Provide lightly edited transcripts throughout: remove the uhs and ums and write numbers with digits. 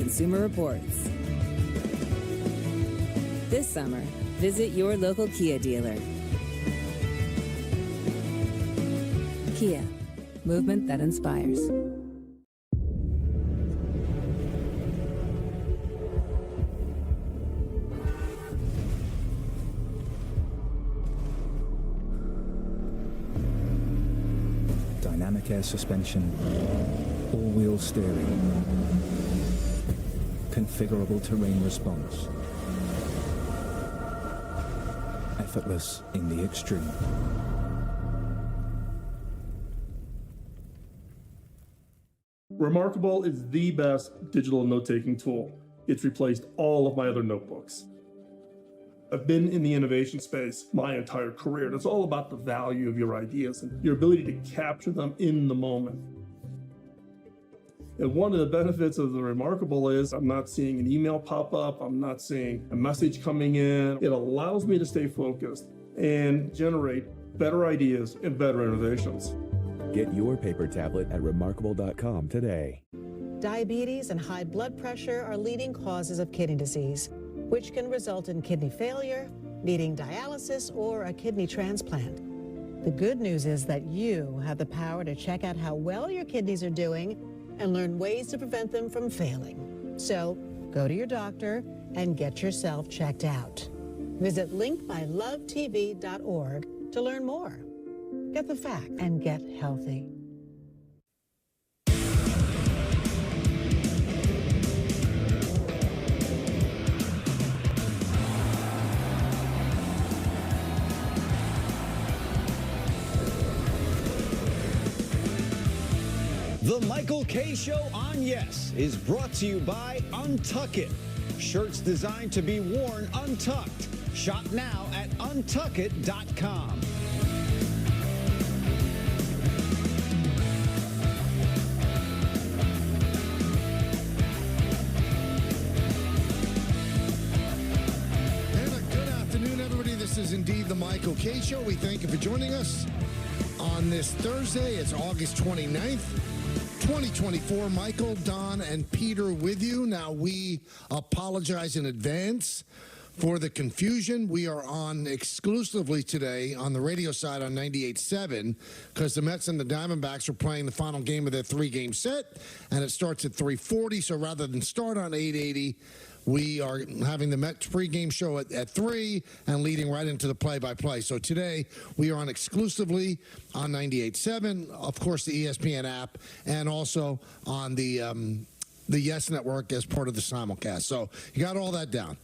Consumer Reports. This summer, visit your local Kia dealer. Kia, movement that inspires. Dynamic air suspension, all-wheel steering, configurable terrain response, effortless in the extreme. Remarkable is the best digital note-taking tool. It's replaced all of my other notebooks. I've been in the innovation space my entire career, and it's all about the value of your ideas and your ability to capture them in the moment. And one of the benefits of the Remarkable is I'm not seeing an email pop up, I'm not seeing a message coming in. It allows me to stay focused and generate better ideas and better innovations. Get your paper tablet at remarkable.com today. Diabetes and high blood pressure are leading causes of kidney disease, which can result in kidney failure, needing dialysis, or a kidney transplant. The good news is that you have the power to check out how well your kidneys are doing and learn ways to prevent them from failing. So go to your doctor and get yourself checked out. Visit linkmylovetv.org to learn more. Get the fact and get healthy. The Michael K. Show on Yes is brought to you by Untuck It. Shirts designed to be worn untucked. Shop now at untuckit.com. This is indeed the Michael K. Show. We thank you for joining us on this Thursday. It's August 29th, 2024. Michael, Don, and Peter with you. Now, we apologize in advance for the confusion. We are on exclusively today on the radio side on 98.7 because the Mets and the Diamondbacks are playing the final game of their three-game set, and it starts at 3:40. So rather than start on 880, we are having the Mets pregame show at 3 and leading right into the play-by-play. So today we are on exclusively on 98.7, of course, the ESPN app, and also on the Yes Network as part of the simulcast. So you got all that down.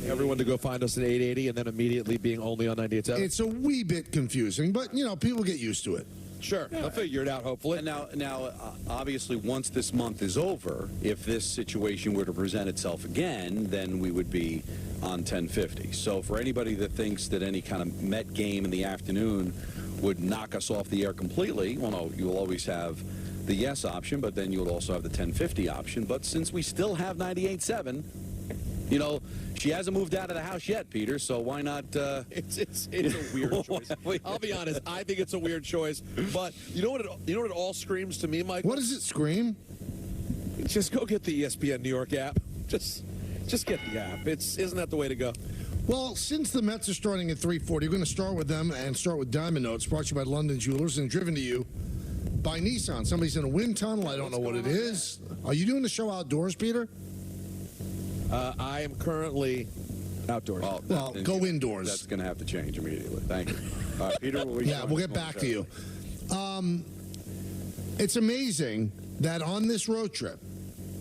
Everyone to go find us at 880 and then immediately being only on 98.7. It's a wee bit confusing, but, you know, people get used to it. Sure, they'll figure it out, hopefully. And now, obviously, once this month is over, if this situation were to present itself again, then we would be on 1050. So for anybody that thinks that any kind of Met game in the afternoon would knock us off the air completely, well, no, you'll always have the Yes option, but then you'll also have the 1050 option. But since we still have 98.7, you know, she hasn't moved out of the house yet, Peter, so why not? It's a weird choice. I'll be honest, I think it's a weird choice. But you know what it all screams to me, Mike? What does it scream? Just go get the ESPN New York app. Just get the app. Isn't that the way to go? Well, since the Mets are starting at 3:40, we're going to start with them and start with Diamond Notes, brought to you by London Jewelers and driven to you by Nissan. Somebody's in a wind tunnel. I don't know what it is. Are you doing the show outdoors, Peter? I am currently outdoors. Well, go indoors. That's going to have to change immediately. Thank you. Peter, we'll get back to you. It's amazing that on this road trip,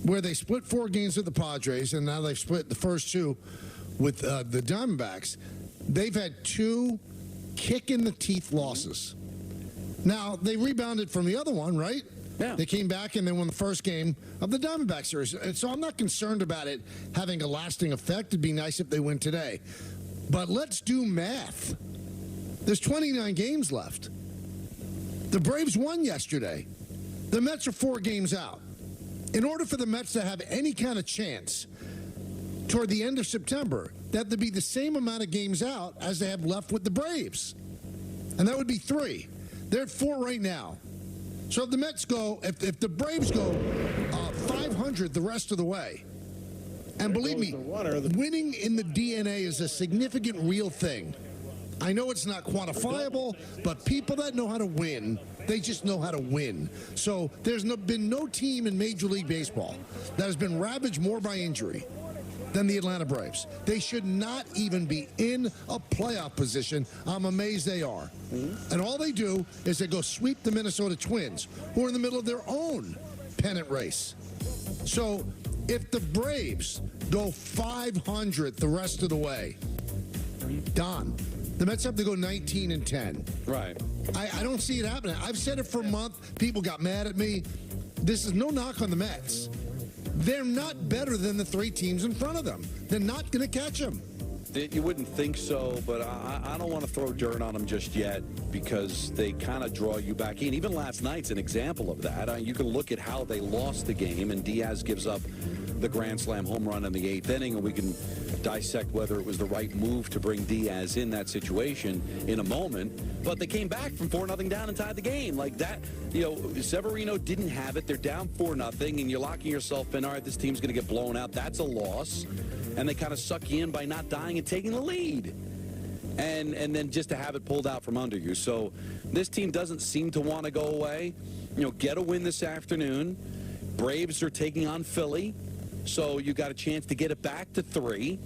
where they split 4 games with the Padres, and now they've split the first 2 with the Diamondbacks, they've had 2 kick-in-the-teeth losses. Now, they rebounded from the other one, right? Yeah. They came back and they won the first game of the Diamondback series. And so I'm not concerned about it having a lasting effect. It'd be nice if they win today. But let's do math. There's 29 games left. The Braves won yesterday. The Mets are 4 games out. In order for the Mets to have any kind of chance toward the end of September, they have to be the same amount of games out as they have left with the Braves. And that would be 3. They're at 4 right now. So if the Mets go, if the Braves go 500 the rest of the way, and believe me, winning in the DNA is a significant real thing. I know it's not quantifiable, but people that know how to win, they just know how to win. So there's been no team in Major League Baseball that has been ravaged more by injury than the Atlanta Braves. They should not even be in a playoff position. I'm amazed they are. And all they do is they go sweep the Minnesota Twins, who are in the middle of their own pennant race. So if the Braves go 500 the rest of the way, Don, the Mets have to go 19-10. Right. I don't see it happening. I've said it for a month. People got mad at me. This is no knock on the Mets. They're not better than the three teams in front of them. They're not going to catch them. You wouldn't think so, but I don't want to throw dirt on them just yet because they kind of draw you back in. Even last night's an example of that. You can look at how they lost the game, and Diaz gives up the grand slam home run in the eighth inning, and we can dissect whether it was the right move to bring Diaz in that situation in a moment. But they came back from 4-0 down and tied the game. Like that, Severino didn't have it. They're down 4-0, and you're locking yourself in, all right, this team's going to get blown out. That's a loss. And they kind of suck you in by not dying and taking the lead. And then just to have it pulled out from under you. So this team doesn't seem to want to go away. Get a win this afternoon. Braves are taking on Philly. So you got a chance to get it back to 3.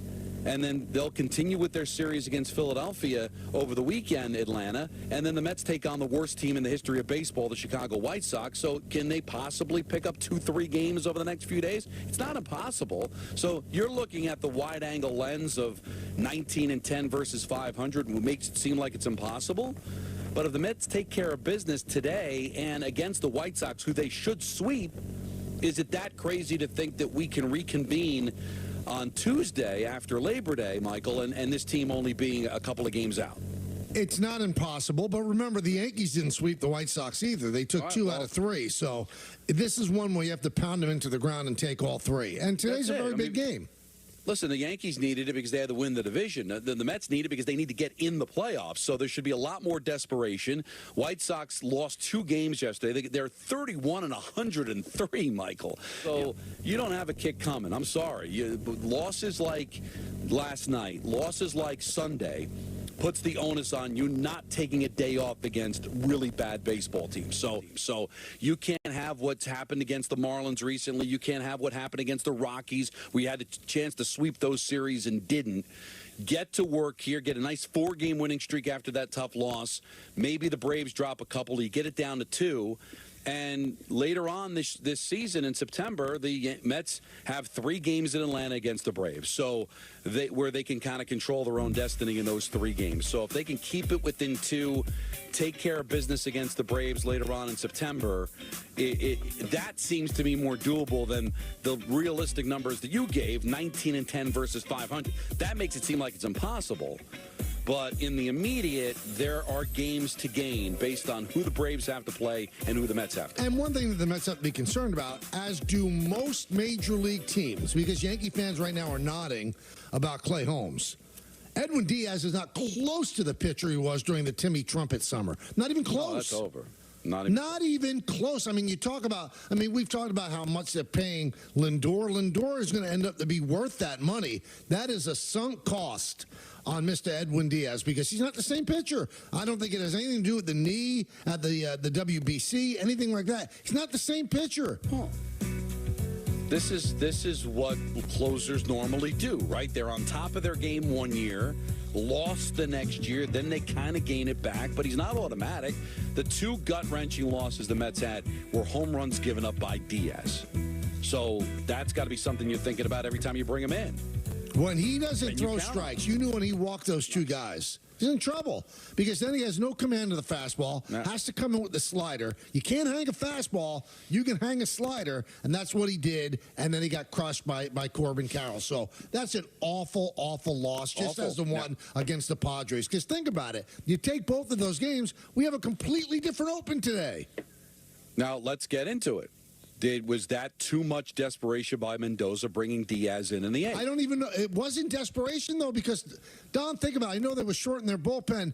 And then they'll continue with their series against Philadelphia over the weekend, Atlanta. And then the Mets take on the worst team in the history of baseball, the Chicago White Sox. So can they possibly pick up 2-3 games over the next few days? It's not impossible. So you're looking at the wide-angle lens of 19-10 versus 500, and what makes it seem like it's impossible. But if the Mets take care of business today and against the White Sox, who they should sweep, is it that crazy to think that we can reconvene on Tuesday after Labor Day, Michael, and this team only being a couple of games out? It's not impossible, but remember, the Yankees didn't sweep the White Sox either. They took 2 out of 3. So this is one where you have to pound them into the ground and take all 3. And today's a very big game. Listen, the Yankees needed it because they had to win the division. The Mets need it because they need to get in the playoffs. So there should be a lot more desperation. White Sox lost 2 games yesterday. They're 31-103, Michael. So you don't have a kick coming. I'm sorry. Losses like last night, losses like Sunday, puts the onus on you not taking a day off against really bad baseball teams. So you can't have what's happened against the Marlins recently. You can't have what happened against the Rockies. We had a chance to sweep those series and didn't. Get to work here, get a nice 4-game winning streak after that tough loss. Maybe the Braves drop a couple. You get it down to 2. And later on this season in September, the Mets have 3 games in Atlanta against the Braves. So where they can kind of control their own destiny in those 3 games. So if they can keep it within 2, take care of business against the Braves later on in September, that seems to be more doable than the realistic numbers that you gave, 19-10 versus 500. That makes it seem like it's impossible. But in the immediate, there are games to gain based on who the Braves have to play and who the Mets have to. And one thing that the Mets have to be concerned about, as do most major league teams, because Yankee fans right now are nodding about Clay Holmes. Edwin Diaz is not close to the pitcher he was during the Timmy Trumpet summer. Not even close. No, that's over. Not even close. I mean, we've talked about how much they're paying Lindor. Lindor is going to end up to be worth that money. That is a sunk cost on Mr. Edwin Diaz because he's not the same pitcher. I don't think it has anything to do with the knee at the WBC, anything like that. He's not the same pitcher. This is what closers normally do, right? They're on top of their game one year, lost the next year, then they kind of gain it back, but he's not automatic. The 2 gut-wrenching losses the Mets had were home runs given up by Diaz. So that's got to be something you're thinking about every time you bring him in. When he doesn't throw strikes, you knew when he walked those 2 guys. He's in trouble because then he has no command of the fastball, has to come in with the slider. You can't hang a fastball. You can hang a slider, and that's what he did, and then he got crushed by Corbin Carroll. So that's an awful, awful loss, just as the one against the Padres. Because think about it. You take both of those games, we have a completely different open today. Now, let's get into it. Was that too much desperation by Mendoza bringing Diaz in the eighth? I don't even know. It wasn't desperation, though, because, Don, think about it. I know they were short in their bullpen.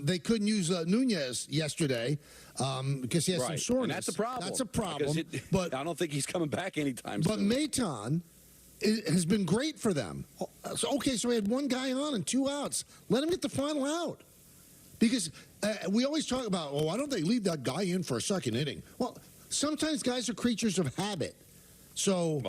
They couldn't use Nunez yesterday because he has some soreness. And that's a problem. That's a problem. But I don't think he's coming back anytime soon. But Maton has been great for them. So we had one guy on and 2 outs. Let him get the final out. Because we always talk about, why don't they leave that guy in for a second inning? Well, sometimes guys are creatures of habit. So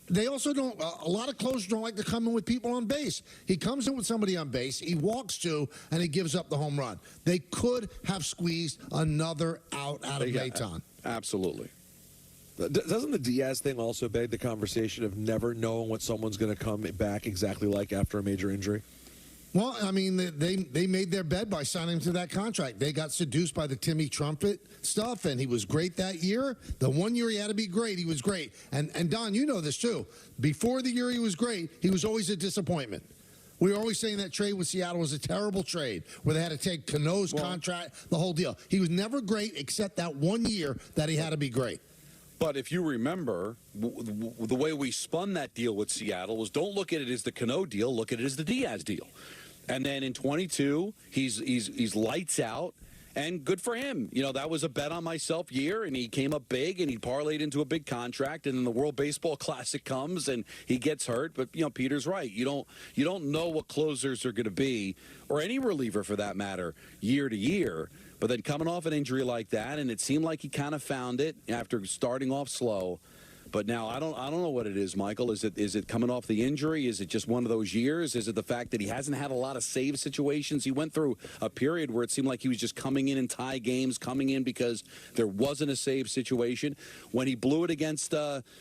they also don't, a lot of closers don't like to come in with people on base. He comes in with somebody on base, he walks 2, and he gives up the home run. They could have squeezed another out of Maton. Absolutely. Doesn't the Diaz thing also beg the conversation of never knowing what someone's going to come back exactly like after a major injury? Well, I mean, they made their bed by signing him to that contract. They got seduced by the Timmy Trumpet stuff, and he was great that year. The 1 year he had to be great, he was great. And Don, you know this too. Before the year he was great, he was always a disappointment. We were always saying that trade with Seattle was a terrible trade, where they had to take Cano's contract, the whole deal. He was never great except that 1 year that he had to be great. But if you remember, the way we spun that deal with Seattle was don't look at it as the Cano deal, look at it as the Diaz deal. And then in 22, he's lights out, and good for him. You know, that was a bet on myself year, and he came up big, and he parlayed into a big contract, and then the World Baseball Classic comes, and he gets hurt. But, you know, Peter's right. You don't know what closers are going to be, or any reliever for that matter, year to year. But then coming off an injury like that, and it seemed like he kind of found it after starting off slow. But now I don't know what it is, Michael. Is it coming off the injury? Is it just one of those years? Is it the fact that he hasn't had a lot of save situations? He went through a period where it seemed like he was just coming in tie games, coming in because there wasn't a save situation. When he blew it against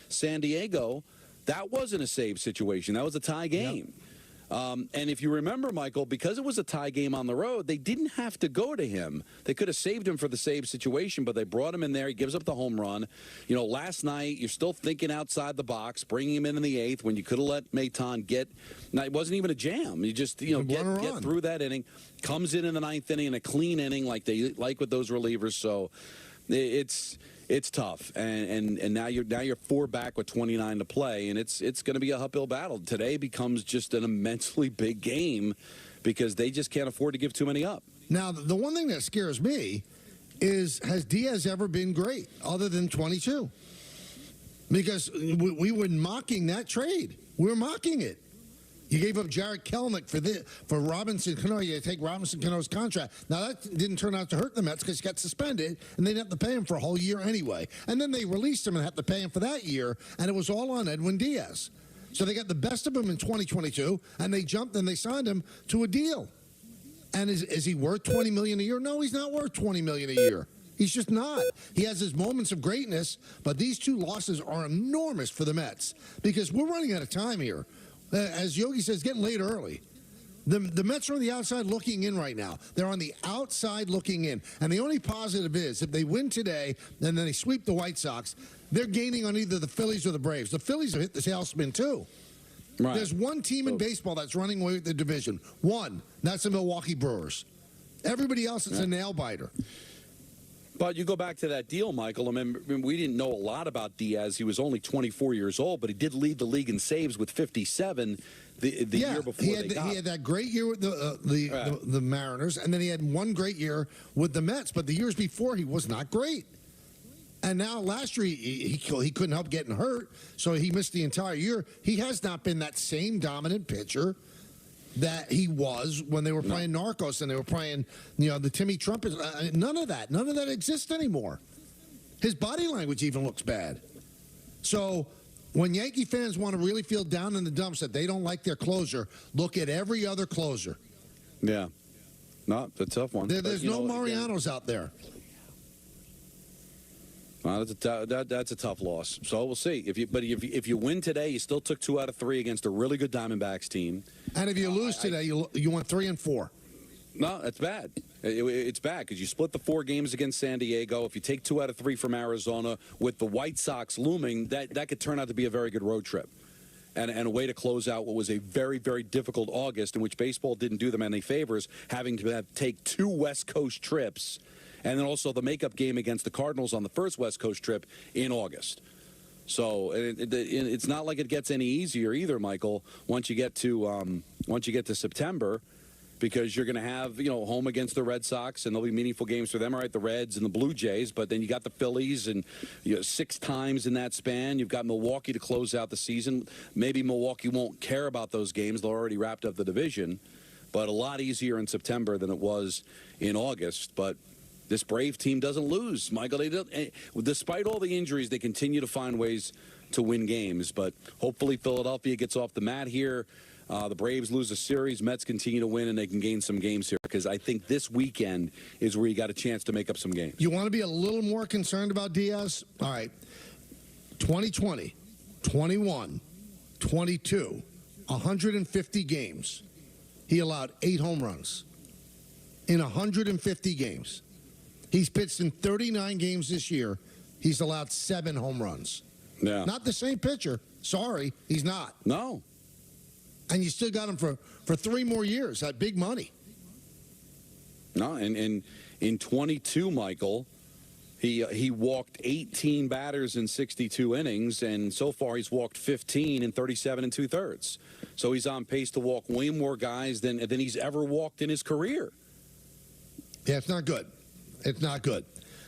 San Diego, that wasn't a save situation. That was a tie game. Yep. And if you remember, Michael, because it was a tie game on the road, they didn't have to go to him. They could have saved him for the save situation, but they brought him in there. He gives up the home run. You know, last night, you're still thinking outside the box, bringing him in the eighth when you could have let Maton get. Now, it wasn't even a jam. You just, get through that inning. Comes in the ninth inning in a clean inning like they like with those relievers. So it's tough, and now you're 4 back with 29 to play, and it's going to be a uphill battle. Today becomes just an immensely big game because they just can't afford to give too many up. Now, the one thing that scares me is, has Diaz ever been great other than 22? Because we were mocking that trade. We were mocking it. You gave up Jarrett Kelenic for Robinson Cano. You take Robinson Cano's contract. Now, that didn't turn out to hurt the Mets because he got suspended, and they didn't have to pay him for a whole year anyway. And then they released him and had to pay him for that year, and it was all on Edwin Diaz. So they got the best of him in 2022, and they jumped and they signed him to a deal. And is he worth $20 million a year? No, he's not worth $20 million a year. He's just not. He has his moments of greatness, but these 2 losses are enormous for the Mets because we're running out of time here. As Yogi says, getting late early. The Mets are on the outside looking in right now. They're on the outside looking in. And the only positive is if they win today and then they sweep the White Sox, they're gaining on either the Phillies or the Braves. The Phillies have hit the tailspin too. Right. There's one team in baseball that's running away with the division. One. That's the Milwaukee Brewers. Everybody else is a nail biter. But you go back to that deal, Michael. I mean, we didn't know a lot about Diaz. He was only 24 years old, but he did lead the league in saves with 57 the year before he had that great year with the Mariners, and then he had one great year with the Mets. But the years before, he was not great. And now last year, he couldn't help getting hurt, so he missed the entire year. He has not been that same dominant pitcher that he was when they were playing Narcos and they were playing, the Timmy Trumpet. None of that exists anymore. His body language even looks bad. So when Yankee fans want to really feel down in the dumps that they don't like their closer, look at every other closer. Yeah. No, it's a tough one. There's no Marianos out there. That's a tough loss. So we'll see. If you win today, you still took 2 out of 3 against a really good Diamondbacks team. And if you lose today, you went 3 and 4. No, that's bad. It's bad because you split the 4 games against San Diego. If you take 2 out of 3 from Arizona, with the White Sox looming, that could turn out to be a very good road trip. And a way to close out what was a very, very difficult August in which baseball didn't do them any favors, having to take 2 West Coast trips. And then also the makeup game against the Cardinals on the first West Coast trip in August. So it's not like it gets any easier either, Michael. Once you get to September, because you're going to have home against the Red Sox, and there'll be meaningful games for them. All right, the Reds and the Blue Jays, but then you got the Phillies, and 6 times in that span. You've got Milwaukee to close out the season. Maybe Milwaukee won't care about those games; they're already wrapped up the division. But a lot easier in September than it was in August. But this Brave team doesn't lose, Michael. They don't, despite all the injuries, they continue to find ways to win games. But hopefully Philadelphia gets off the mat here. The Braves lose a series, Mets continue to win, and they can gain some games here. Because I think this weekend is where you got a chance to make up some games. You want to be a little more concerned about Diaz? All right. 2020, 21, 22, 150 games. He allowed 8 home runs in 150 games. He's pitched in 39 games this year. He's allowed 7 home runs. Yeah. Not the same pitcher. Sorry, he's not. No. And you still got him for 3 more years at big money. No, and in 22, Michael, he walked 18 batters in 62 innings, and so far he's walked 15 in 37 2/3. So he's on pace to walk way more guys than he's ever walked in his career. Yeah, it's not good. It's not good.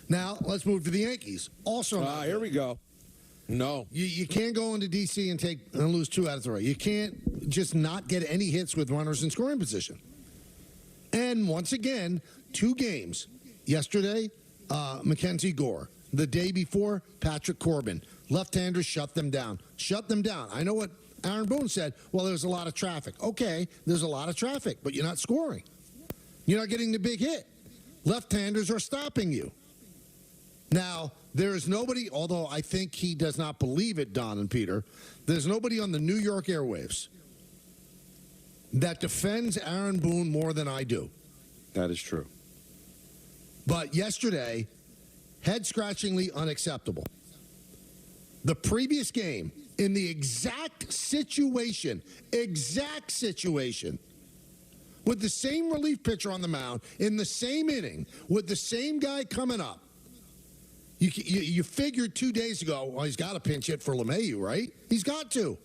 Now, let's move to the Yankees. Also not Here good. we go. No. You can't go into D.C. and lose 2 out of 3. You can't just not get any hits with runners in scoring position. And once again, 2 games. Yesterday, Mackenzie Gore. The day before, Patrick Corbin. Left-handers shut them down. Shut them down. I know what Aaron Boone said. Well, there's a lot of traffic. Okay, there's a lot of traffic, but you're not scoring. You're not getting the big hit. Left-handers are stopping you. Now, there is nobody, although I think he does not believe it, Don and Peter, there's nobody on the New York airwaves that defends Aaron Boone more than I do. That is true. But yesterday, head-scratchingly unacceptable. The previous game, in the exact situation, with the same relief pitcher on the mound, in the same inning, with the same guy coming up, you figured 2 days ago, well, he's got to pinch hit for LeMahieu, right? He's got to.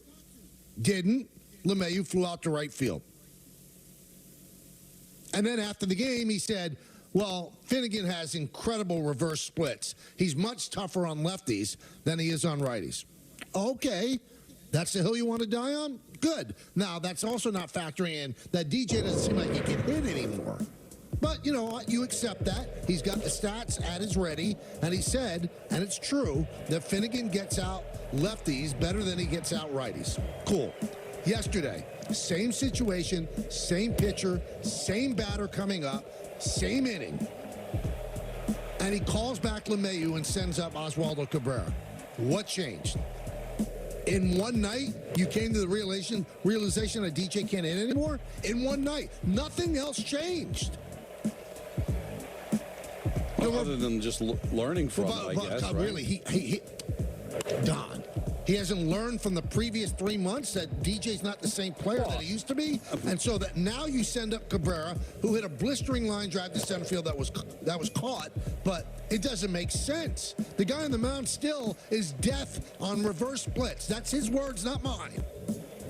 Didn't. LeMahieu flew out to right field. And then after the game, he said, well, Finnegan has incredible reverse splits. He's much tougher on lefties than he is on righties. Okay, that's the hill you want to die on? Good. Now, that's also not factoring in that DJ doesn't seem like he can hit anymore. But you know what? You accept that. He's got the stats at his ready, and he said, and it's true, that Finnegan gets out lefties better than he gets out righties. Cool. Yesterday, same situation, same pitcher, same batter coming up, same inning. And he calls back LeMahieu and sends up Oswaldo Cabrera. What changed? In one night, you came to the realization that DJ can't hit anymore? In one night. Nothing else changed. Other than just learning from it, I guess. Right? Really, Don, he hasn't learned from the previous 3 months that DJ's not the same player that he used to be, and so that now you send up Cabrera, who hit a blistering line drive to center field that was caught, but it doesn't make sense. The guy on the mound still is death on reverse splits. That's his words, not mine.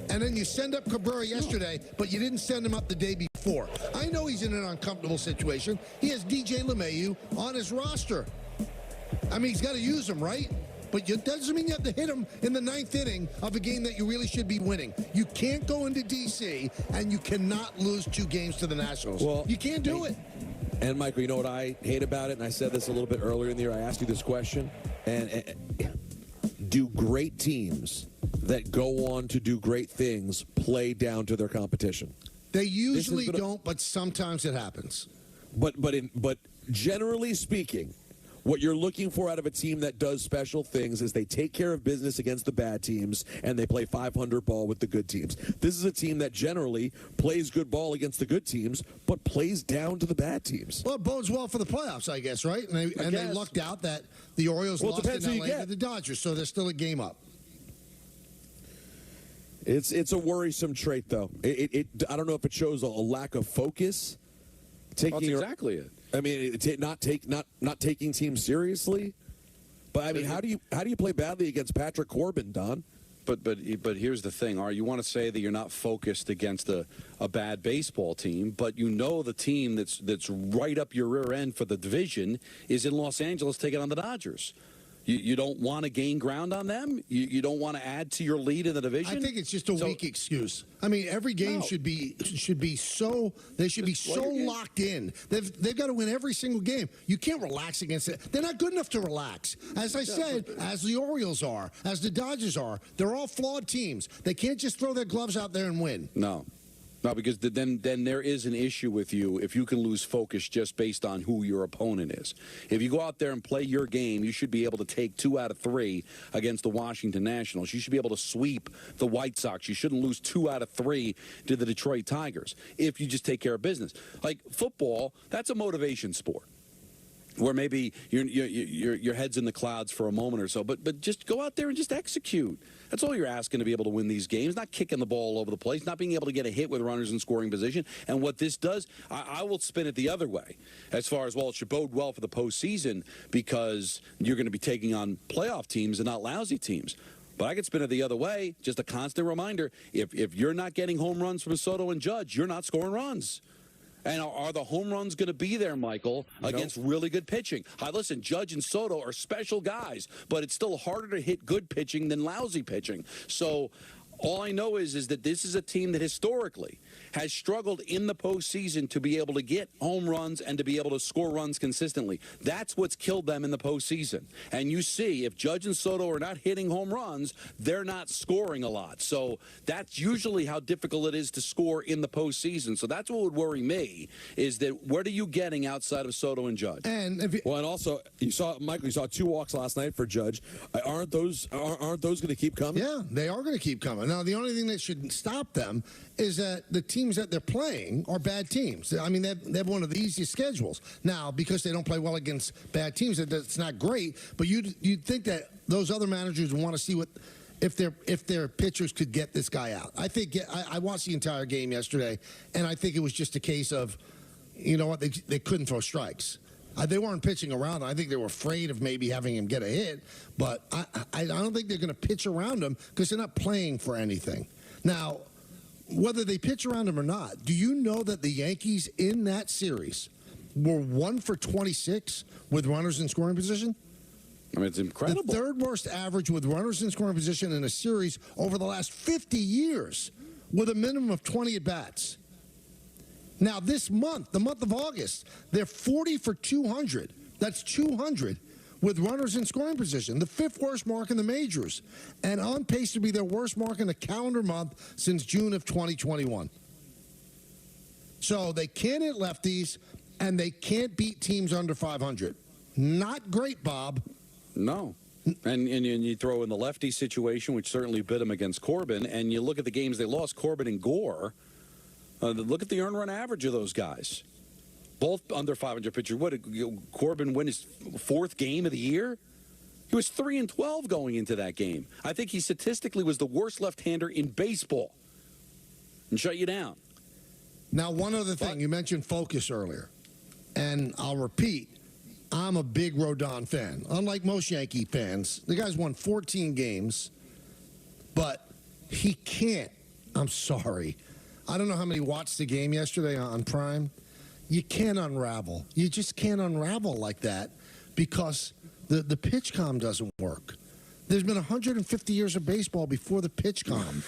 And then you send up Cabrera yesterday, but you didn't send him up the day before. I know he's in an uncomfortable situation. He has DJ LeMahieu on his roster. I mean, he's got to use him, right? But it doesn't mean you have to hit him in the 9th inning of a game that you really should be winning. You can't go into D.C. and you cannot lose 2 games to the Nationals. Well, you can't do it. And, Michael, you know what I hate about it? And I said this a little bit earlier in the year. I asked you this question. And do great teams that go on to do great things play down to their competition? They usually don't, but sometimes it happens. But generally speaking, what you're looking for out of a team that does special things is they take care of business against the bad teams and they play 500 ball with the good teams. This is a team that generally plays good ball against the good teams, but plays down to the bad teams. Well, it bodes well for the playoffs, I guess, right? And they lucked out that the Orioles lost in LA to the Dodgers, so they're still a game up. It's a worrisome trait, though. I don't know if it shows a lack of focus. That's exactly it. I mean, not taking teams seriously. But I mean, how do you play badly against Patrick Corbin, Don? But here's the thing. You want to say that you're not focused against a bad baseball team, but you know the team that's right up your rear end for the division is in Los Angeles taking on the Dodgers. You don't want to gain ground on them? You don't want to add to your lead in the division? I think it's just a weak excuse. I mean, every game should be so locked in. They've got to win every single game. You can't relax against it. They're not good enough to relax. As I said, as the Orioles are, as the Dodgers are, they're all flawed teams. They can't just throw their gloves out there and win. No, because then there is an issue with you if you can lose focus just based on who your opponent is. If you go out there and play your game, you should be able to take 2 out of 3 against the Washington Nationals. You should be able to sweep the White Sox. You shouldn't lose 2 out of 3 to the Detroit Tigers if you just take care of business. Like football, that's a motivation sport, where maybe your head's in the clouds for a moment or so, but just go out there and just execute. That's all you're asking to be able to win these games, not kicking the ball all over the place, not being able to get a hit with runners in scoring position. And what this does, I will spin it the other way as far as, well, it should bode well for the postseason because you're going to be taking on playoff teams and not lousy teams. But I could spin it the other way, just a constant reminder, if you're not getting home runs from Soto and Judge, you're not scoring runs. And are the home runs going to be there, Michael, against really good pitching? Listen, Judge and Soto are special guys, but it's still harder to hit good pitching than lousy pitching. So all I know is that this is a team that historically has struggled in the postseason to be able to get home runs and to be able to score runs consistently. That's what's killed them in the postseason. And you see, if Judge and Soto are not hitting home runs, they're not scoring a lot. So that's usually how difficult it is to score in the postseason. So that's what would worry me, is that what are you getting outside of Soto and Judge? And also, you saw 2 walks last night for Judge. Aren't those going to keep coming? Yeah, they are going to keep coming. Now, the only thing that should stop them is that the teams that they're playing are bad teams. I mean, they have one of the easiest schedules. Now, because they don't play well against bad teams, that's not great. But you'd think that those other managers want to see if their pitchers could get this guy out. I think I watched the entire game yesterday, and I think it was just a case of, you know what, they couldn't throw strikes. They weren't pitching around him. I think they were afraid of maybe having him get a hit, but I don't think they're going to pitch around him because they're not playing for anything. Now, whether they pitch around him or not, do you know that the Yankees in that series were 1 for 26 with runners in scoring position? I mean, it's incredible. The third worst average with runners in scoring position in a series over the last 50 years with a minimum of 20 at-bats. Now, this month, the month of August, they're 40 for 200. That's 200 with runners in scoring position, the 5th worst mark in the majors, and on pace to be their worst mark in a calendar month since June of 2021. So they can't hit lefties, and they can't beat teams under 500. Not great, Bob. No. And you throw in the lefty situation, which certainly bit them against Corbin, and you look at the games they lost, Corbin and Gore. Look at the earned run average of those guys. Both under 500 pitchers. What did Corbin win his 4th game of the year? He was 3-12 going into that game. I think he statistically was the worst left-hander in baseball. And shut you down. Now, one other thing. You mentioned focus earlier. And I'll repeat, I'm a big Rodon fan. Unlike most Yankee fans, the guy's won 14 games. But he can't. I'm sorry. I don't know how many watched the game yesterday on Prime. You can't unravel. You just can't unravel like that because the pitch comm doesn't work. There's been 150 years of baseball before the pitch comm.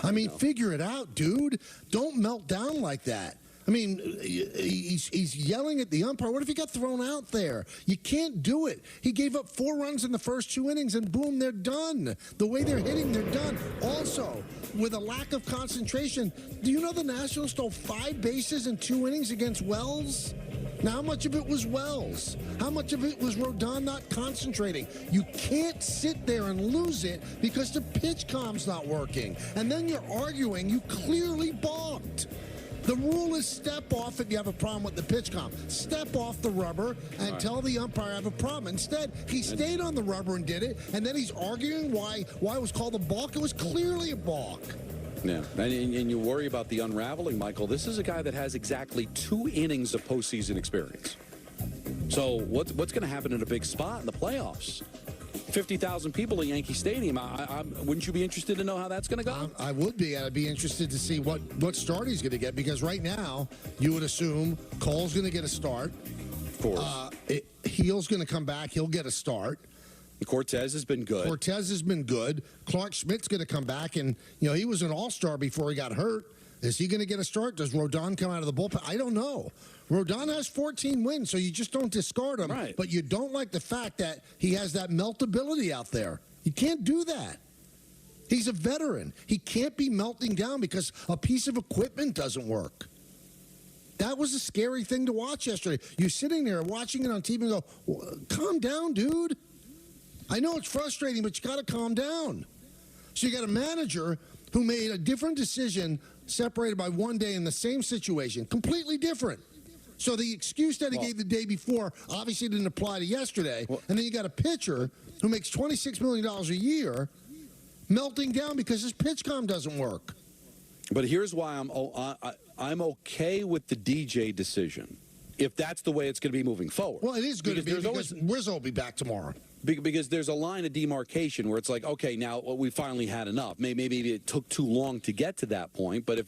I mean, figure it out, dude. Don't melt down like that. I mean, he's yelling at the umpire. What if he got thrown out there? You can't do it. He gave up 4 runs in the first 2 innings, and boom, they're done. The way they're hitting, they're done. Also, with a lack of concentration, do you know the Nationals stole 5 bases in 2 innings against Wells? Now, how much of it was Wells? How much of it was Rodon not concentrating? You can't sit there and lose it because the pitch comm's not working. And then you're arguing. You clearly balked. The rule is step off if you have a problem with the pitch comm. Step off the rubber and tell the umpire I have a problem. Instead, he stayed on the rubber and did it, and then he's arguing why it was called a balk. It was clearly a balk. Yeah, and you worry about the unraveling, Michael. This is a guy that has exactly 2 innings of postseason experience. So what's going to happen in a big spot in the playoffs? 50,000 people at Yankee Stadium. Wouldn't you be interested to know how that's going to go? I would be. I'd be interested to see what start he's going to get, because right now you would assume Cole's going to get a start. Of course. Heel's going to come back. He'll get a start. Cortez has been good. Clark Schmidt's going to come back, and he was an all-star before he got hurt. Is he going to get a start? Does Rodon come out of the bullpen? I don't know. Rodon has 14 wins, so you just don't discard him. Right. But you don't like the fact that he has that meltability out there. You can't do that. He's a veteran. He can't be melting down because a piece of equipment doesn't work. That was a scary thing to watch yesterday. You're sitting there watching it on TV and go, well, calm down, dude. I know it's frustrating, but you got to calm down. So you got a manager who made a different decision separated by one day in the same situation, completely different. So the excuse that he gave the day before obviously didn't apply to yesterday. And then you got a pitcher who makes $26 million a year melting down because his pitch comm doesn't work. But here's why I'm okay with the DJ decision, if that's the way it's going to be moving forward. Well, it is going to be, because Rizzo will be back tomorrow. Because there's a line of demarcation where it's like, okay, now we finally had enough. Maybe it took too long to get to that point, but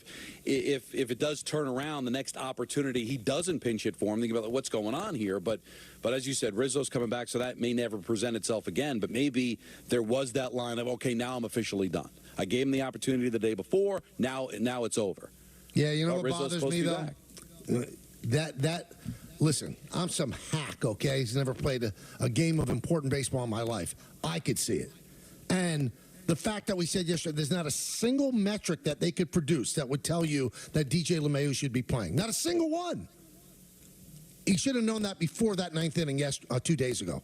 if it does turn around, the next opportunity, he doesn't pinch hit for him. Think about what's going on here. But as you said, Rizzo's coming back, so that may never present itself again. But maybe there was that line of, okay, now I'm officially done. I gave him the opportunity the day before. Now it's over. Yeah, you know what Rizzo's bothers me, though? Listen, I'm some hack, okay? He's never played a game of important baseball in my life. I could see it. And the fact that we said yesterday, there's not a single metric that they could produce that would tell you that DJ LeMahieu should be playing. Not a single one. He should have known that before that ninth inning 2 days ago.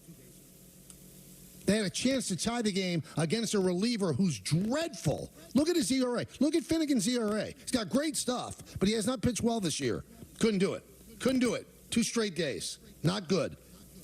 They had a chance to tie the game against a reliever who's dreadful. Look at his ERA. Look at Finnegan's ERA. He's got great stuff, but he has not pitched well this year. Couldn't do it. 2 straight days. Not good.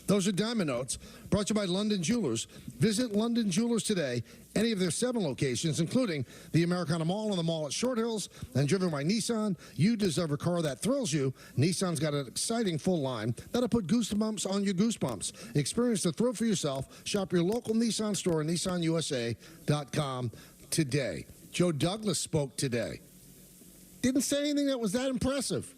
Those are Diamond Notes, brought to you by London Jewelers. Visit London Jewelers today, any of their 7 locations, including the Americana Mall and the mall at Short Hills, and driven by Nissan. You deserve a car that thrills you. Nissan's got an exciting full line that'll put goosebumps on your goosebumps. Experience the thrill for yourself. Shop your local Nissan store at nissanusa.com today. Joe Douglas spoke today. Didn't say anything that was that impressive.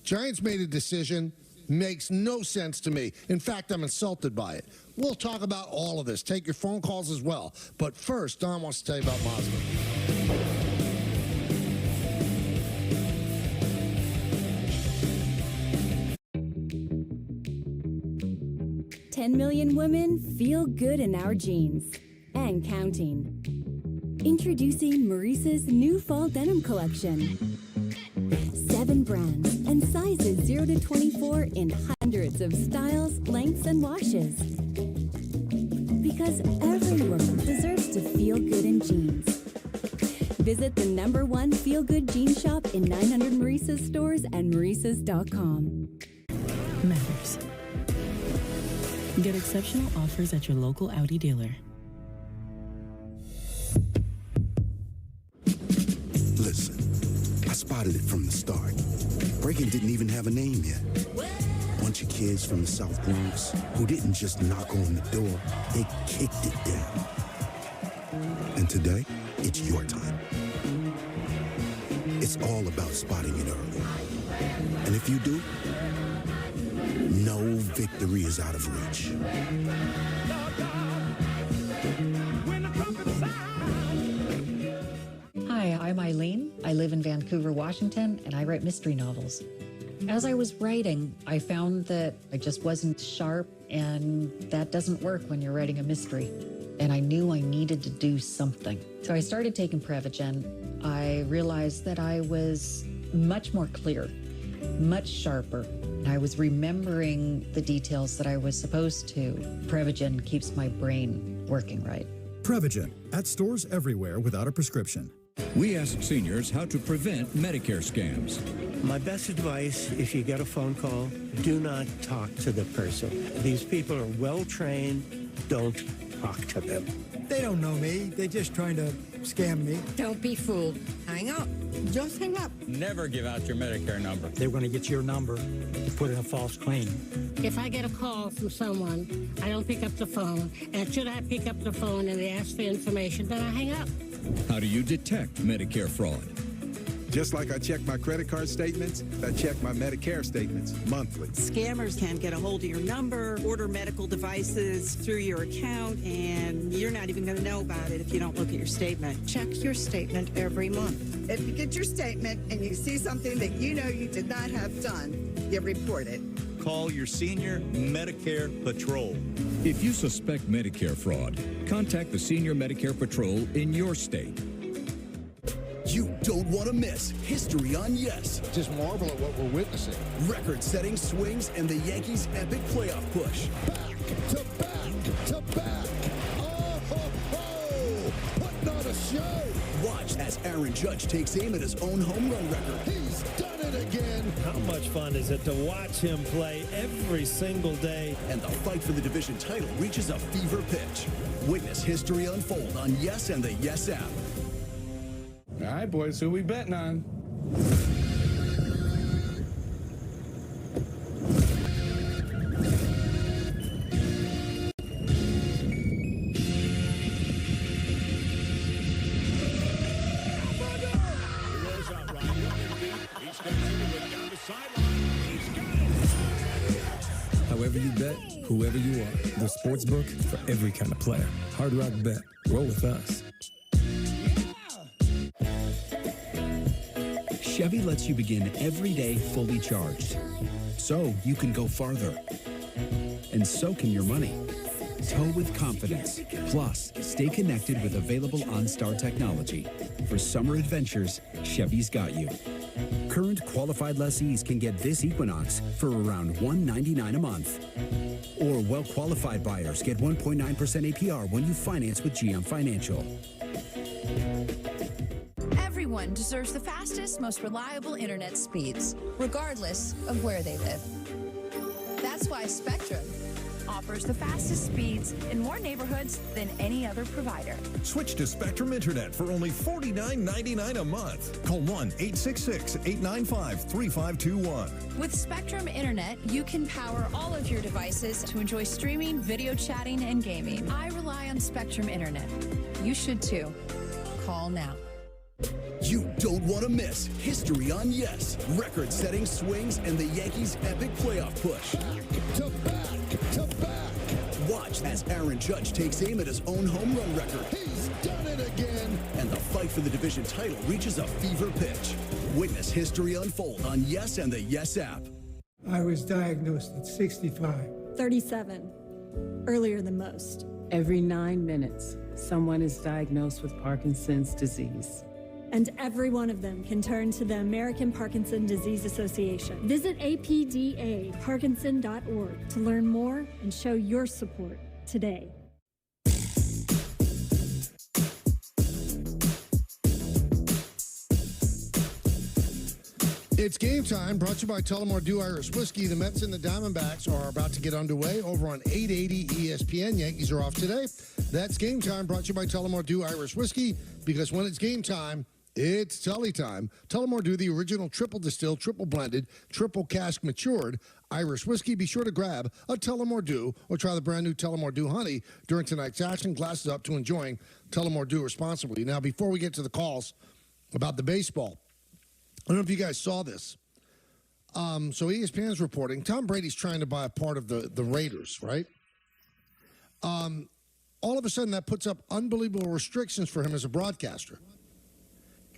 Giants made a decision. Makes no sense to me. In fact, I'm insulted by it. We'll talk about all of this. Take your phone calls as well. But first, Don wants to tell you about Mazda. 10 million women feel good in our jeans. And counting. Introducing Maurice's new fall denim collection. 7 brands and sizes 0 to 24 in hundreds of styles, lengths, and washes. Because every woman deserves to feel good in jeans. Visit the #1 feel-good jean shop in 900 Maurice's stores and Maurice's.com. Matters. Get exceptional offers at your local Audi dealer. Listen, I spotted it from the start. Breaking didn't even have a name yet. Bunch of kids from the South Bronx who didn't just knock on the door, they kicked it down. And today, it's your time. It's all about spotting it early. And if you do, no victory is out of reach. Hi, I'm Eileen. I live in Vancouver, Washington, and I write mystery novels. As I was writing, I found that I just wasn't sharp, and that doesn't work when you're writing a mystery. And I knew I needed to do something. So I started taking Prevagen. I realized that I was much more clear, much sharper. I was remembering the details that I was supposed to. Prevagen keeps my brain working right. Prevagen, at stores everywhere without a prescription. We ask seniors how to prevent Medicare scams. My best advice, if you get a phone call, do not talk to the person. These people are well trained. Don't talk to them. They don't know me. They're just trying to scam me. Don't be fooled. Hang up. Just hang up. Never give out your Medicare number. They're going to get your number to put in a false claim. If I get a call from someone, I don't pick up the phone, and should I pick up the phone and they ask for information, then I hang up. How do you detect Medicare fraud? Just like I check my credit card statements, I check my Medicare statements monthly. Scammers can get a hold of your number, order medical devices through your account, and you're not even going to know about it if you don't look at your statement. Check your statement every month. If you get your statement and you see something that you know you did not have done, you report it. Call your senior Medicare Patrol. If you suspect Medicare fraud, contact the Senior Medicare Patrol in your state. You don't want to miss History on Yes. Just marvel at what we're witnessing. Record-setting swings and the Yankees' epic playoff push. Back to back to back. Oh, ho, ho. Putting on a show. Watch as Aaron Judge takes aim at his own home run record. He's done it again. How much fun is it to watch him play every single day? And the fight for the division title reaches a fever pitch. Witness history unfold on Yes and the Yes app. All right, boys, who we betting on? However you bet, whoever you are, the sportsbook for every kind of player. Hard Rock Bet. Roll with us. Chevy lets you begin every day fully charged, so you can go farther. And so can your money. Tow with confidence. Plus, stay connected with available OnStar technology. For summer adventures, Chevy's got you. Current qualified lessees can get this Equinox for around $199 a month. Or well-qualified buyers get 1.9% APR when you finance with GM Financial. Everyone deserves the fastest, most reliable internet speeds, regardless of where they live. That's why Spectrum offers the fastest speeds in more neighborhoods than any other provider. Switch to Spectrum Internet for only $49.99 a month. Call 1-866-895-3521. With Spectrum Internet, you can power all of your devices to enjoy streaming, video chatting, and gaming. I rely on Spectrum Internet. You should too. Call now. You don't want to miss History on Yes. Record-setting swings and the Yankees' epic playoff push. To back to back. Watch as Aaron Judge takes aim at his own home run record. He's done it again. And the fight for the division title reaches a fever pitch. Witness history unfold on Yes and the Yes app. I was diagnosed at 65. 37. Earlier than most. Every 9 minutes, someone is diagnosed with Parkinson's disease. And every one of them can turn to the American Parkinson Disease Association. Visit apdaparkinson.org to learn more and show your support today. It's game time, brought to you by Tullamore Dew Irish Whiskey. The Mets and the Diamondbacks are about to get underway over on 880 ESPN. Yankees are off today. That's game time, brought to you by Tullamore Dew Irish Whiskey, because when it's game time, it's Tully time. Tullamore Dew, the original triple distilled, triple blended, triple cask matured Irish whiskey. Be sure to grab a Tullamore Dew or try the brand new Tullamore Dew Honey during tonight's action. Glasses up to enjoying Tullamore Dew responsibly. Now, before we get to the calls about the baseball, I don't know if you guys saw this. So ESPN's reporting Tom Brady's trying to buy a part of the Raiders, right? All of a sudden, that puts up unbelievable restrictions for him as a broadcaster.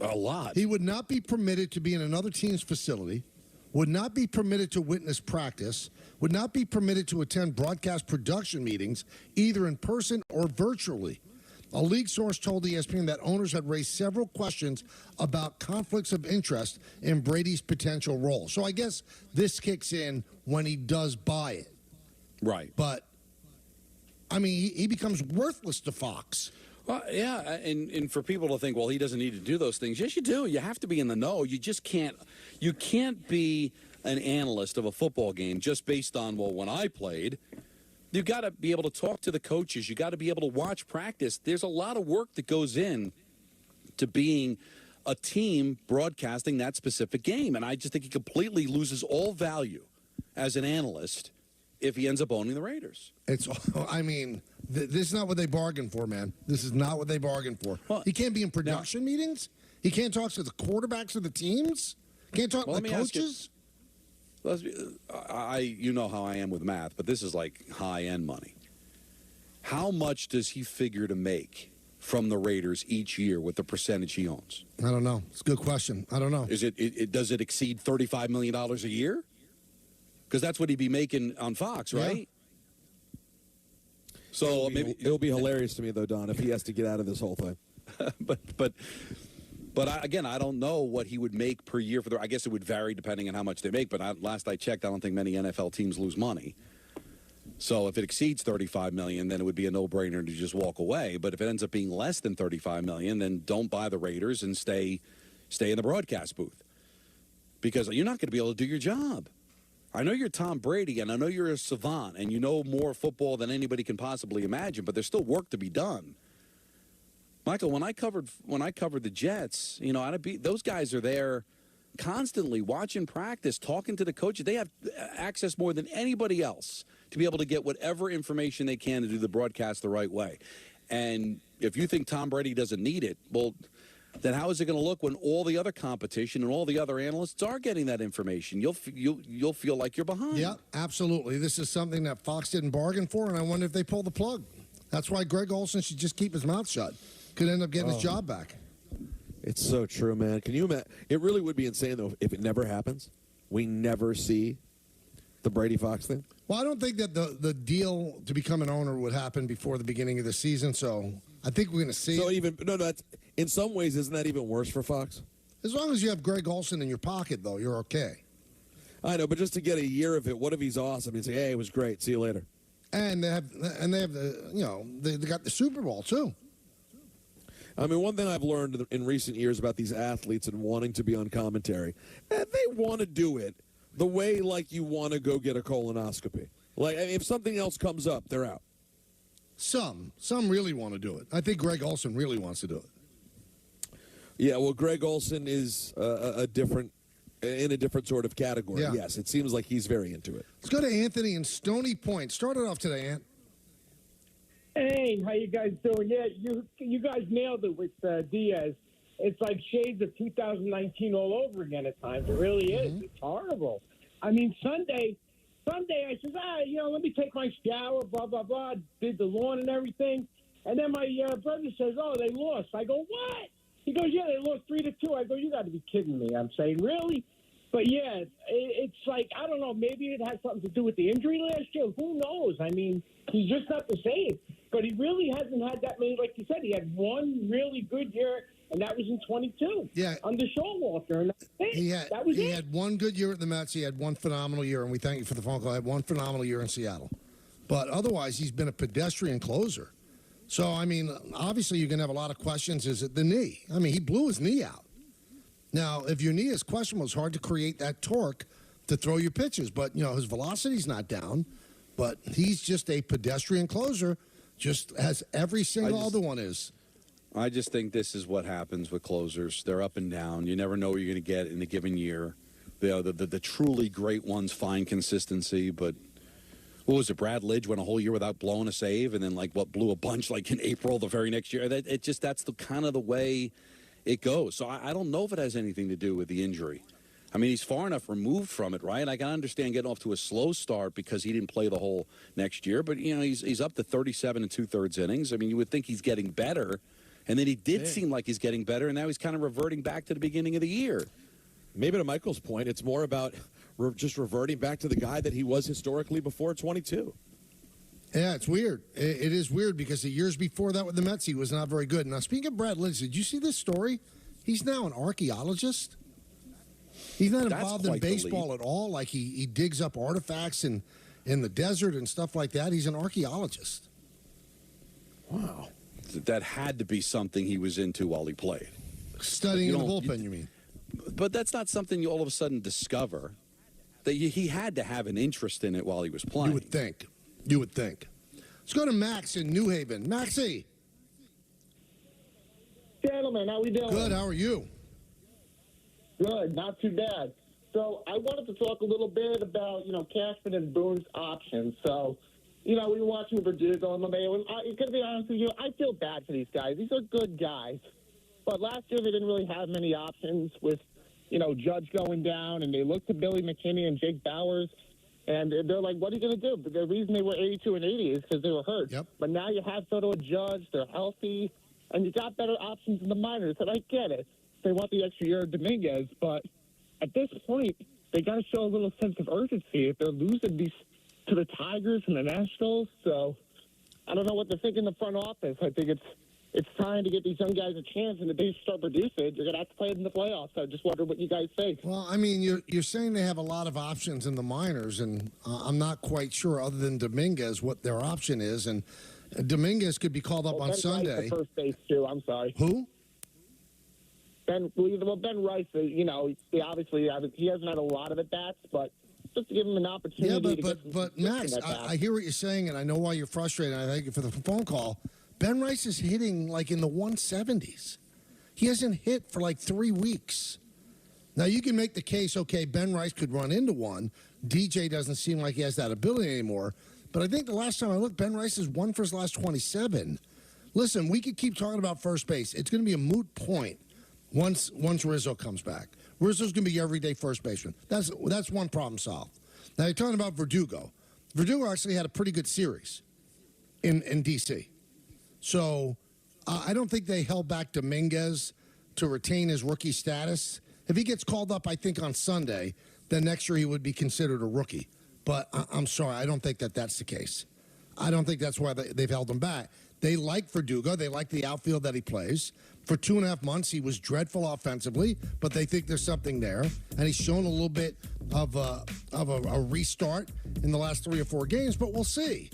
A lot. He would not be permitted to be in another team's facility, would not be permitted to witness practice, would not be permitted to attend broadcast production meetings, either in person or virtually. A league source told ESPN that owners had raised several questions about conflicts of interest in Brady's potential role. So I guess this kicks in when he does buy it. Right. But, I mean, he becomes worthless to Fox. Well, yeah, and for people to think, well, he doesn't need to do those things. Yes, you do. You have to be in the know. You just can't. You can't be an analyst of a football game just based on, well, when I played, You got to be able to talk to the coaches. You got to be able to watch practice. There's a lot of work that goes in to being a team broadcasting that specific game. And I just think he completely loses all value as an analyst if he ends up owning the Raiders. This is not what they bargained for, man. This is not what they bargained for. Well, he can't be in production meetings. He can't talk to the quarterbacks of the teams. Can't talk to the coaches. You know how I am with math, but this is like high-end money. How much does he figure to make from the Raiders each year with the percentage he owns? I don't know. It's a good question. I don't know. Does it exceed $35 million a year? Because that's what he'd be making on Fox, right? Yeah. So it'll be hilarious to me, though, Don, if he has to get out of this whole thing. But I don't know what he would make per year for I guess it would vary depending on how much they make. But last I checked, I don't think many NFL teams lose money. So if it exceeds $35 million, then it would be a no-brainer to just walk away. But if it ends up being less than $35 million, then don't buy the Raiders and stay in the broadcast booth, because you're not going to be able to do your job. I know you're Tom Brady, and I know you're a savant, and you know more football than anybody can possibly imagine. But there's still work to be done. Michael, when I covered the Jets, those guys are there constantly watching practice, talking to the coaches. They have access more than anybody else to be able to get whatever information they can to do the broadcast the right way. And if you think Tom Brady doesn't need it, well, then how is it going to look when all the other competition and all the other analysts are getting that information? You'll feel like you're behind. Yeah, absolutely. This is something that Fox didn't bargain for, and I wonder if they pull the plug. That's why Greg Olsen should just keep his mouth shut. Could end up getting his job back. It's so true, man. Can you imagine? It really would be insane, though, if it never happens. We never see the Brady-Fox thing. Well, I don't think that the deal to become an owner would happen before the beginning of the season, so I think we're going to see. So that's in some ways, isn't that even worse for Fox? As long as you have Greg Olsen in your pocket, though, you're okay. I know, but just to get a year of it, what if he's awesome? He'd say, "Hey, it was great. See you later." And they have they got the Super Bowl too. I mean, one thing I've learned in recent years about these athletes and wanting to be on commentary, they want to do it the way like you want to go get a colonoscopy. Like, if something else comes up, they're out. Some really want to do it. I think Greg Olsen really wants to do it. Yeah, well, Greg Olsen is in a different sort of category. Yeah. Yes, it seems like he's very into it. Let's go to Anthony in Stony Point. Start it off today, Ant. Hey, how you guys doing? Yeah, you guys nailed it with Diaz. It's like shades of 2019 all over again at times. It really is. Mm-hmm. It's horrible. I mean, Sunday I said, let me take my shower, blah, blah, blah, did the lawn and everything. And then my brother says, oh, they lost. I go, what? He goes, yeah, they lost 3-2. I go, you got to be kidding me. I'm saying, really? But, yeah, it's like, I don't know, maybe it has something to do with the injury last year. Who knows? I mean, he's just not the same. But he really hasn't had that many. Like you said, he had one really good year, and that was in 22. Yeah. Under Showalter. And that's it. He had one good year at the Mets. He had one phenomenal year, and we thank you for the phone call. He had one phenomenal year in Seattle. But otherwise, he's been a pedestrian closer. So, I mean, obviously you're going to have a lot of questions. Is it the knee? I mean, he blew his knee out. Now, if your knee is questionable, it's hard to create that torque to throw your pitches. But, his velocity's not down. But he's just a pedestrian closer, just as every single other one is. I just think this is what happens with closers. They're up and down. You never know what you're going to get in a given year. The truly great ones find consistency, but what was it? Brad Lidge went a whole year without blowing a save, and then blew a bunch like in April the very next year. That's the kind of the way it goes. So I don't know if it has anything to do with the injury. I mean, he's far enough removed from it, right? I can understand getting off to a slow start because he didn't play the whole next year, but he's up to 37 2/3 innings. I mean, you would think he's getting better, and then he did seem like he's getting better, and now he's kind of reverting back to the beginning of the year. Maybe to Michael's point, it's more about just reverting back to the guy that he was historically before 22. Yeah, it's weird. It is weird because the years before that with the Mets, he was not very good. Now, speaking of Brad Lidge, did you see this story? He's now an archaeologist. He's not involved in baseball at all. Like he digs up artifacts in the desert and stuff like that. He's an archaeologist. Wow. That had to be something he was into while he played. Studying in the bullpen, you mean? But that's not something you all of a sudden discover. That he had to have an interest in it while he was playing. You would think. You would think. Let's go to Max in New Haven. Maxie. Gentlemen, how we doing? Good. How are you? Good. Not too bad. So I wanted to talk a little bit about, Cashman and Boone's options. So, we were watching Verdugo and LeMay. And to be honest with you, I feel bad for these guys. These are good guys. But last year they didn't really have many options with, Judge going down, and they looked to Billy McKinney and Jake Bowers. And they're like, what are you going to do? But the reason they were 82 and 80 is because they were hurt. Yep. But now you have Soto and Judge. They're healthy. And you got better options in the minors. And I get it. They want the extra year of Dominguez. But at this point, they got to show a little sense of urgency if they're losing these to the Tigers and the Nationals. So I don't know what to think in the front office. I think it's time to get these young guys a chance, and if they start producing, you're going to have to play it in the playoffs. I just wonder what you guys think. Well, I mean, you're saying they have a lot of options in the minors, and I'm not quite sure, other than Dominguez, what their option is. And Dominguez could be called up on Ben Sunday. Rice, the first base, too. I'm sorry. Who? Ben Rice, he obviously he hasn't had a lot of at-bats, but just to give him an opportunity. Yeah, but Max, I hear what you're saying, and I know why you're frustrated. I thank you for the phone call. Ben Rice is hitting like in the 170s. He hasn't hit for like 3 weeks. Now, you can make the case, okay, Ben Rice could run into one. DJ doesn't seem like he has that ability anymore. But I think the last time I looked, Ben Rice has won for his last 27. Listen, we could keep talking about first base. It's going to be a moot point once Rizzo comes back. Rizzo's going to be your everyday first baseman. That's one problem solved. Now, you're talking about Verdugo. Verdugo actually had a pretty good series in D.C. So I don't think they held back Dominguez to retain his rookie status. If he gets called up, I think, on Sunday, then next year he would be considered a rookie. But I'm sorry, I don't think that's the case. I don't think that's why they've held him back. They like Verdugo. They like the outfield that he plays. For 2.5 months, he was dreadful offensively, but they think there's something there. And he's shown a little bit of a restart in the last 3 or 4 games, but we'll see.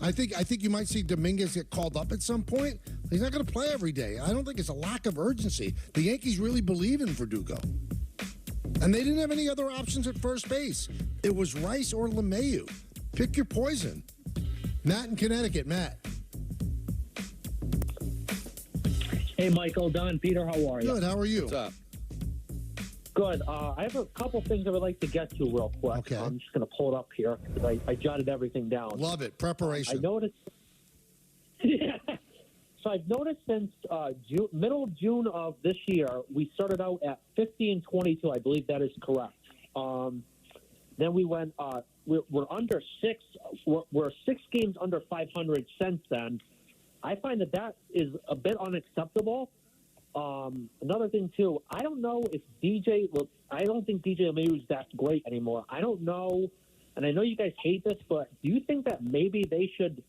I think you might see Dominguez get called up at some point. He's not going to play every day. I don't think it's a lack of urgency. The Yankees really believe in Verdugo. And they didn't have any other options at first base. It was Rice or LeMahieu. Pick your poison. Matt in Connecticut. Matt. Hey, Michael, Don, Peter, how are you? Good. How are you? What's up? Good. I have a couple things I would like to get to real quick. Okay. I'm just going to pull it up here because I jotted everything down. Love it. Preparation. I noticed. Yeah. So I've noticed since middle of June of this year, we started out at 50 and 22. I believe that is correct. Then we went. We're under 6. We're 6 games under 500 since then. I find that is a bit unacceptable. Another thing, too, I don't know if I don't think DJ LeMahieu is that great anymore. I don't know, and I know you guys hate this, but do you think that maybe they should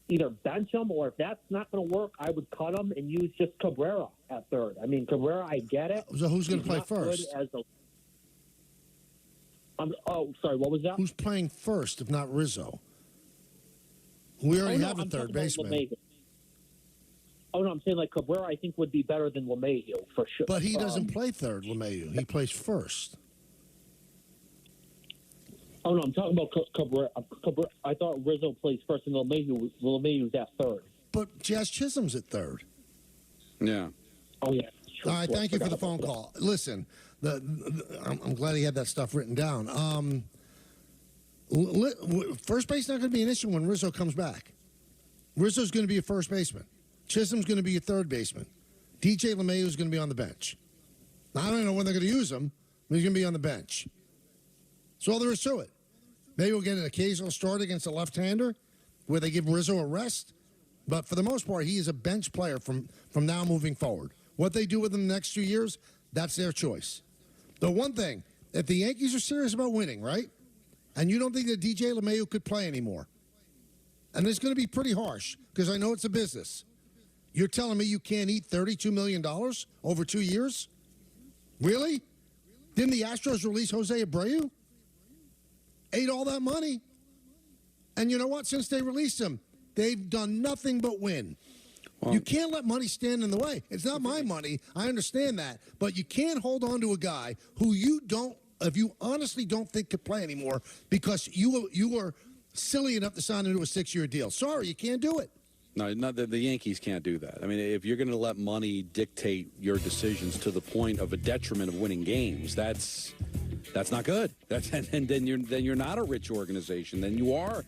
either bench him, or if that's not going to work, I would cut him and use just Cabrera at third? I mean, Cabrera, I get it. So who's going to play first? Sorry, what was that? Who's playing first, if not Rizzo? We already have a third baseman. Oh, no, I'm saying like Cabrera, I think, would be better than LeMahieu for sure. But he doesn't play third, LeMahieu. He plays first. Oh, no, I'm talking about Cabrera. I thought Rizzo plays first and LeMahieu's at third. But Jazz Chisholm's at third. Yeah. Oh, yeah. All right, thank you for the phone call. Listen, I'm glad he had that stuff written down. First base not going to be an issue when Rizzo comes back. Rizzo's going to be a first baseman. Chisholm's going to be a third baseman. DJ LeMahieu is going to be on the bench. Now, I don't know when they're going to use him, but he's going to be on the bench. That's all there is to it. Maybe we'll get an occasional start against a left-hander where they give Rizzo a rest. But for the most part, he is a bench player from now moving forward. What they do with him the next 2 years, that's their choice. The one thing, if the Yankees are serious about winning, right, and you don't think that DJ LeMahieu could play anymore, and it's going to be pretty harsh because I know it's a business. You're telling me you can't eat $32 million over 2 years? Really? Didn't the Astros release Jose Abreu? Ate all that money. And you know what? Since they released him, they've done nothing but win. Well, you can't let money stand in the way. It's not my money. I understand that. But you can't hold on to a guy who if you honestly don't think could play anymore because you silly enough to sign into a 6-year deal. Sorry, you can't do it. No, not the Yankees can't do that. I mean, if you're going to let money dictate your decisions to the point of a detriment of winning games, that's not good. And then you're not a rich organization. Then you are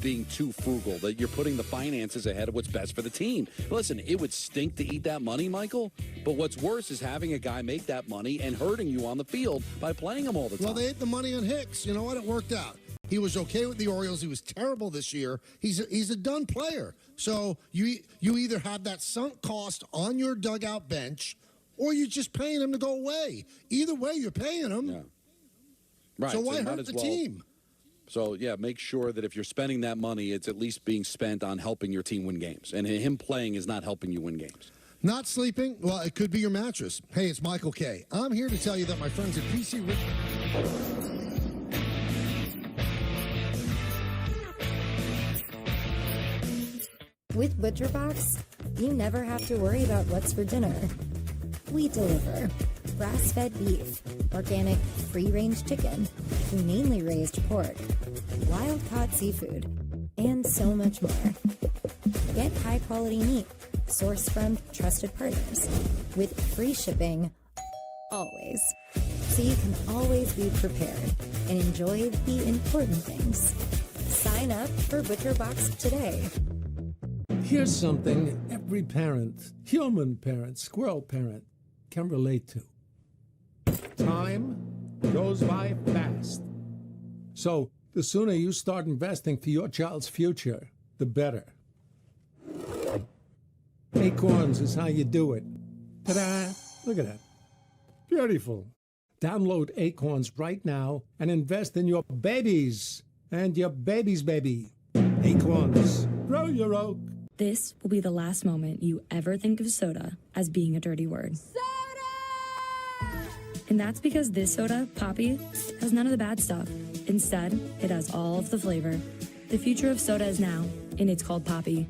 being too frugal, that you're putting the finances ahead of what's best for the team. Listen, it would stink to eat that money, Michael, but what's worse is having a guy make that money and hurting you on the field by playing him all the time. Well, they ate the money on Hicks. You know what? It worked out. He was okay with the Orioles. He was terrible this year. He's a done player. So you either have that sunk cost on your dugout bench, or you're just paying him to go away. Either way, you're paying him. Yeah. Right. So why hurt the team? So, yeah, make sure that if you're spending that money, it's at least being spent on helping your team win games. And him playing is not helping you win games. Not sleeping? Well, it could be your mattress. Hey, it's Michael K. I'm here to tell you that my friends at PC With ButcherBox, you never have to worry about what's for dinner. We deliver grass-fed beef, organic, free-range chicken, humanely raised pork, wild-caught seafood, and so much more. Get high-quality meat sourced from trusted partners with free shipping always, so you can always be prepared and enjoy the important things. Sign up for ButcherBox today. Here's something every parent, human parent, squirrel parent, can relate to. Time goes by fast. So the sooner you start investing for your child's future, the better. Acorns is how you do it. Ta-da! Look at that. Beautiful. Download Acorns right now and invest in your babies and your baby's baby. Acorns. Grow your oak. This will be the last moment you ever think of soda as being a dirty word. Soda! And that's because this soda, Poppy, has none of the bad stuff. Instead, it has all of the flavor. The future of soda is now, and it's called Poppy.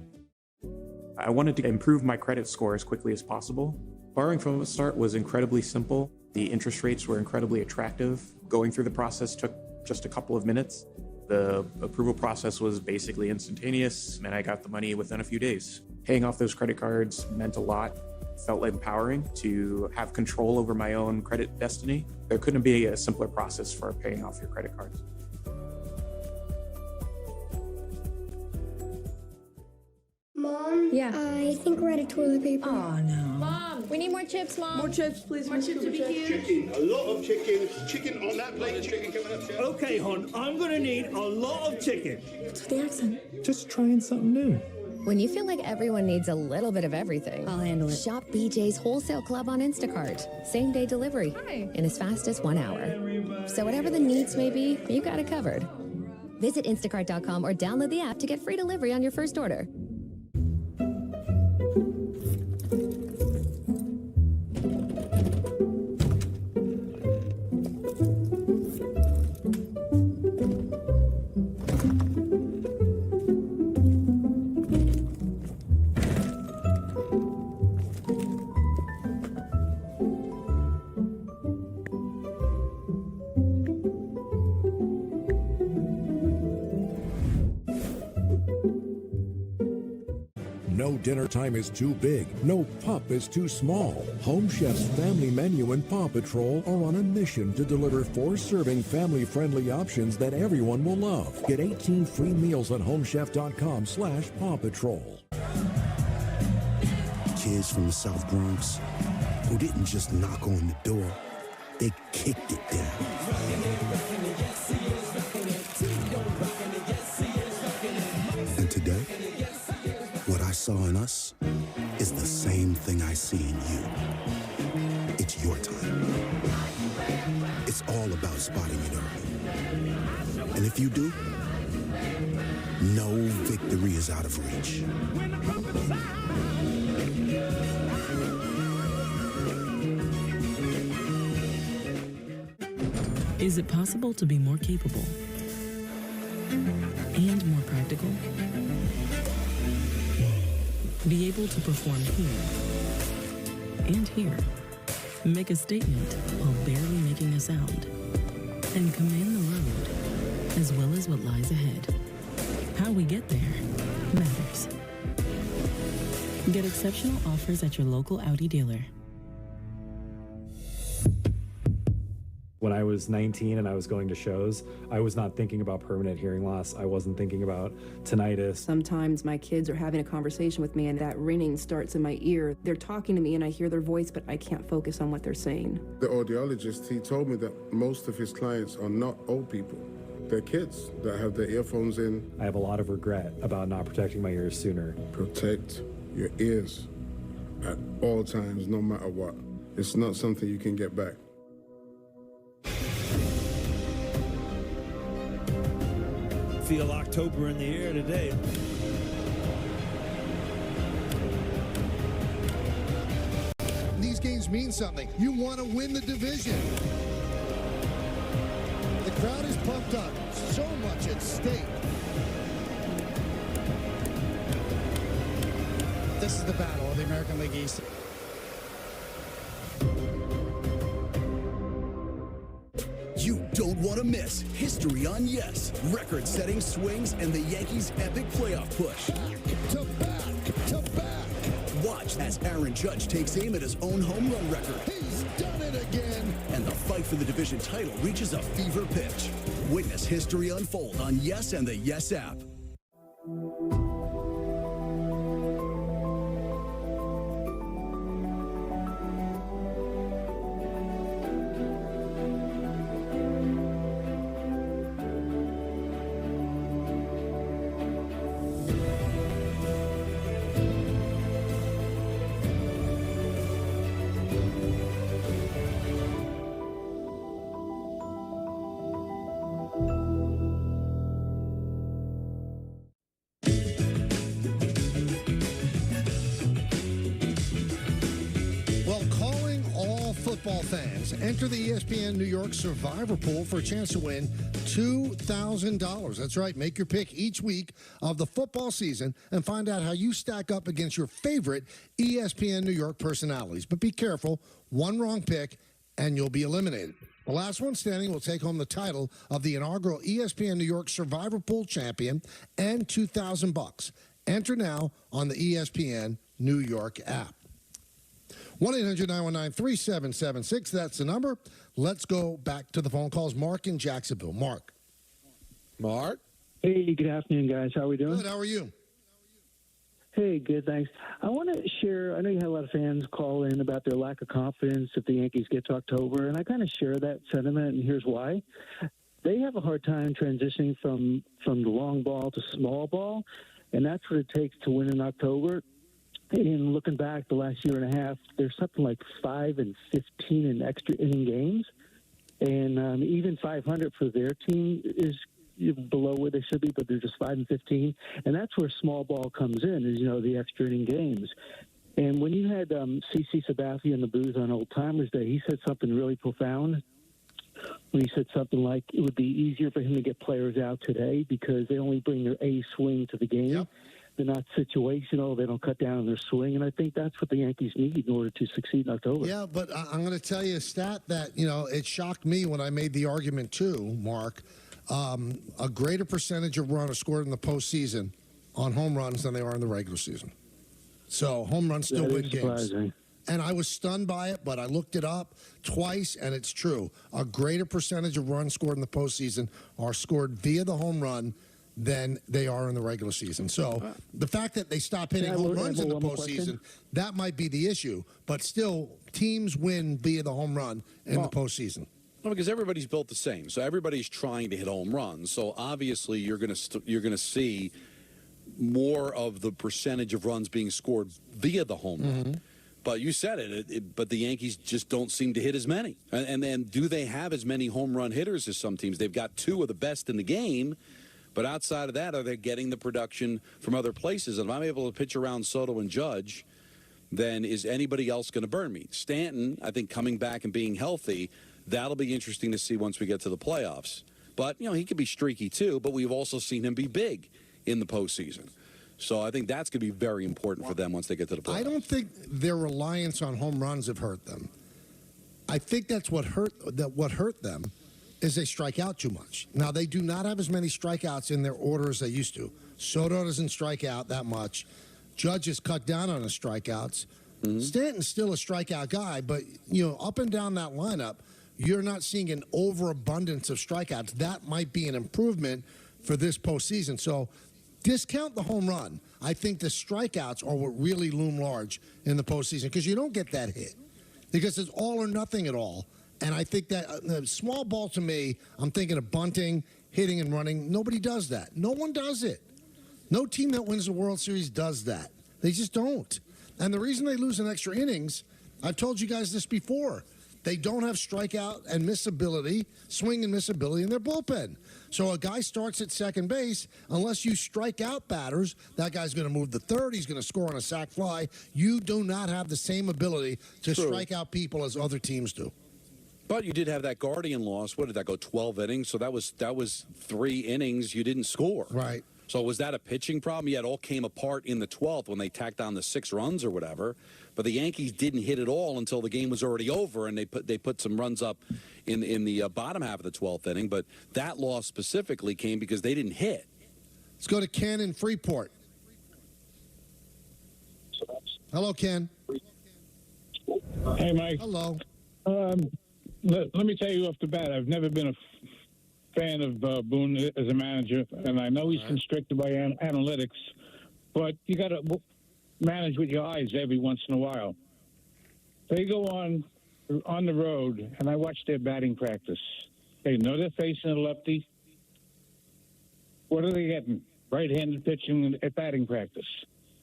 I wanted to improve my credit score as quickly as possible. Borrowing from Upstart was incredibly simple. The interest rates were incredibly attractive. Going through the process took just a couple of minutes. The approval process was basically instantaneous, and I got the money within a few days. Paying off those credit cards meant a lot. It felt empowering to have control over my own credit destiny. There couldn't be a simpler process for paying off your credit cards. Mom? Yeah? I think we're out of toilet paper. Oh, no. Mom, we need more chips, Mom. More chips, please. More chips to be cute. Chicken, a lot of chicken. Chicken on that plate. Chicken coming up. Okay, hon, I'm gonna need a lot of chicken. What's with the accent? Just trying something new. When you feel like everyone needs a little bit of everything, I'll handle it. Shop BJ's Wholesale Club on Instacart. Same-day delivery in as fast as 1 hour. So whatever the needs may be, you got it covered. Visit instacart.com or download the app to get free delivery on your first order. No dinner time is too big. No pup is too small. Home Chef's family menu and Paw Patrol are on a mission to deliver 4-serving family-friendly options that everyone will love. Get 18 free meals at homechef.com/Paw Patrol. Kids from the South Bronx who didn't just knock on the door, they kicked it down. And today, what I saw in us is the same thing I see in you. It's your time. It's all about spotting it early. And if you do, no victory is out of reach. Is it possible to be more capable and more practical? Be able to perform here and here, make a statement while barely making a sound, and command the road as well as what lies ahead. how we get there matters. Get exceptional offers at your local Audi dealer. When I was 19 and I was going to shows, I was not thinking about permanent hearing loss. I wasn't thinking about tinnitus. Sometimes my kids are having a conversation with me and that ringing starts in my ear. They're talking to me and I hear their voice, but I can't focus on what they're saying. The audiologist, he told me that most of his clients are not old people. They're kids that have their earphones in. I have a lot of regret about not protecting my ears sooner. Protect your ears at all times, no matter what. It's not something you can get back. Feel October in the air today. These games mean something. You want to win the division. The crowd is pumped up. So much at stake. This is the battle of the American League East. You don't want to miss history on Yes, record-setting swings, and the Yankees' epic playoff push. To back. Watch as Aaron Judge takes aim at his own home run record. He's done it again. And the fight for the division title reaches a fever pitch. Witness history unfold on Yes and the Yes app. Football fans, enter the ESPN New York Survivor Pool for a chance to win $2,000. That's right. Make your pick each week of the football season and find out how you stack up against your favorite ESPN New York personalities. But be careful. One wrong pick and you'll be eliminated. The last one standing will take home the title of the inaugural ESPN New York Survivor Pool champion and $2,000. Enter now on the ESPN New York app. 1-800-919-3776. That's the number. Let's go back to the phone calls. Mark in Jacksonville. Mark. Hey, good afternoon, guys. How are we doing? Good. How are you? Hey, good, thanks. I want to share, I know you had a lot of fans call in about their lack of confidence if the Yankees get to October, and I kind of share that sentiment, and here's why. They have a hard time transitioning from the long ball to small ball, and that's what it takes to win in October. And looking back the last year and a half, there's something like 5 and 15 in extra inning games. And even 500 for their team is below where they should be, but they're just 5 and 15. And that's where small ball comes in, is, the extra inning games. And when you had CC Sabathia in the booth on Old Timers Day, he said something really profound. When he said something like it would be easier for him to get players out today because they only bring their A swing to the game. Yep. They're not situational. They don't cut down on their swing. And I think that's what the Yankees need in order to succeed in October. Yeah, but I'm going to tell you a stat that, it shocked me when I made the argument too, Mark. A greater percentage of runs scored in the postseason on home runs than they are in the regular season. So home runs still win games. And I was stunned by it, but I looked it up twice, and it's true. A greater percentage of runs scored in the postseason are scored via the home run than they are in the regular season. So the fact that they stop hitting home runs in the postseason, that might be the issue. But still, teams win via the home run in the postseason. Well, because everybody's built the same, so everybody's trying to hit home runs. So obviously, you're going to see more of the percentage of runs being scored via the home run. But you said it, but the Yankees just don't seem to hit as many. And then do they have as many home run hitters as some teams? They've got 2 of the best in the game. But outside of that, are they getting the production from other places? And if I'm able to pitch around Soto and Judge, then is anybody else going to burn me? Stanton, I think, coming back and being healthy, that'll be interesting to see once we get to the playoffs. But, he could be streaky too, but we've also seen him be big in the postseason. So I think that's going to be very important for them once they get to the playoffs. I don't think their reliance on home runs have hurt them. I think that's what hurt them is they strike out too much. Now, they do not have as many strikeouts in their order as they used to. Soto doesn't strike out that much. Judge has cut down on his strikeouts. Stanton's still a strikeout guy, but, up and down that lineup, you're not seeing an overabundance of strikeouts. That might be an improvement for this postseason. So discount the home run. I think the strikeouts are what really loom large in the postseason because you don't get that hit because it's all or nothing at all. And I think that the small ball to me, I'm thinking of bunting, hitting, and running. Nobody does that. No one does it. No team that wins the World Series does that. They just don't. And the reason they lose in extra innings, I've told you guys this before, they don't have strikeout and missability, swing and missability in their bullpen. So a guy starts at second base, unless you strike out batters, that guy's going to move to third, he's going to score on a sac fly. You do not have the same ability to strike out people as other teams do. But you did have that Guardian loss. What did that go, 12 innings? So that was 3 innings you didn't score. Right. So was that a pitching problem? Yeah, it all came apart in the 12th when they tacked on the 6 runs or whatever. But the Yankees didn't hit it all until the game was already over, and they put some runs up in the bottom half of the 12th inning. But that loss specifically came because they didn't hit. Let's go to Ken in Freeport. Hello, Ken. Hey, Mike. Hello. Let me tell you off the bat, I've never been a fan of Boone as a manager, and I know he's constricted by analytics, but you got to manage with your eyes every once in a while. They go on the road, and I watch their batting practice. They know they're facing a lefty. What are they getting? Right-handed pitching at batting practice.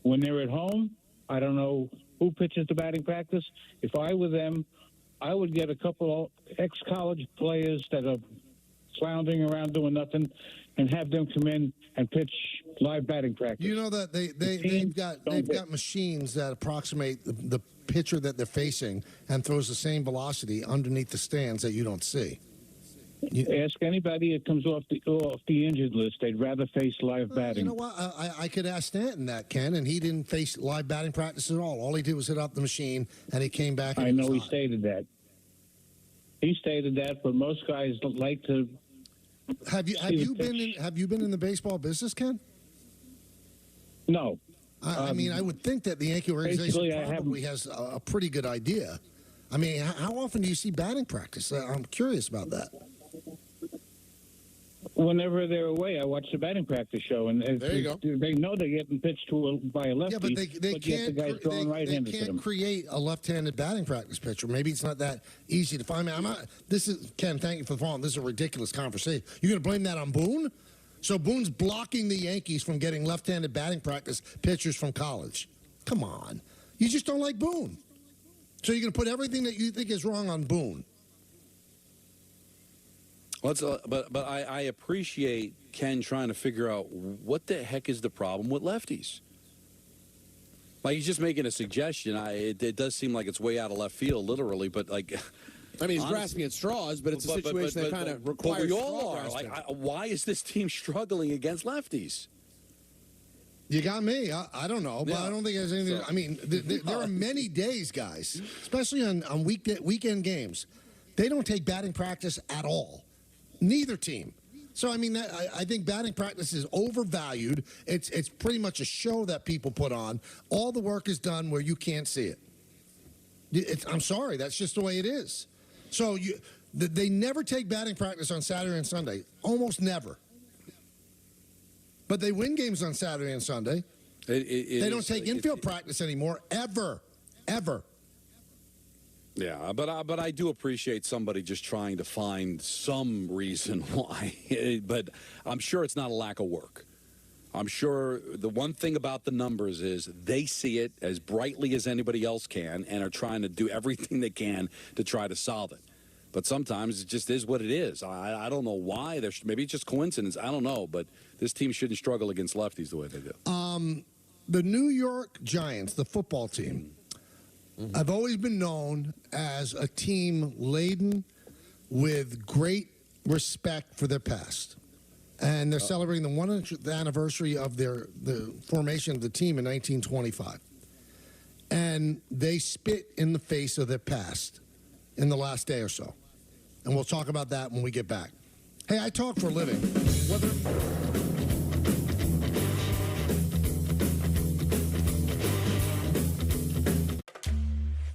When they're at home, I don't know who pitches the batting practice. If I were them, I would get a couple of ex-college players that are floundering around doing nothing and have them come in and pitch live batting practice. You know that they've got machines that approximate the pitcher that they're facing and throws the same velocity underneath the stands that you don't see. Ask anybody that comes off the injured list. They'd rather face live batting. You know what? I could ask Stanton that, Ken, and he didn't face live batting practice at all. All he did was hit up the machine, and he came back. I know he stated that. He stated that, but most guys don't like to. Have you been in the baseball business, Ken? No. I mean, I would think that the Yankee organization probably has a pretty good idea. I mean, how often do you see batting practice? I'm curious about that. Whenever they're away, I watch the batting practice show, and there you go. They know they're getting pitched by a lefty. Yeah, but they can't create a left-handed batting practice pitcher. Maybe it's not that easy to find. This is Ken. Thank you for the phone. This is a ridiculous conversation. You're going to blame that on Boone? So Boone's blocking the Yankees from getting left-handed batting practice pitchers from college. Come on, you just don't like Boone. So you're going to put everything that you think is wrong on Boone. Well, but I appreciate Ken trying to figure out what the heck is the problem with lefties. Like, he's just making a suggestion. It does seem like it's way out of left field, literally, but like. I mean, he's grasping at straws, but it's a situation that kind of requires. But we all are. Like, why is this team struggling against lefties? You got me. I don't know, but I don't think it has anything. I mean, there are many days, guys, especially on weekend games. They don't take batting practice at all. Neither team. So, I mean, I think batting practice is overvalued. It's pretty much a show that people put on. All the work is done where you can't see it. I'm sorry. That's just the way it is. So they never take batting practice on Saturday and Sunday. Almost never. But they win games on Saturday and Sunday. They don't take infield practice anymore, ever. Yeah, but I do appreciate somebody just trying to find some reason why. But I'm sure it's not a lack of work. I'm sure the one thing about the numbers is they see it as brightly as anybody else can and are trying to do everything they can to try to solve it. But sometimes it just is what it is. I don't know why. Maybe it's just coincidence. I don't know. But this team shouldn't struggle against lefties the way they do. The New York Giants, the football team, have always been known as a team laden with great respect for their past. And they're celebrating the 100th anniversary of the formation of the team in 1925. And they spit in the face of their past in the last day or so. And we'll talk about that when we get back. Hey, I talk for a living.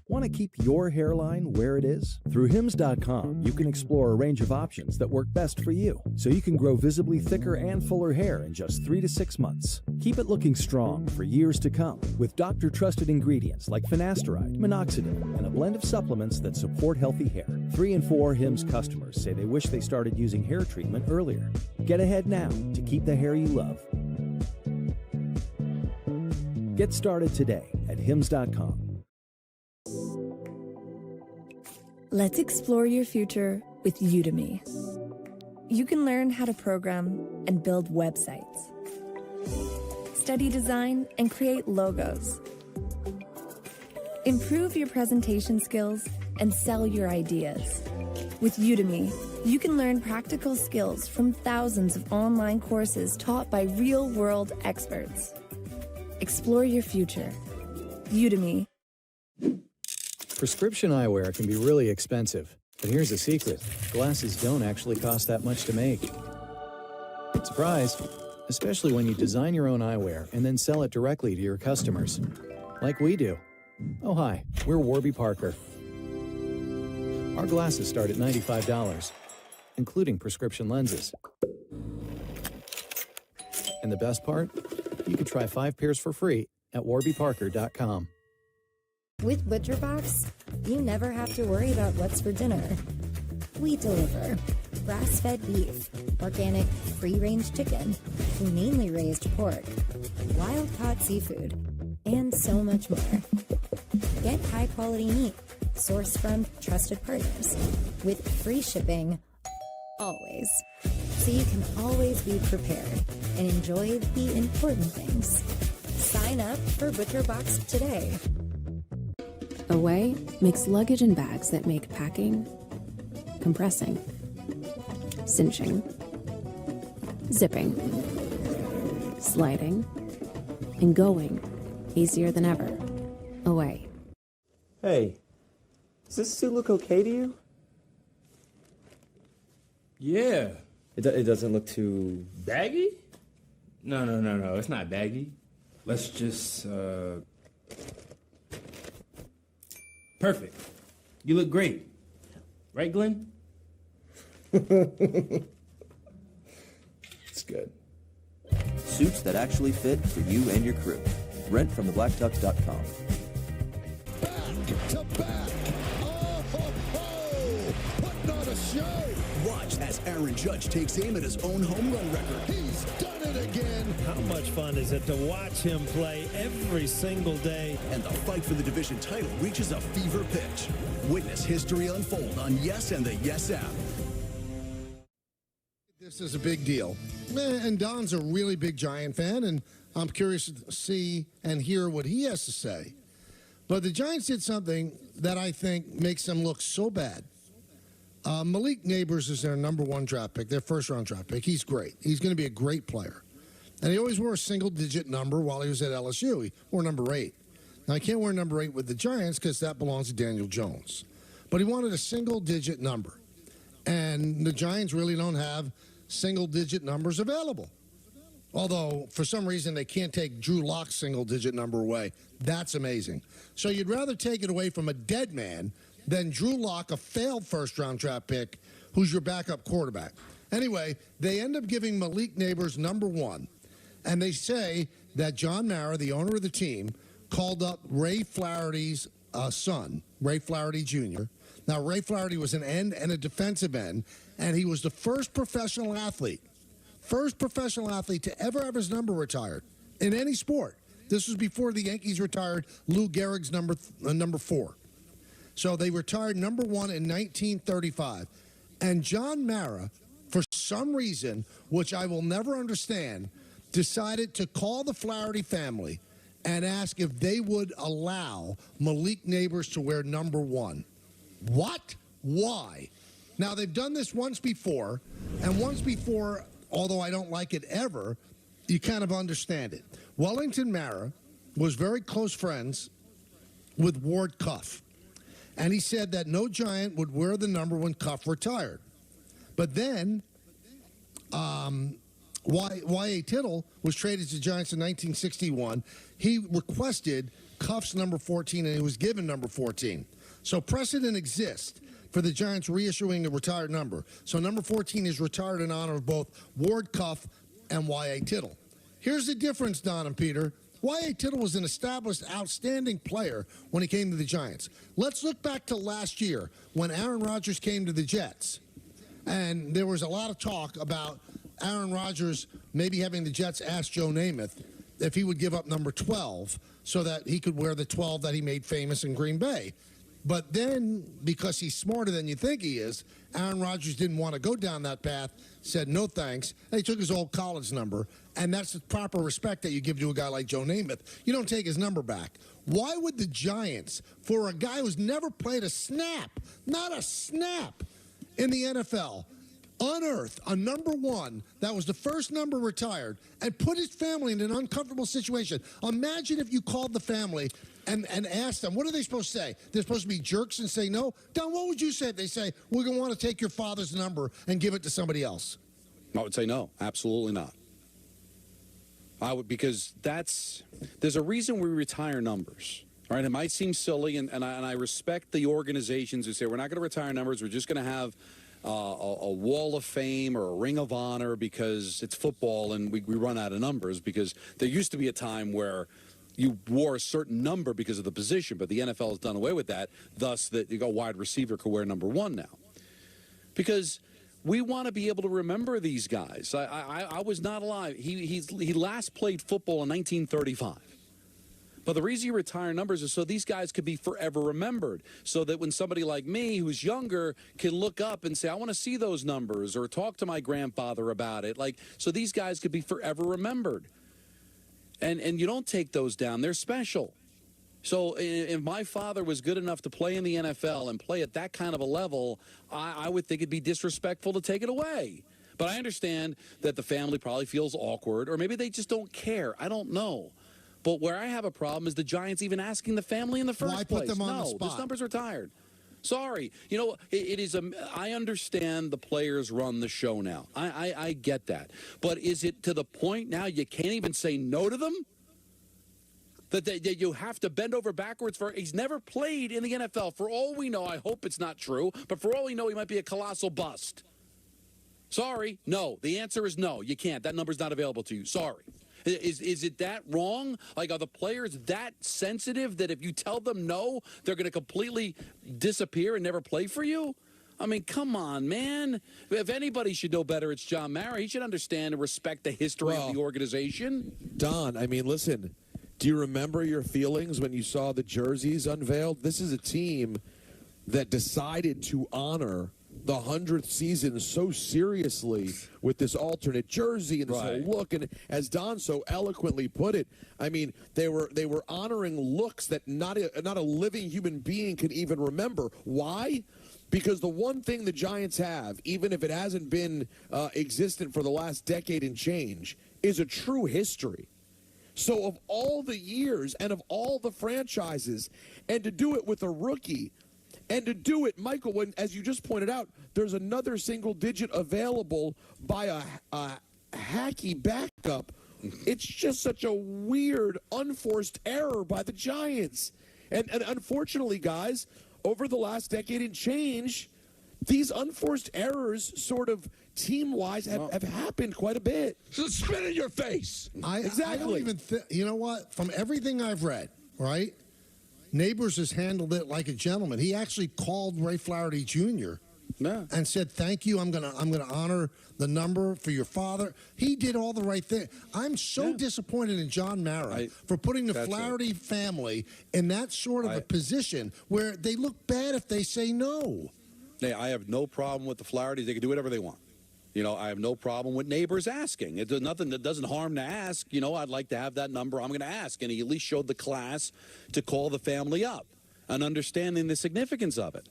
Want to keep your hairline where it is? Through Hims.com, you can explore a range of options that work best for you, so you can grow visibly thicker and fuller hair in just 3 to 6 months. Keep it looking strong for years to come with doctor-trusted ingredients like finasteride, minoxidil, and a blend of supplements that support healthy hair. 3 in 4 Hims customers say they wish they started using hair treatment earlier. Get ahead now to keep the hair you love. Get started today at Hims.com. Let's explore your future with Udemy. You can learn how to program and build websites, study design and create logos, improve your presentation skills, and sell your ideas. With Udemy, you can learn practical skills from thousands of online courses taught by real-world experts. Explore your future. Udemy. Prescription eyewear can be really expensive, but here's the secret. Glasses don't actually cost that much to make. Surprise! Especially when you design your own eyewear and then sell it directly to your customers. Like we do. Oh hi, we're Warby Parker. Our glasses start at $95, including prescription lenses. And the best part? You can try 5 pairs for free at warbyparker.com. With ButcherBox, you never have to worry about what's for dinner. We deliver grass-fed beef, organic, free-range chicken, humanely raised pork, wild-caught seafood, and so much more. Get high-quality meat sourced from trusted partners with free shipping always, so you can always be prepared and enjoy the important things. Sign up for ButcherBox today. Away makes luggage and bags that make packing, compressing, cinching, zipping, sliding, and going easier than ever. Away. Hey, does this suit look okay to you? Yeah. It doesn't look too... Baggy? No, it's not baggy. Let's just, Perfect. You look great. Right, Glenn? It's good. Suits that actually fit for you and your crew. Rent from theblackduck.com. To back. Oh, ho, ho. Putting on a show. Watch as Aaron Judge takes aim at his own home run record. He's done it again. How much fun is it to watch him play every single day? And the fight for the division title reaches a fever pitch. Witness history unfold on Yes and the Yes app. This is a big deal. And Don's a really big Giant fan, and I'm curious to see and hear what he has to say. But the Giants did something that I think makes them look so bad. Malik Neighbors is their #1 draft pick, their first-round draft pick. He's great. He's going to be a great player. And he always wore a single-digit number while he was at LSU. He wore number 8. Now, he can't wear number 8 with the Giants because that belongs to Daniel Jones. But he wanted a single-digit number. And the Giants really don't have single-digit numbers available. Although, for some reason, they can't take Drew Lock's single-digit number away. That's amazing. So you'd rather take it away from a dead man than Drew Lock, a failed first-round draft pick, who's your backup quarterback. Anyway, they end up giving Malik Neighbors #1. And they say that John Mara, the owner of the team, called up Ray Flaherty's son, Ray Flaherty Jr. Now, Ray Flaherty was an end and a defensive end, and he was the first professional athlete to ever have his number retired in any sport. This was before the Yankees retired Lou Gehrig's number 4. So they retired #1 in 1935. And John Mara, for some reason, which I will never understand, decided to call the Flaherty family and ask if they would allow Malik Neighbors to wear #1. What? Why? Now, they've done this once before, and once before, although I don't like it ever, you kind of understand it. Wellington Mara was very close friends with Ward Cuff. And he said that no Giant would wear the number when Cuff retired. But then Y.A. Tittle was traded to the Giants in 1961. He requested Cuff's number 14, and he was given number 14. So precedent exists for the Giants reissuing a retired number. So number 14 is retired in honor of both Ward Cuff and Y.A. Tittle. Here's the difference, Don and Peter. Y.A. Tittle was an established, outstanding player when he came to the Giants. Let's look back to last year when Aaron Rodgers came to the Jets. And there was a lot of talk about Aaron Rodgers maybe having the Jets ask Joe Namath if he would give up number 12 so that he could wear the 12 that he made famous in Green Bay. But then, because he's smarter than you think he is, Aaron Rodgers didn't want to go down that path, said no thanks, and he took his old college number. And that's the proper respect that you give to a guy like Joe Namath. You don't take his number back. Why would the Giants, for a guy who's never played a snap, not a snap in the NFL, unearth a number 1 that was the first number retired and put his family in an uncomfortable situation? Imagine if you called the family and asked them, what are they supposed to say? They're supposed to be jerks and say no? Don, what would you say if they say, we're going to want to take your father's number and give it to somebody else? I would say no, absolutely not. I would, because there's a reason we retire numbers. All right, it might seem silly, and I respect the organizations who say we're not going to retire numbers, we're just going to have a wall of fame or a ring of honor because it's football and we run out of numbers, because there used to be a time where you wore a certain number because of the position, but the NFL has done away with that, thus that a wide receiver could wear number 1 now. Because we want to be able to remember these guys. I was not alive. He last played football in 1935. But the reason you retire numbers is so these guys could be forever remembered, so that when somebody like me who's younger can look up and say, I want to see those numbers, or talk to my grandfather about it, so these guys could be forever remembered. And you don't take those down. They're special. So if my father was good enough to play in the NFL and play at that kind of a level, I would think it'd be disrespectful to take it away. But I understand that the family probably feels awkward, or maybe they just don't care. I don't know. But where I have a problem is the Giants even asking the family in the first place. Why put them on the spot? spot? This number's retired. Sorry. You know, it is I understand the players run the show now. I get that. But is it to the point now you can't even say no to them? That you have to bend over backwards for? He's never played in the NFL. For all we know, I hope it's not true, but for all we know, he might be a colossal bust. Sorry. No. The answer is no. You can't. That number's not available to you. Sorry. Is it that wrong? Like, are the players that sensitive that if you tell them no, they're going to completely disappear and never play for you? I mean, come on, man. If anybody should know better, it's John Mara. He should understand and respect the history of the organization. Don, I mean, listen, do you remember your feelings when you saw the jerseys unveiled? This is a team that decided to honor the 100th season so seriously with this alternate jersey and this whole look. And as Don so eloquently put it, I mean, they were honoring looks that not a living human being can even remember. Why? Because the one thing the Giants have, even if it hasn't been existent for the last decade and change, is a true history. So of all the years and of all the franchises, and to do it with a rookie, and to do it, Michael, when, as you just pointed out, there's another single digit available by a hacky backup. It's just such a weird, unforced error by the Giants. And unfortunately, guys, over the last decade and change, these unforced errors sort of team-wise have happened quite a bit. So spit in your face. Exactly. I don't even you know what? From everything I've read, right? Neighbors has handled it like a gentleman. He actually called Ray Flaherty Jr. And said, "Thank you. I'm gonna honor the number for your father." He did all the right thing. I'm so disappointed in John Mara for putting the Flaherty family in that sort of a position where they look bad if they say no. Hey, I have no problem with the Flahertys. They can do whatever they want. You know, I have no problem with neighbors asking. It does nothing that doesn't harm to ask. You know, I'd like to have that number. I'm going to ask. And he at least showed the class to call the family up and understanding the significance of it.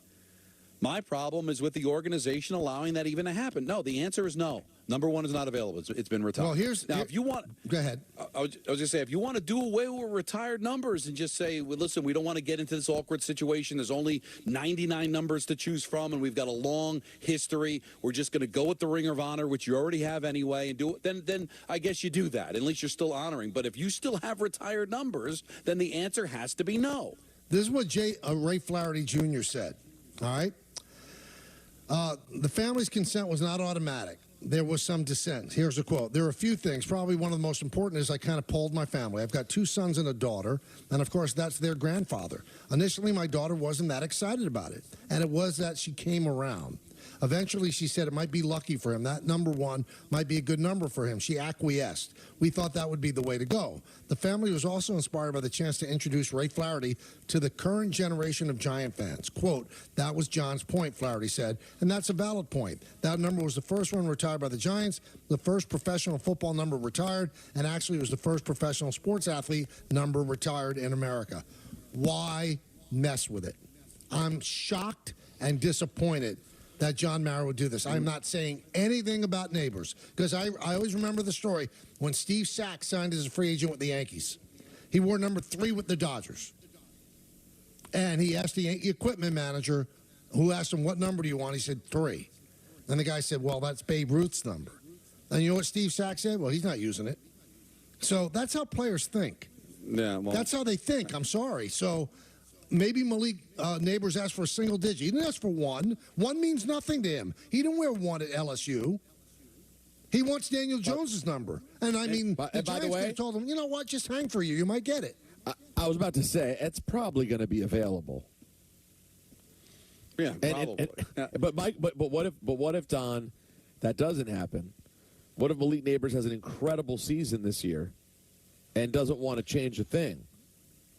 My problem is with the organization allowing that even to happen. No, the answer is no. Number one is not available. It's been retired. Well, if you want, go ahead. I was going to say, if you want to do away with retired numbers and just say, well, listen, we don't want to get into this awkward situation. There's only 99 numbers to choose from, and we've got a long history. We're just going to go with the Ring of Honor, which you already have anyway, and do it. Then I guess you do that. At least you're still honoring. But if you still have retired numbers, then the answer has to be no. This is what Ray Flaherty Jr. said. All right. The family's consent was not automatic. There was some dissent. Here's a quote. There are a few things. Probably one of the most important is I kind of polled my family. I've got 2 sons and a daughter, and of course that's their grandfather. Initially, my daughter wasn't that excited about it, and it was that she came around. Eventually, she said it might be lucky for him. That number 1 might be a good number for him. She acquiesced. We thought that would be the way to go. The family was also inspired by the chance to introduce Ray Flaherty to the current generation of Giant fans. Quote, that was John's point, Flaherty said, and that's a valid point. That number was the first one retired by the Giants, the first professional football number retired, and actually it was the first professional sports athlete number retired in America. Why mess with it? I'm shocked and disappointed that John Mara would do this. I'm not saying anything about neighbors, because I always remember the story when Steve Sax signed as a free agent with the Yankees. He wore number 3 with the Dodgers. And he asked the equipment manager, who asked him, what number do you want? He said 3. And the guy said, well, that's Babe Ruth's number. And you know what Steve Sax said? Well, he's not using it. So that's how players think. Yeah, well, that's how they think. I'm sorry. So maybe Malik Neighbors asked for a single digit. He didn't ask for 1. 1 means nothing to him. He didn't wear 1 at LSU. He wants Daniel Jones's number. And I mean, the Giants could have told him, you know what, just hang for you. You might get it. I was about to say, it's probably going to be available. Yeah, probably. But Mike, but what if Don, that doesn't happen? What if Malik Neighbors has an incredible season this year and doesn't want to change a thing?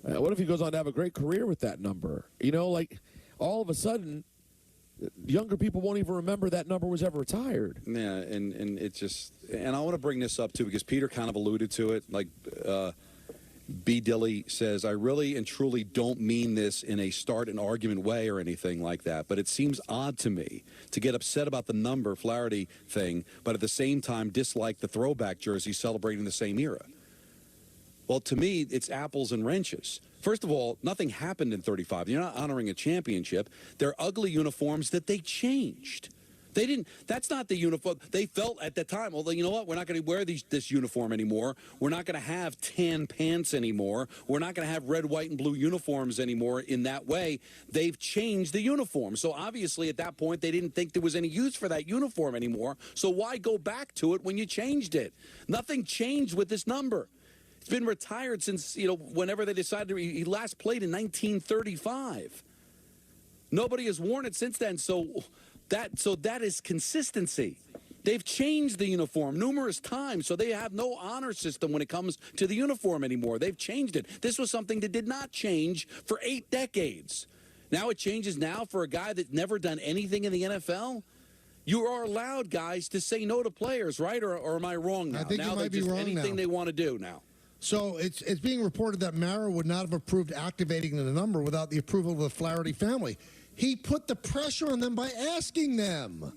What if he goes on to have a great career with that number? You know, like all of a sudden, younger people won't even remember that number was ever retired. Yeah, and it's just, and I want to bring this up too because Peter kind of alluded to it. Like B. Dilly says, I really and truly don't mean this in a start an argument way or anything like that, but it seems odd to me to get upset about the number Flaherty thing, but at the same time dislike the throwback jersey celebrating the same era. Well, to me, it's apples and wrenches. First of all, nothing happened in 35. You're not honoring a championship. They're ugly uniforms that they changed. They didn't. That's not the uniform. They felt at the time, well, you know what? We're not going to wear this uniform anymore. We're not going to have tan pants anymore. We're not going to have red, white, and blue uniforms anymore in that way. They've changed the uniform. So obviously at that point, they didn't think there was any use for that uniform anymore. So why go back to it when you changed it? Nothing changed with this number. It's been retired since, you know, whenever they decided to, he last played in 1935. Nobody has worn it since then, so that is consistency. They've changed the uniform numerous times, so they have no honor system when it comes to the uniform anymore. They've changed it. This was something that did not change for 8 decades. Now it changes now for a guy that's never done anything in the NFL? You are allowed, guys, to say no to players, right? Or am I wrong now? I think now you might be just wrong anything now. they want to do now. So it's being reported that Mara would not have approved activating the number without the approval of the Flaherty family. He put the pressure on them by asking them.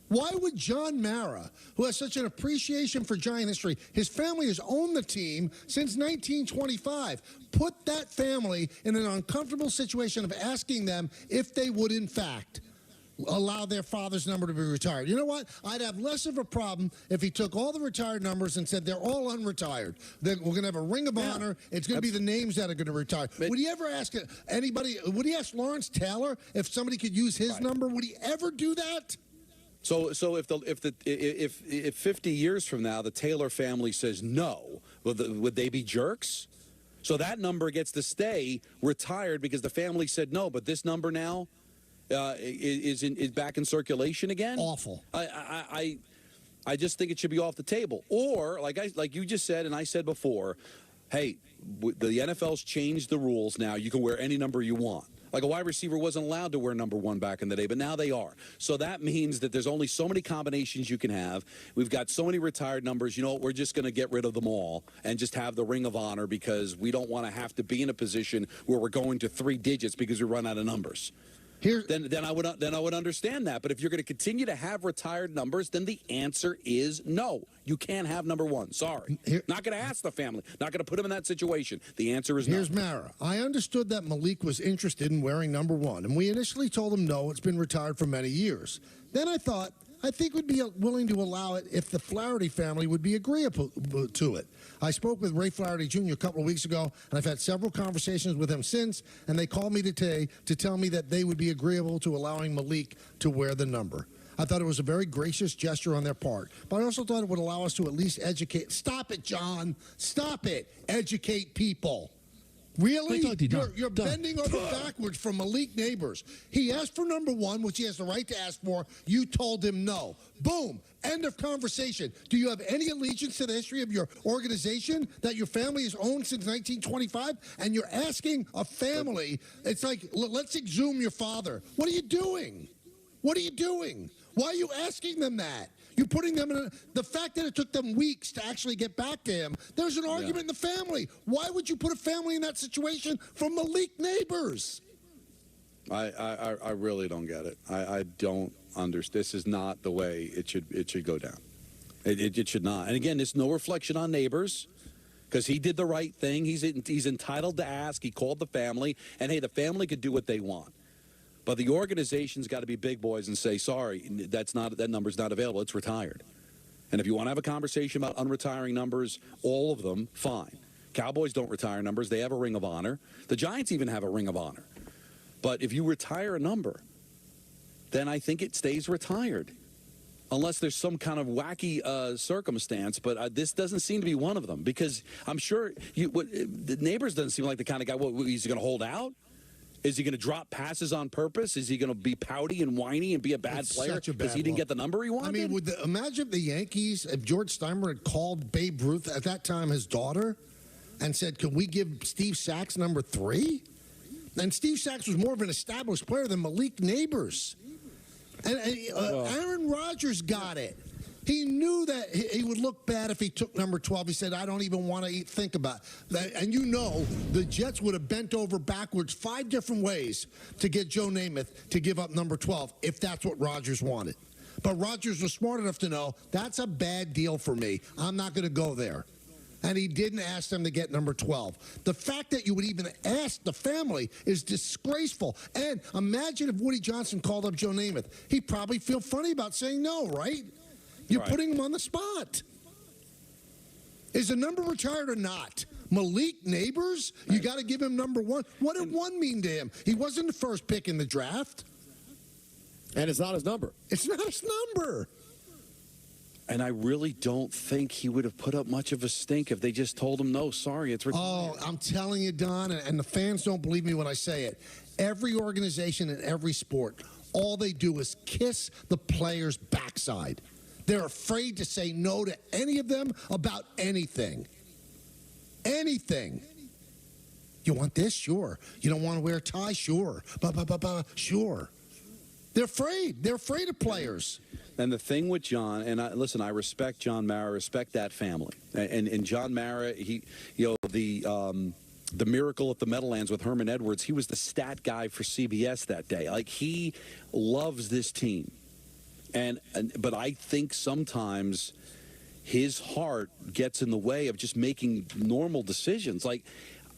Why would John Mara, who has such an appreciation for Giant history, his family has owned the team since 1925, put that family in an uncomfortable situation of asking them if they would, in fact, allow their father's number to be retired? You know what? I'd have less of a problem if he took all the retired numbers and said they're all unretired. We're going to have a ring of honor. It's going to be the names that are going to retire. Would he ever ask anybody? Would he ask Lawrence Taylor if somebody could use his number? Would he ever do that? So if 50 years from now the Taylor family says no, would they be jerks? So that number gets to stay retired because the family said no, but this number now is back in circulation again. Awful. I just think it should be off the table. Or like you just said and I said before, hey, the NFL's changed the rules now. You can wear any number you want. Like a wide receiver wasn't allowed to wear number 1 back in the day, but now they are. So that means that there's only so many combinations you can have. We've got so many retired numbers. You know what? We're just going to get rid of them all and just have the Ring of Honor because we don't want to have to be in a position where we're going to 3 digits because we run out of numbers. then I would understand that. But if you're going to continue to have retired numbers, then the answer is no. You can't have number one. Sorry. Not going to ask the family. Not going to put them in that situation. The answer is no. Here's Mara. I understood that Malik was interested in wearing number one, and we initially told him no, it's been retired for many years. Then I thought, I think we'd be willing to allow it if the Flaherty family would be agreeable to it. I spoke with Ray Flaherty Jr. a couple of weeks ago, and I've had several conversations with him since, and they called me today to tell me that they would be agreeable to allowing Malik to wear the number. I thought it was a very gracious gesture on their part, but I also thought it would allow us to at least educate. Stop it, John. Stop it. Educate people. Really? You're bending over backwards for Malik Neighbors. He asked for number one, which he has the right to ask for. You told him no. Boom. End of conversation. Do you have any allegiance to the history of your organization that your family has owned since 1925? And you're asking a family, it's like, let's exhume your father. What are you doing? What are you doing? Why are you asking them that? You're putting them in the fact that it took them weeks to actually get back to him. There's an argument in the family. Why would you put a family in that situation from Malik Neighbors? I really don't get it. I don't understand. This is not the way it should go down. It should not. And again, there's no reflection on Neighbors because he did the right thing. He's entitled to ask. He called the family, and hey, the family could do what they want. But the organization's got to be big boys and say, sorry, that number's not available. It's retired. And if you want to have a conversation about unretiring numbers, all of them, fine. Cowboys don't retire numbers. They have a Ring of Honor. The Giants even have a Ring of Honor. But if you retire a number, then I think it stays retired. Unless there's some kind of wacky circumstance. But this doesn't seem to be one of them. Because I'm sure the Neighbors doesn't seem like the kind of guy, he's going to hold out? Is he going to drop passes on purpose? Is he going to be pouty and whiny and be a bad player because he didn't get the number he wanted? I mean, imagine if the Yankees, if George Steinbrenner had called Babe Ruth, at that time his daughter, and said, can we give Steve Sachs number 3? And Steve Sachs was more of an established player than Malik Neighbors. And Aaron Rodgers got it. He knew that he would look bad if he took number 12. He said, I don't even want to think about that. And you know, the Jets would have bent over backwards 5 different ways to get Joe Namath to give up number 12 if that's what Rodgers wanted. But Rodgers was smart enough to know that's a bad deal for me. I'm not going to go there. And he didn't ask them to get number 12. The fact that you would even ask the family is disgraceful. And imagine if Woody Johnson called up Joe Namath. He'd probably feel funny about saying no, right? You're putting him on the spot. Is the number retired or not? Malik Neighbors? You got to give him number 1. What did 1 mean to him? He wasn't the first pick in the draft. And it's not his number. It's not his number. And I really don't think he would have put up much of a stink if they just told him, no, sorry, it's retired. Oh, I'm telling you, Don, and the fans don't believe me when I say it. Every organization in every sport, all they do is kiss the player's backside. They're afraid to say no to any of them about anything. Anything. You want this? Sure. You don't want to wear a tie? Sure. Sure. They're afraid. They're afraid of players. And the thing with John, and I respect John Mara, respect that family. And John Mara, the Miracle at the Meadowlands with Herman Edwards, he was the stat guy for CBS that day. Like, he loves this team. But I think sometimes his heart gets in the way of just making normal decisions. Like,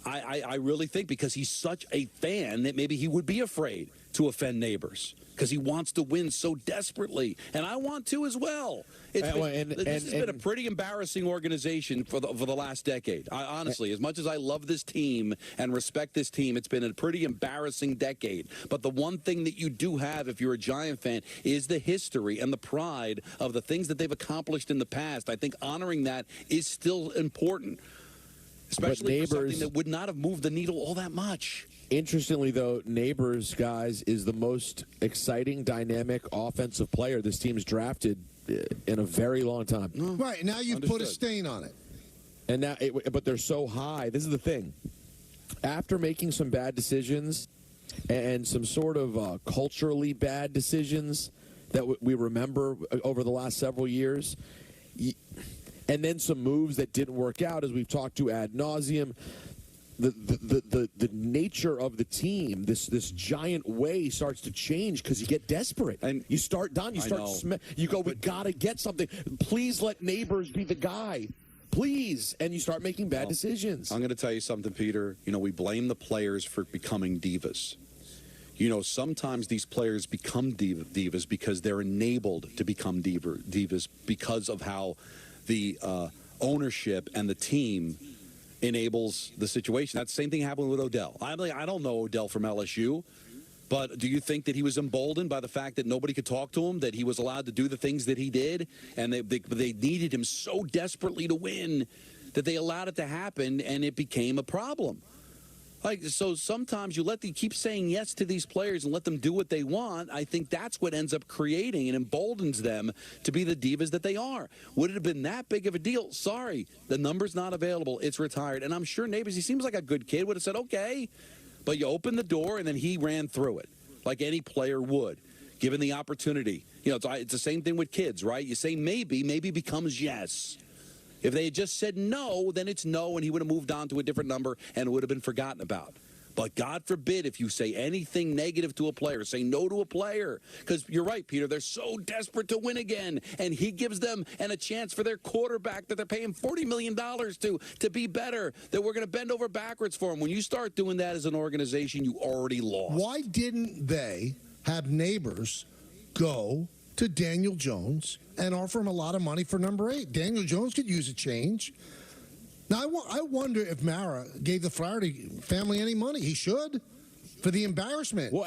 I really think because he's such a fan that maybe he would be afraid to offend Neighbors because he wants to win so desperately. And I want to as well. This has been a pretty embarrassing organization for the last decade. Honestly, as much as I love this team and respect this team, it's been a pretty embarrassing decade. But the one thing that you do have if you're a Giant fan is the history and the pride of the things that they've accomplished in the past. I think honoring that is still important. Especially for something that would not have moved the needle all that much. Interestingly, though, Neighbors, guys, is the most exciting, dynamic offensive player this team's drafted in a very long time. Right, now you've put a stain on it. And now, but they're so high. This is the thing. After making some bad decisions and some sort of culturally bad decisions that we remember over the last several years, and then some moves that didn't work out, as we've talked to ad nauseum, the nature of the team, this giant way starts to change because you get desperate and you start done. You start you go, we gotta get something. Please let Neighbors be the guy. Please. And you start making bad decisions. I'm going to tell you something, Peter. We blame the players for becoming divas. Sometimes these players become divas because they're enabled to become divas because of how the ownership and the team enables the situation. That same thing happened with Odell. I don't know Odell from LSU, but do you think that he was emboldened by the fact that nobody could talk to him, that he was allowed to do the things that he did, and they needed him so desperately to win that they allowed it to happen, and it became a problem? So sometimes you keep saying yes to these players and let them do what they want. I think that's what ends up creating and emboldens them to be the divas that they are. Would it have been that big of a deal? Sorry, the number's not available. It's retired. And I'm sure Neighbors, he seems like a good kid, would have said, okay. But you opened the door, and then he ran through it like any player would, given the opportunity. It's the same thing with kids, right? You say maybe becomes yes. If they had just said no, then it's no, and he would have moved on to a different number and it would have been forgotten about. But God forbid if you say anything negative to a player, say no to a player. Because you're right, Peter, they're so desperate to win again. And he gives them a chance for their quarterback that they're paying $40 million to be better, that we're going to bend over backwards for him. When you start doing that as an organization, you already lost. Why didn't they have Neighbors go to Daniel Jones and offer him a lot of money for number 8? Daniel Jones could use a change. Now, I wonder if Mara gave the Flaherty family any money. He should, for the embarrassment. Well,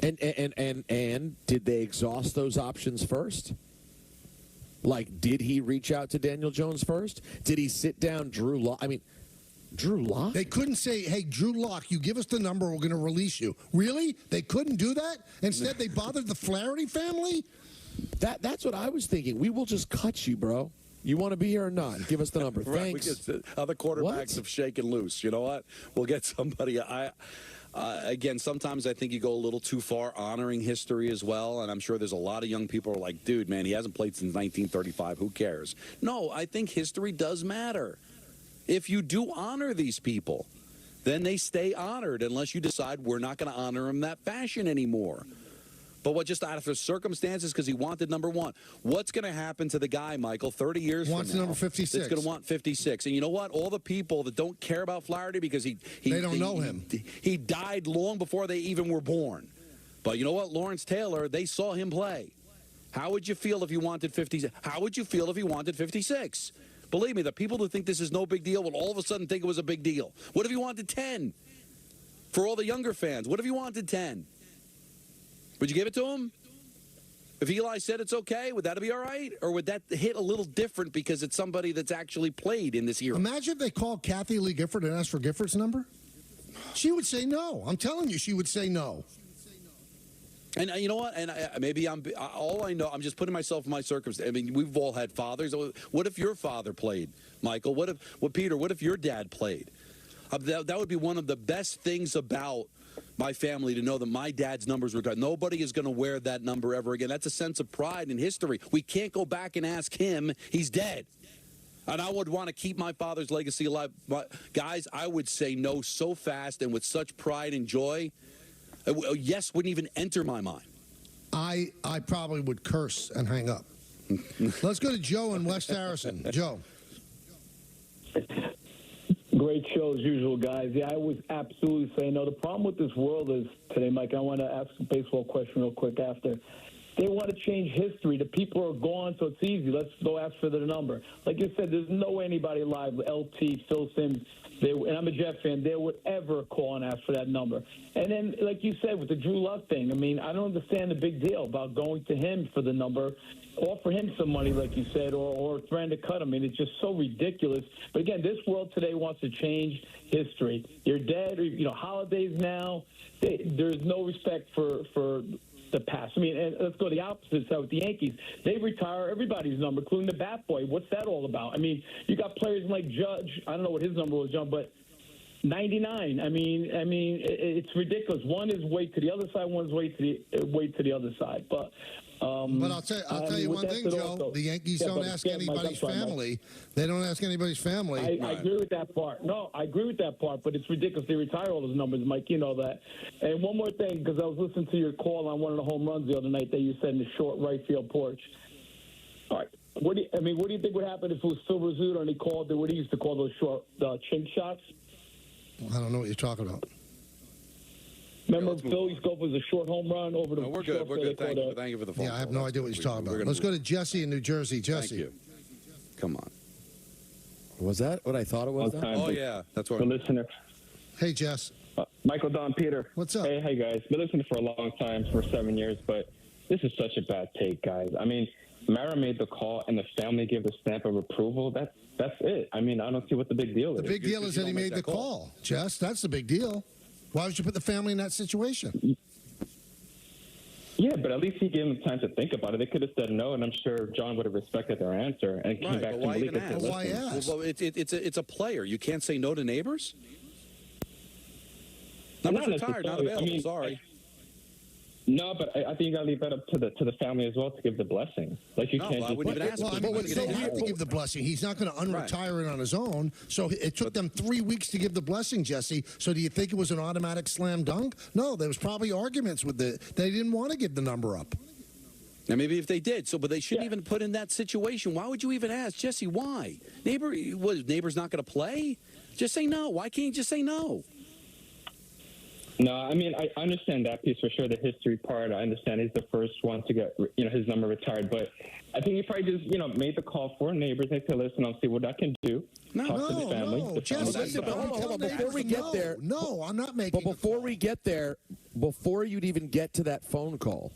and did they exhaust those options first? Like, did he reach out to Daniel Jones first? Did he sit down Drew Lock? Drew Lock? They couldn't say, hey, Drew Lock, you give us the number, we're going to release you. Really? They couldn't do that? Instead, they bothered the Flaherty family? That's what I was thinking. We will just cut you, bro. You want to be here or not? Give us the number. Right, Thanks. Other quarterbacks have shaken loose. You know what? We'll get somebody. Again, sometimes I think you go a little too far honoring history as well, and I'm sure there's a lot of young people who are like, dude, man, he hasn't played since 1935. Who cares? No, I think history does matter. If you do honor these people, then they stay honored unless you decide we're not going to honor them that fashion anymore. But what, just out of the circumstances, because he wanted number 1. What's going to happen to the guy, Michael, 30 years wants from now? Number 56. It's going to want 56. And you know what? All the people that don't care about Flaherty because they don't know him. He died long before they even were born. But you know what? Lawrence Taylor, they saw him play. How would you feel if you wanted 56? How would you feel if you wanted 56? Believe me, the people who think this is no big deal will all of a sudden think it was a big deal. What if you wanted 10? For all the younger fans, what if you wanted 10? Would you give it to him? If Eli said it's okay, would that be all right? Or would that hit a little different because it's somebody that's actually played in this era? Imagine if they called Kathy Lee Gifford and asked for Gifford's number. She would say no. I'm telling you, she would say no. And you know what? And all I know, I'm just putting myself in my circumstance. I mean, we've all had fathers. What if your father played, Michael? Peter, what if your dad played? That would be one of the best things about my family, to know that my dad's numbers were retired. Nobody is going to wear that number ever again. That's a sense of pride in history. We can't go back and ask him. He's dead. And I would want to keep my father's legacy alive. But guys, I would say no so fast and with such pride and joy. Yes wouldn't even enter my mind. I probably would curse and hang up. Let's go to Joe in West Harrison. Joe. Great show as usual, guys. Yeah, I would absolutely say no. The problem with this world is today, Mike, I want to ask a baseball question real quick after. They want to change history. The people are gone, so it's easy. Let's go ask for their number. Like you said, there's no way anybody alive, LT, Phil Simms, and I'm a Jet fan, they would ever call and ask for that number. And then, like you said, with the Drew Luck thing, I mean, I don't understand the big deal about going to him for the number, offer him some money, like you said, or trying to cut him. I mean, it's just so ridiculous. But again, this world today wants to change history. You're dead, or, holidays now. There's no respect for the past. I mean, and let's go the opposite side with the Yankees. They retire everybody's number, including the bat boy. What's that all about? I mean, you got players like Judge. I don't know what his number was, John, but 99. I mean, it's ridiculous. One is way to the other side. One is way to the other side. But I'll tell you one thing, Joe. Also, the Yankees don't ask anybody's family. They don't ask anybody's family. I agree with that part. No, I agree with that part, but it's ridiculous. They retire all those numbers, Mike. You know that. And one more thing, because I was listening to your call on one of the home runs the other night that you said in the short right field porch. All right. What do you think would happen if it was Phil Rizzuto and he called what he used to call those short chink shots? I don't know what you're talking about. Remember, Phil used to go for a short home run over the. No, we're good. We're good. Thank you for the phone. Yeah, I have no idea what you're talking about. Let's go to Jesse in New Jersey. Jesse. Thank you. Come on. Was that what I thought it was? Oh, yeah. That's what. The listener. Hey, Jess. Michael, Don, Peter. What's up? Hey, guys. Been listening for a long time, for 7 years, but this is such a bad take, guys. I mean, Mara made the call, and the family gave the stamp of approval. That's it. I mean, I don't see what the big deal is. The big deal is that he made the call, Jess. That's the big deal. Why would you put the family in that situation? Yeah, but at least he gave them time to think about it. They could have said no, and I'm sure John would have respected their answer and came back to Malik and said, why ask? Well, it's a player. You can't say no to neighbors? Not Numbers retired, not available. I mean, sorry. No, but I think you got to leave that up to the family as well to give the blessing. Like you can't. I wouldn't even ask. Well, I mean, so he had to give the blessing. He's not going to unretire it on his own. So it took them 3 weeks to give the blessing, Jesse. So do you think it was an automatic slam dunk? No, there was probably arguments with they didn't want to give the number up. Now, maybe if they did, but they shouldn't even put in that situation. Why would you even ask, Jesse? Why? Neighbor's not going to play? Just say no. Why can't you just say no? No, I mean, I understand that piece for sure, the history part. I understand he's the first one to get, his number retired. But I think he probably just, made the call for neighbors. They said, listen, I'll see what I can do. Talk to the family. No, Jesse, hold on. Before we get there. No, I'm not making But before we get there, before you'd even get to that phone call,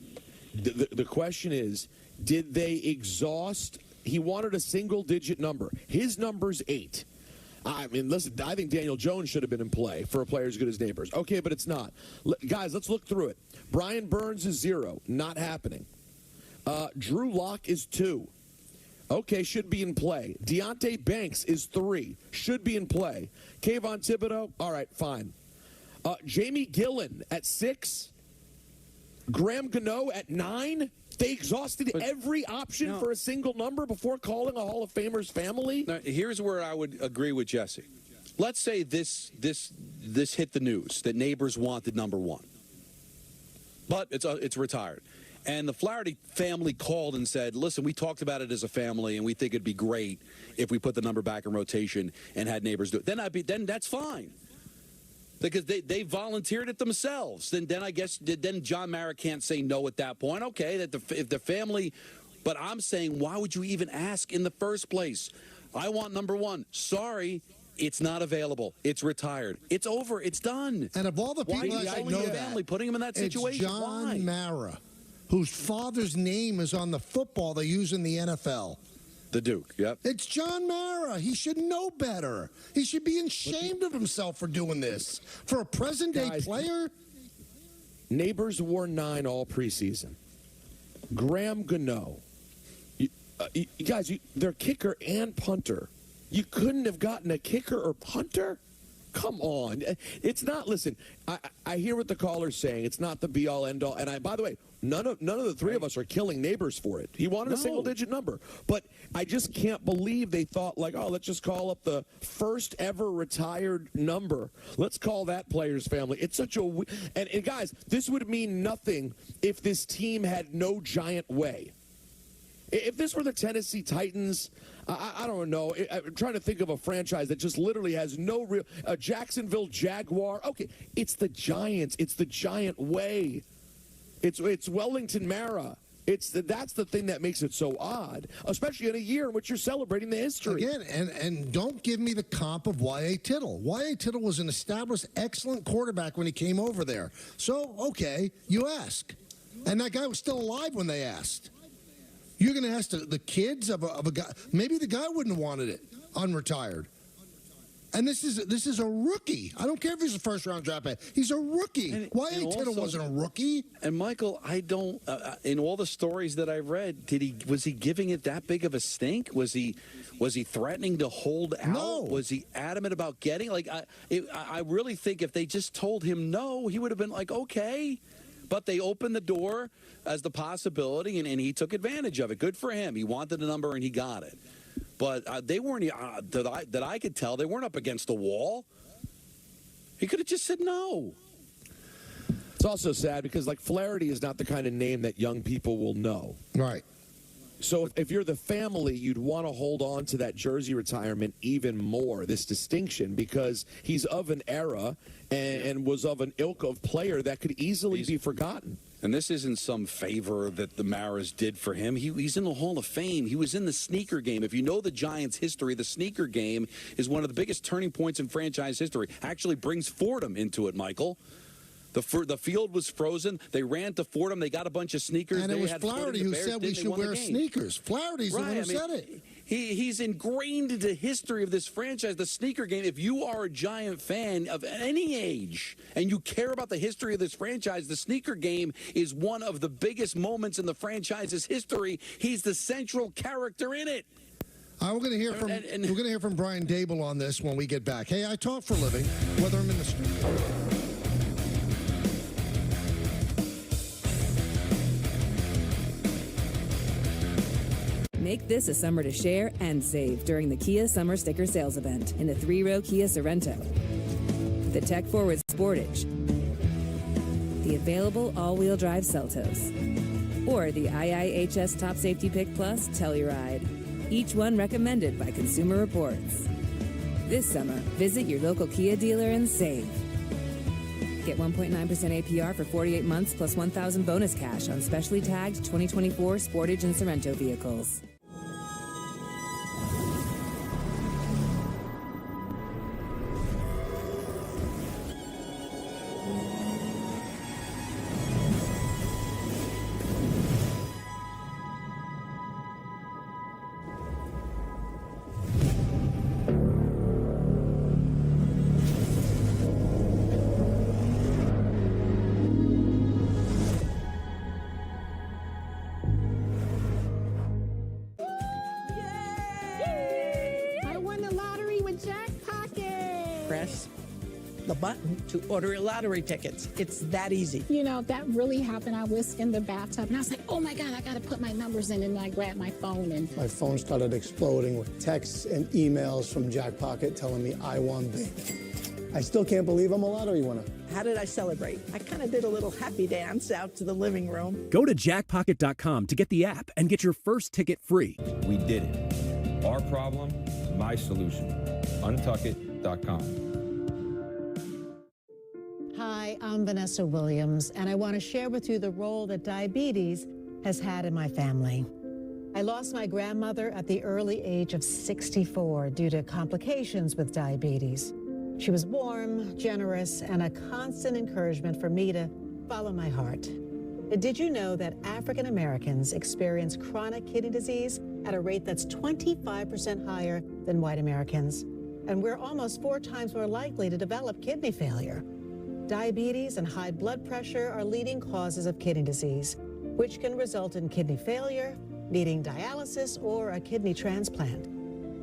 the question is, did they exhaust? He wanted a single-digit number. His number's 8. I mean, listen, I think Daniel Jones should have been in play for a player as good as Neighbors. Okay, but it's not. Guys, let's look through it. Brian Burns is 0. Not happening. Drew Lock is 2. Okay, should be in play. Deontay Banks is 3. Should be in play. Kayvon Thibodeau, all right, fine. Jamie Gillen at 6. Graham Gano at 9. They exhausted every option for a single number before calling a Hall of Famer's family? Now, here's where I would agree with Jesse. Let's say this hit the news, that Neighbors wanted number 1. But it's retired. And the Flaherty family called and said, listen, we talked about it as a family, and we think it'd be great if we put the number back in rotation and had Neighbors do it. Then that's fine. Because they volunteered it themselves. Then I guess John Mara can't say no at that point. Okay, if the family, but I'm saying, why would you even ask in the first place? I want number 1. Sorry, it's not available. It's retired. It's over. It's done. And of all the people that know that, family putting him in that situation, it's John why? Mara, whose father's name is on the football they use in the NFL. The Duke, yep. It's John Mara. He should know better. He should be ashamed of himself for doing this. For a present-day player? Neighbors wore 9 all preseason. Graham Gano. Guys, they're kicker and punter. You couldn't have gotten a kicker or punter? Come on. It's not, listen, I hear what the caller's saying. It's not the be-all, end-all. And by the way, none of the three of us are killing Neighbors for it. He wanted a single-digit number. But I just can't believe they thought, let's just call up the first ever retired number. Let's call that player's family. It's such a... And guys, this would mean nothing if this team had no giant way. If this were the Tennessee Titans, I don't know. I'm trying to think of a franchise that just literally has no real... Jacksonville Jaguar. Okay, it's the Giants. It's the giant way. It's Wellington Mara. That's the thing that makes it so odd, especially in a year in which you're celebrating the history. Again, and don't give me the comp of Y.A. Tittle. Y.A. Tittle was an established, excellent quarterback when he came over there. So, okay, you ask. And that guy was still alive when they asked. You're going to ask the kids of a guy. Maybe the guy wouldn't have wanted it unretired. And this is a rookie. I don't care if he's a first-round draft pick. He's a rookie. Wyatt Tittle wasn't a rookie. And Michael, I don't. In all the stories that I've read, was he giving it that big of a stink? Was he threatening to hold out? No. Was he adamant about getting? Like, I really think if they just told him no, he would have been like, okay. But they opened the door as the possibility, and he took advantage of it. Good for him. He wanted the number, and he got it. But they weren't, that I could tell, they weren't up against the wall. He could have just said no. It's also sad because, like, Flaherty is not the kind of name that young people will know. Right. So if you're the family, you'd want to hold on to that jersey retirement even more, this distinction, because he's of an era and was of an ilk of player that could easily be forgotten. And this isn't some favor that the Maras did for him. He's in the Hall of Fame. He was in the sneaker game. If you know the Giants' history, the sneaker game is one of the biggest turning points in franchise history. Actually brings Fordham into it, Michael. The field was frozen. They ran to Fordham. They got a bunch of sneakers. And it was Flaherty who said we should wear sneakers. Flaherty's the one who said it. He's ingrained into the history of this franchise, the sneaker game. If you are a Giant fan of any age and you care about the history of this franchise, the sneaker game is one of the biggest moments in the franchise's history. He's the central character in it. We're going to hear from we're going to hear from Brian Dable on this when we get back. Hey, I talk for a living, whether I'm in the studio. Make this a summer to share and save during the Kia Summer Sticker Sales Event in the 3-row Kia Sorrento, the tech-forward Sportage, the available all-wheel drive Seltos, or the IIHS Top Safety Pick Plus Telluride, each one recommended by Consumer Reports. This summer, visit your local Kia dealer and save. Get 1.9% APR for 48 months plus $1,000 bonus cash on specially tagged 2024 Sportage and Sorrento vehicles. Press the button to order lottery tickets. It's that easy. You know, that really happened. I was in the bathtub and I was like, oh my God, I got to put my numbers in. And I grabbed my phone and my phone started exploding with texts and emails from Jackpocket telling me I won big. I still can't believe I'm a lottery winner. How did I celebrate? I kind of did a little happy dance out to the living room. Go to jackpocket.com to get the app and get your first ticket free. We did it. Our problem, my solution. Untuckit.com. Hi, I'm Vanessa Williams, and I want to share with you the role that diabetes has had in my family. I lost my grandmother at the early age of 64 due to complications with diabetes. She was warm, generous, and a constant encouragement for me to follow my heart. Did you know that African Americans experience chronic kidney disease at a rate that's 25% higher than white Americans? And we're almost 4 times more likely to develop kidney failure. Diabetes and high blood pressure are leading causes of kidney disease, which can result in kidney failure, needing dialysis, or a kidney transplant.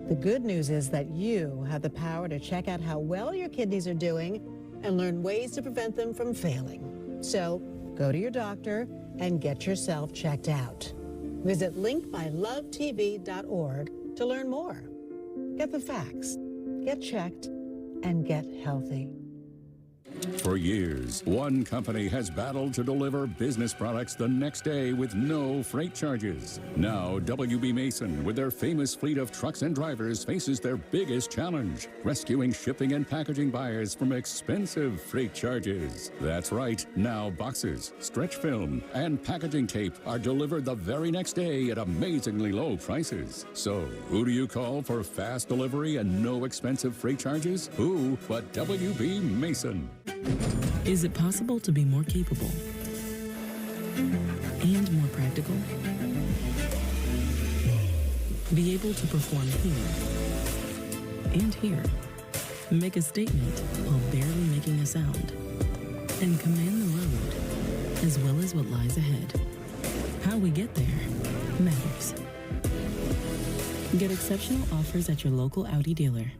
The good news is that you have the power to check out how well your kidneys are doing and learn ways to prevent them from failing. So go to your doctor and get yourself checked out. Visit linkmylovetv.org to learn more. Get the facts, get checked, and get healthy. For years, one company has battled to deliver business products the next day with no freight charges. Now, WB Mason, with their famous fleet of trucks and drivers, faces their biggest challenge, rescuing shipping and packaging buyers from expensive freight charges. That's right. Now, boxes, stretch film, and packaging tape are delivered the very next day at amazingly low prices. So, who do you call for fast delivery and no expensive freight charges? Who but WB Mason? Is it possible to be more capable and more practical? Be able to perform here and here make a statement while barely making a sound, and command the road as well as what lies ahead. How we get there matters. Get exceptional offers at your local Audi dealer.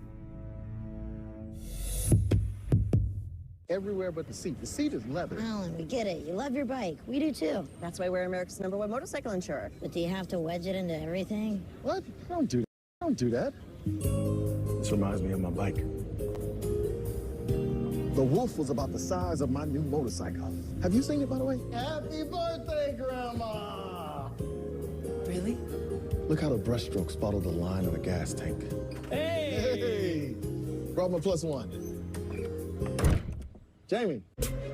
Everywhere but the seat. The seat is leather. Alan, we get it. You love your bike. We do too. That's why we're America's #1 motorcycle insurer. But do you have to wedge it into everything? What? Don't do that. Don't do that. This reminds me of my bike. The Wolf was about the size of my new motorcycle. Have you seen it, by the way? Happy birthday, Grandma! Really? Look how the brushstrokes follow the line of a gas tank. Hey! Brought my +1. Jamie.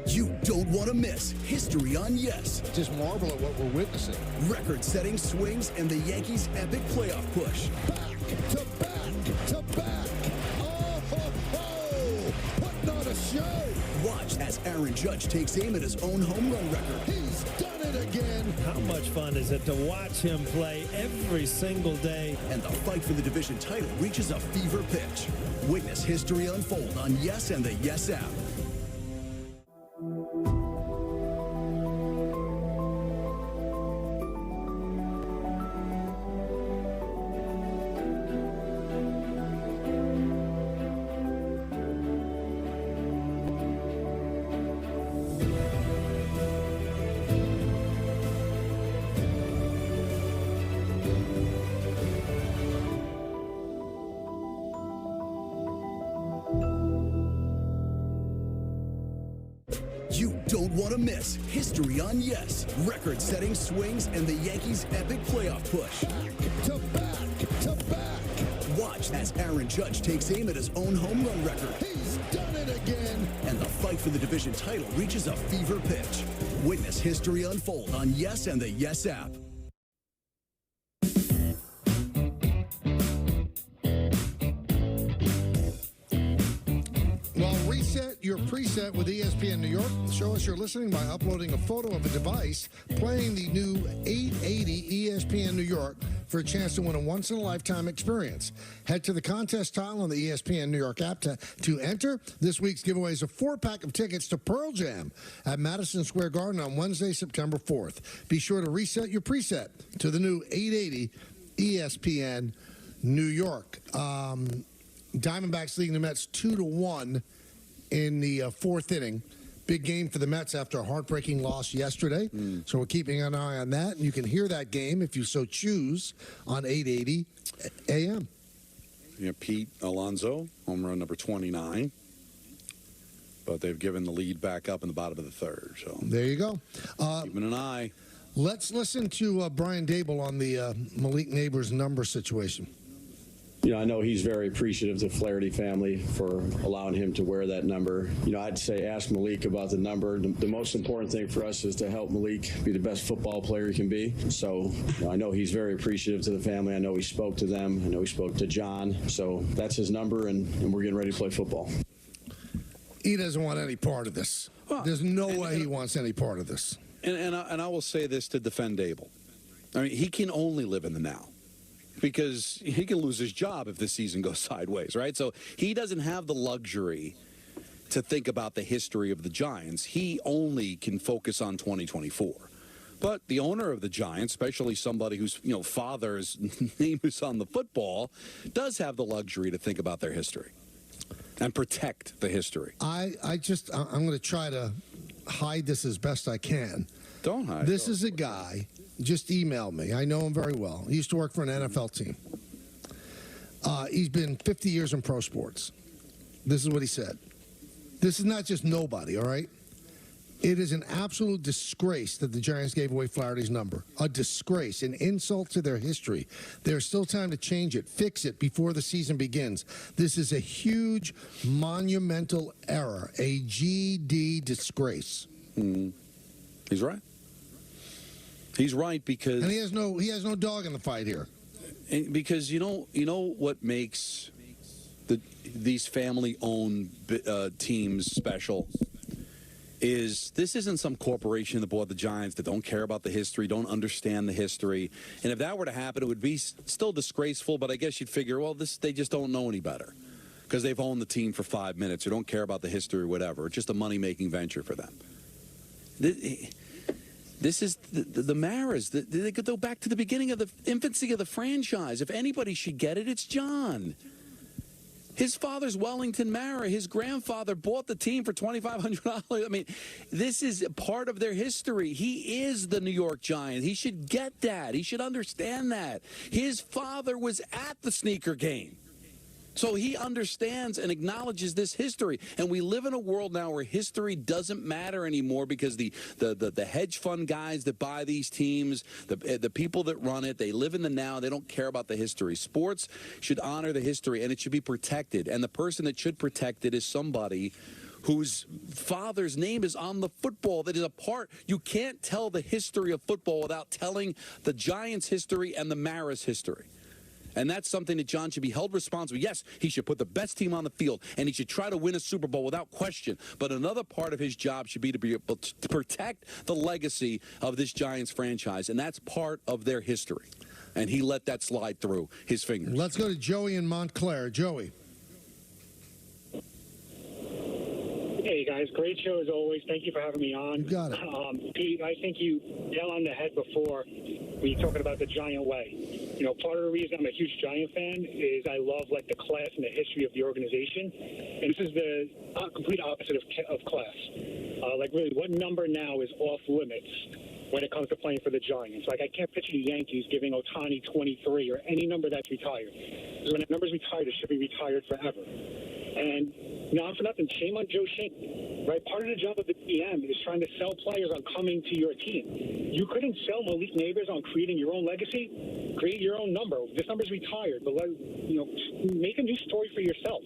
You don't want to miss History on Yes. Just marvel at what we're witnessing. Record-setting swings and the Yankees' epic playoff push. Back to back to back. Oh, ho, ho! Putting on a show. Watch as Aaron Judge takes aim at his own home run record. He's done it again. How much fun is it to watch him play every single day? And the fight for the division title reaches a fever pitch. Witness history unfold on Yes and the Yes app. You don't want to miss History on Yes. Record-setting swings and the Yankees' epic playoff push. Back to back to back. Watch as Aaron Judge takes aim at his own home run record. He's done it again. And the fight for the division title reaches a fever pitch. Witness history unfold on Yes and the Yes app. Well, reset your preset with ESPN New York. Show us you're listening by uploading a photo of a device playing the new 880 ESPN New York for a chance to win a once-in-a-lifetime experience. Head to the contest tile on the ESPN New York app to enter. This week's giveaway is a 4-pack of tickets to Pearl Jam at Madison Square Garden on Wednesday, September 4th. Be sure to reset your preset to the new 880 ESPN New York. Diamondbacks leading the Mets 2-1 in the fourth inning. Big game for the Mets after a heartbreaking loss yesterday. So we're keeping an eye on that. And you can hear that game, if you so choose, on 880 AM. You know, Pete Alonso, home run number 29. But they've given the lead back up in the bottom of the third. So there you go. Keeping an eye. Let's listen to Brian Dable on the Malik Neighbors number situation. You know, I know he's very appreciative to the Flaherty family for allowing him to wear that number. You know, I'd say ask Malik about the number. The most important thing for us is to help Malik be the best football player he can be. So you know, I know he's very appreciative to the family. I know he spoke to them. I know he spoke to John. So that's his number, and we're getting ready to play football. He doesn't want any part of this. There's no way he wants any part of this. And I will say this to defend Dable. I mean, he can only live in the now. Because he can lose his job if the season goes sideways, right? So he doesn't have the luxury to think about the history of the Giants. He only can focus on 2024. But the owner of the Giants, especially somebody whose father's name is on the football, does have the luxury to think about their history and protect the history. I'm going to try to hide this as best I can. Don't hide. This is a guy. Just emailed me. I know him very well. He used to work for an NFL team. He's been 50 years in pro sports. This is what he said. This is not just nobody, all right? It is an absolute disgrace that the Giants gave away Flaherty's number. A disgrace, an insult to their history. There's still time to change it, fix it before the season begins. This is a huge, monumental error, a GD disgrace. He's right. He's right because, and he has no dog in the fight here. Because you know what makes these family-owned teams special is this isn't some corporation that bought the Giants that don't care about the history, don't understand the history. And if that were to happen, it would be still disgraceful. But I guess you'd figure, well, they just don't know any better. because they've owned the team for 5 minutes or don't care about the history or whatever. It's just a money-making venture for them. This is the Maras. They could go back to the beginning of the infancy of the franchise. If anybody should get it, it's John. His father's Wellington Mara. His grandfather bought the team for $2,500. I mean, this is part of their history. He is the New York Giants. He should get that. He should understand that. His father was at the sneaker game. So he understands and acknowledges this history. And we live in a world now where history doesn't matter anymore because the hedge fund guys that buy these teams, the people that run it, they live in the now. They don't care about the history. Sports should honor the history, and it should be protected. And the person that should protect it is somebody whose father's name is on the football that is a part. You can't tell the history of football without telling the Giants' history and the Maras' history. And that's something that John should be held responsible. Yes, he should put the best team on the field, and he should try to win a Super Bowl without question. But another part of his job should be to protect the legacy of this Giants franchise, and that's part of their history. And he let that slide through his fingers. Let's go to Joey in Montclair. Joey. Hey, guys. Great show as always. Thank you for having me on. You got it. Pete, I think you nailed on the head before when you're talking about the Giant way. You know, part of the reason I'm a huge Giant fan is I love, like, the class and the history of the organization. And this is the complete opposite of class. Like, really, what number now is off limits when it comes to playing for the Giants? Like, I can't picture the Yankees giving Ohtani 23 or any number that's retired. Because when that number's retired, it should be retired forever. And not for nothing, shame on Joe Schoen, right? Part of the job of the GM is trying to sell players on coming to your team. You couldn't sell Malik Neighbors on creating your own legacy. Create your own number. This number's retired, but make a new story for yourself.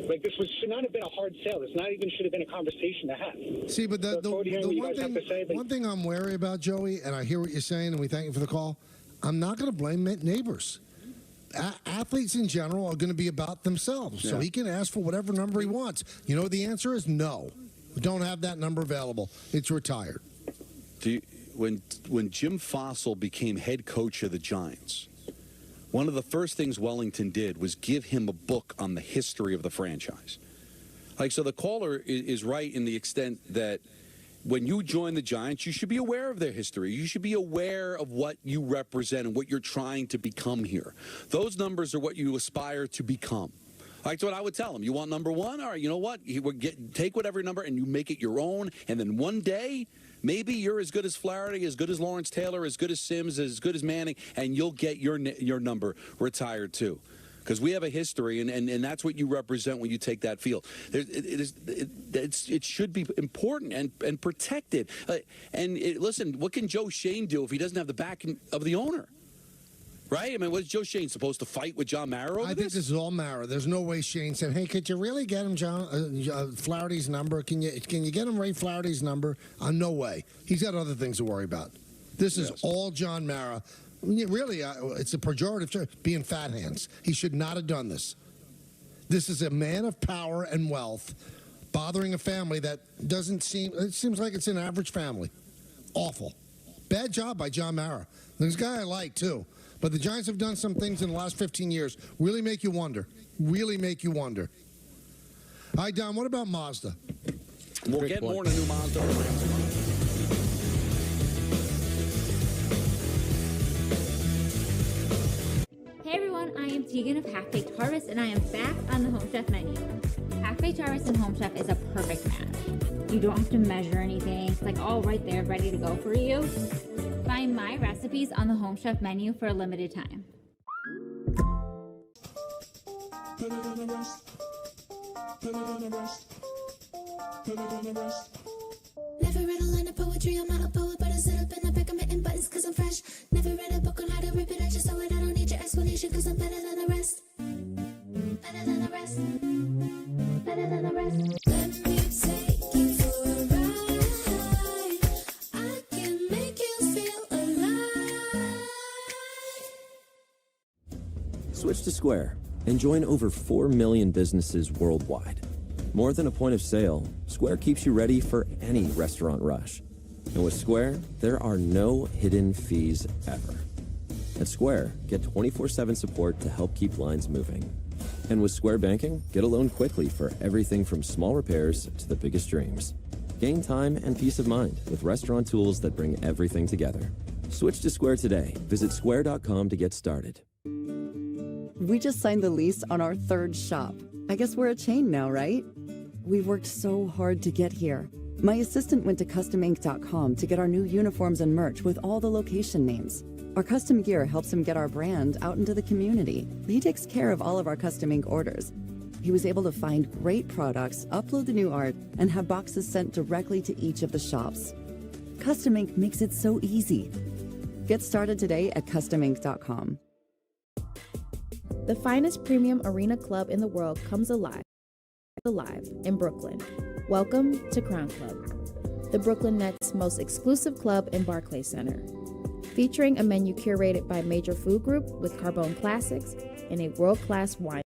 Like, this should not have been a hard sale. This not even should have been a conversation to have. See, but the one thing I'm wary about, Joey, and I hear what you're saying, and we thank you for the call. I'm not going to blame Neighbors. Athletes in general are going to be about themselves, so he can ask for whatever number he wants. You know what the answer is? No. We don't have that number available. It's retired. When Jim Fossil became head coach of the Giants, one of the first things Wellington did was give him a book on the history of the franchise. Like, so the caller is right in the extent that when you join the Giants, you should be aware of their history. You should be aware of what you represent and what you're trying to become here. Those numbers are what you aspire to become. That's what I would tell them. You want number one? All right, you know what? Take whatever number and you make it your own. And then one day, maybe you're as good as Flaherty, as good as Lawrence Taylor, as good as Sims, as good as Manning, and you'll get your number retired too. Because we have a history, and that's what you represent when you take that field. It should be important and protected. Listen, what can Joe Schoen do if he doesn't have the backing of the owner? Right? I mean, what's Joe Schoen supposed to fight with John Mara over I think this is all Mara. There's no way Shane said, "Hey, could you really get him Flaherty's number? Can you get him Ray Flaherty's number?" No way. He's got other things to worry about. This is all John Mara. Really, it's a pejorative term, being fat hands. He should not have done this. This is a man of power and wealth bothering a family that it seems like it's an average family. Awful. Bad job by John Mara. This guy I like, too. But the Giants have done some things in the last 15 years really make you wonder. Really make you wonder. All right, Don, what about Mazda? We'll get more in a new Mazda. Hey everyone, I am Tegan of Half Baked Harvest, and I am back on the Home Chef menu. Half Baked Harvest and Home Chef is a perfect match. You don't have to measure anything. It's like all right there, ready to go for you. Find my recipes on the Home Chef menu for a limited time. Never read a line of poetry, I'm not a poet, but I sit up in the back of my buttons cause I'm fresh. Never read a book on how to rip it, I just know it, I don't need your explanation cause I'm better than the rest. Better than the rest. Better than the rest. Let me take you for a ride. I can make you feel alive. Switch to Square and join over 4 million businesses worldwide. More than a point of sale, Square keeps you ready for any restaurant rush. And with Square, there are no hidden fees ever. At Square, get 24/7 support to help keep lines moving. And with Square Banking, get a loan quickly for everything from small repairs to the biggest dreams. Gain time and peace of mind with restaurant tools that bring everything together. Switch to Square today. Visit square.com to get started. We just signed the lease on our third shop. I guess we're a chain now, right? We've worked so hard to get here. My assistant went to customink.com to get our new uniforms and merch with all the location names. Our custom gear helps him get our brand out into the community. He takes care of all of our custom ink orders. He was able to find great products, upload the new art, and have boxes sent directly to each of the shops. Custom Ink makes it so easy. Get started today at customink.com. The finest premium arena club in the world comes alive in Brooklyn. Welcome to Crown Club, the Brooklyn Nets' most exclusive club in Barclays Center. Featuring a menu curated by Major Food Group with Carbone Classics and a world-class winer.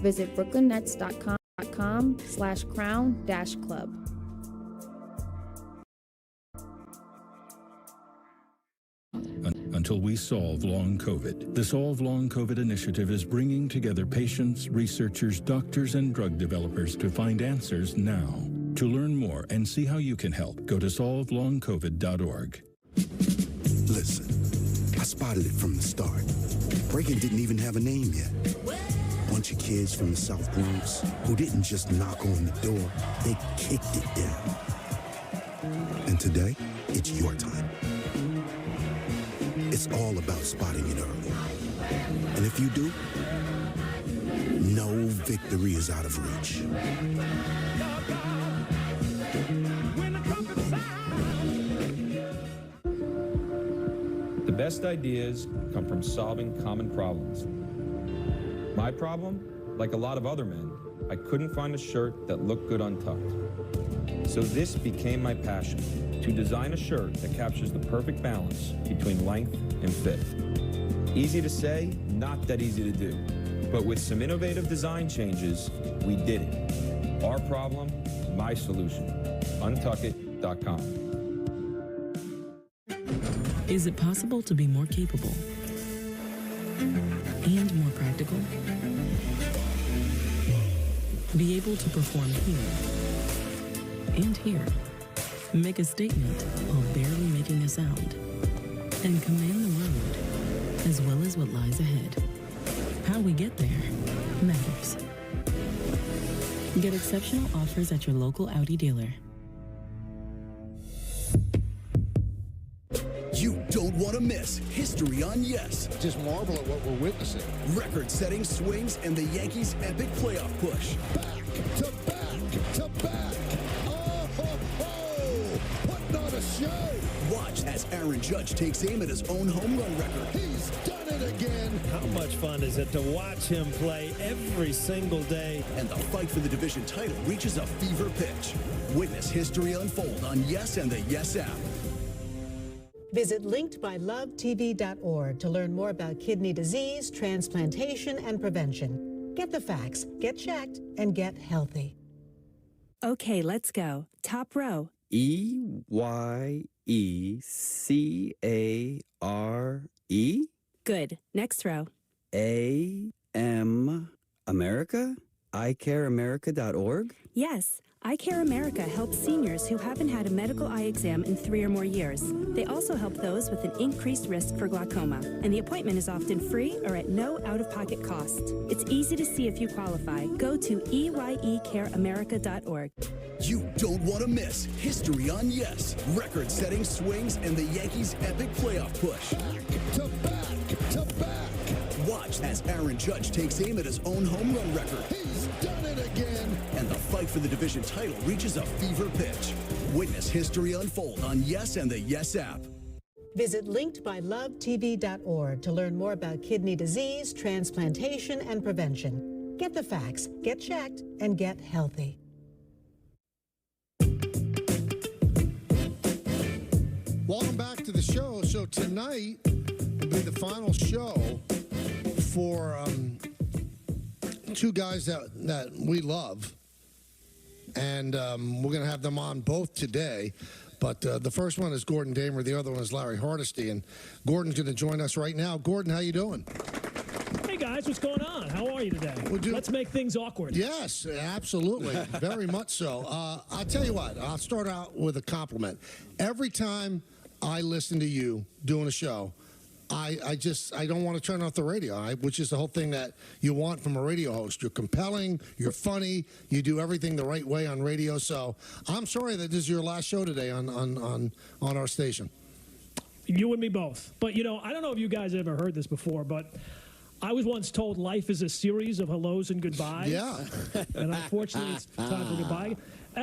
Visit brooklynnets.com/crown-club. Until we solve long COVID. The Solve Long COVID initiative is bringing together patients, researchers, doctors, and drug developers to find answers now. To learn more and see how you can help, go to solvelongcovid.org. Listen, I spotted it from the start. Breaking didn't even have a name yet. Bunch of kids from the South Bronx who didn't just knock on the door, they kicked it down. And today, it's your time. It's all about spotting it early. And if you do, no victory is out of reach. The best ideas come from solving common problems. My problem, like a lot of other men, I couldn't find a shirt that looked good untucked. So this became my passion, to design a shirt that captures the perfect balance between length and fit. Easy to say, not that easy to do. But with some innovative design changes, we did it. Our problem, my solution. Untuckit.com. Is it possible to be more capable and more practical? Be able to perform here and here. Make a statement while barely making a sound. And command the road, as well as what lies ahead. How we get there matters. Get exceptional offers at your local Audi dealer. You don't want to miss History on Yes. Just marvel at what we're witnessing. Record-setting swings and the Yankees' epic playoff push. Back to back to back. Oh, ho, ho. Putting on a show. Watch as Aaron Judge takes aim at his own home run record. He's done it again. How much fun is it to watch him play every single day? And the fight for the division title reaches a fever pitch. Witness history unfold on Yes and the Yes app. Visit linkedbylovetv.org to learn more about kidney disease, transplantation, and prevention. Get the facts, get checked, and get healthy. Okay, let's go. Top row. EYECARE? Good. Next row. AM America? iCareAmerica.org? Yes. I Care America helps seniors who haven't had a medical eye exam in 3 or more years. They also help those with an increased risk for glaucoma, and the appointment is often free or at no out-of-pocket cost. It's easy to see if you qualify. Go to EYECareAmerica.org. You don't want to miss History on Yes. Record-setting swings and the Yankees' epic playoff push. Back to back to back. Watch as Aaron Judge takes aim at his own home run record. He's done it again. And the fight for the division title reaches a fever pitch. Witness history unfold on Yes and the Yes app. Visit linkedbylovetv.org to learn more about kidney disease, transplantation, and prevention. Get the facts, get checked, and get healthy. Welcome back to the show. So tonight will be the final show for two guys that we love. And we're going to have them on both today. But the first one is Gordon Damer. The other one is Larry Hardesty. And Gordon's going to join us right now. Gordon, how you doing? Hey, guys, what's going on? How are you today? Let's make things awkward. Yes, absolutely. Very much so. I'll tell you what. I'll start out with a compliment. Every time I listen to you doing a show, I don't want to turn off the radio, which is the whole thing that you want from a radio host. You're compelling, you're funny, you do everything the right way on radio. So I'm sorry that this is your last show today on our station. You and me both. But, you know, I don't know if you guys ever heard this before, but I was once told life is a series of hellos and goodbyes. Yeah. And unfortunately, it's time for goodbye.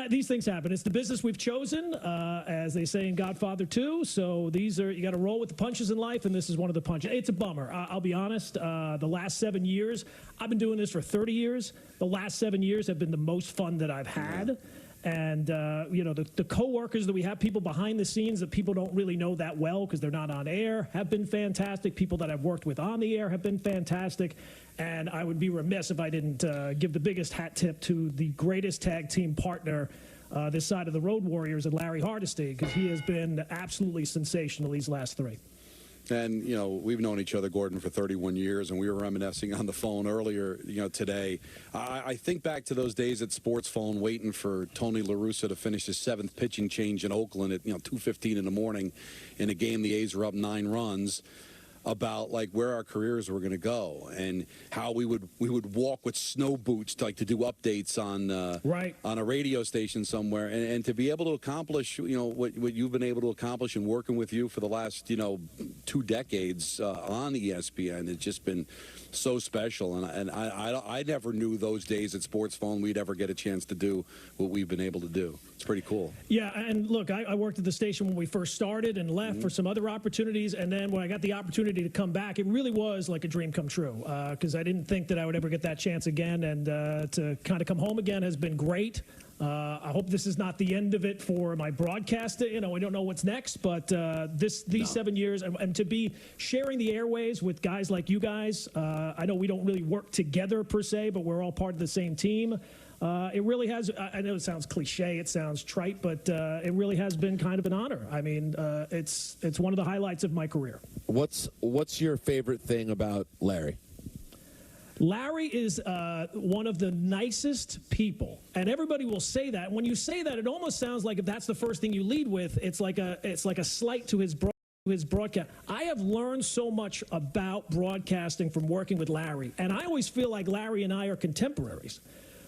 These things happen. It's the business we've chosen, as they say in Godfather 2. So you got to roll with the punches in life, and this is one of the punches. It's a bummer. I'll be honest. The last 7 years, I've been doing this for 30 years. The last 7 years have been the most fun that I've had. And, you know, the coworkers that we have, people behind the scenes that people don't really know that well because they're not on air, have been fantastic. People that I've worked with on the air have been fantastic. And I would be remiss if I didn't give the biggest hat tip to the greatest tag team partner this side of the Road Warriors and Larry Hardesty, because he has been absolutely sensational these last 3. And, you know, we've known each other, Gordon, for 31 years, and we were reminiscing on the phone earlier, you know, today. I think back to those days at Sports Phone waiting for Tony La Russa to finish his 7th pitching change in Oakland at, 2:15 in the morning in a game the A's were up 9 runs, about like where our careers were going to go and how we would walk with snow boots to do updates on on a radio station somewhere, and to be able to accomplish what you've been able to accomplish and working with you for the last 2 decades on ESPN. It's just been so special, and I never knew those days at Sports Phone we'd ever get a chance to do what we've been able to do. It's pretty cool. Yeah, and look, I worked at the station when we first started and left for some other opportunities, and then when I got the opportunity to come back, it really was like a dream come true, because I didn't think that I would ever get that chance again, and to kind of come home again has been great. I hope this is not the end of it for my broadcast. I don't know what's next, but these 7 years, and to be sharing the airways with guys like you guys, I know we don't really work together per se, but we're all part of the same team. It really has. I know it sounds cliche, it sounds trite, but it really has been kind of an honor. I mean, it's one of the highlights of my career. What's your favorite thing about Larry? Larry is one of the nicest people, and everybody will say that. When you say that, it almost sounds like if that's the first thing you lead with, it's like a slight to his broadcast. I have learned so much about broadcasting from working with Larry, and I always feel like Larry and I are contemporaries.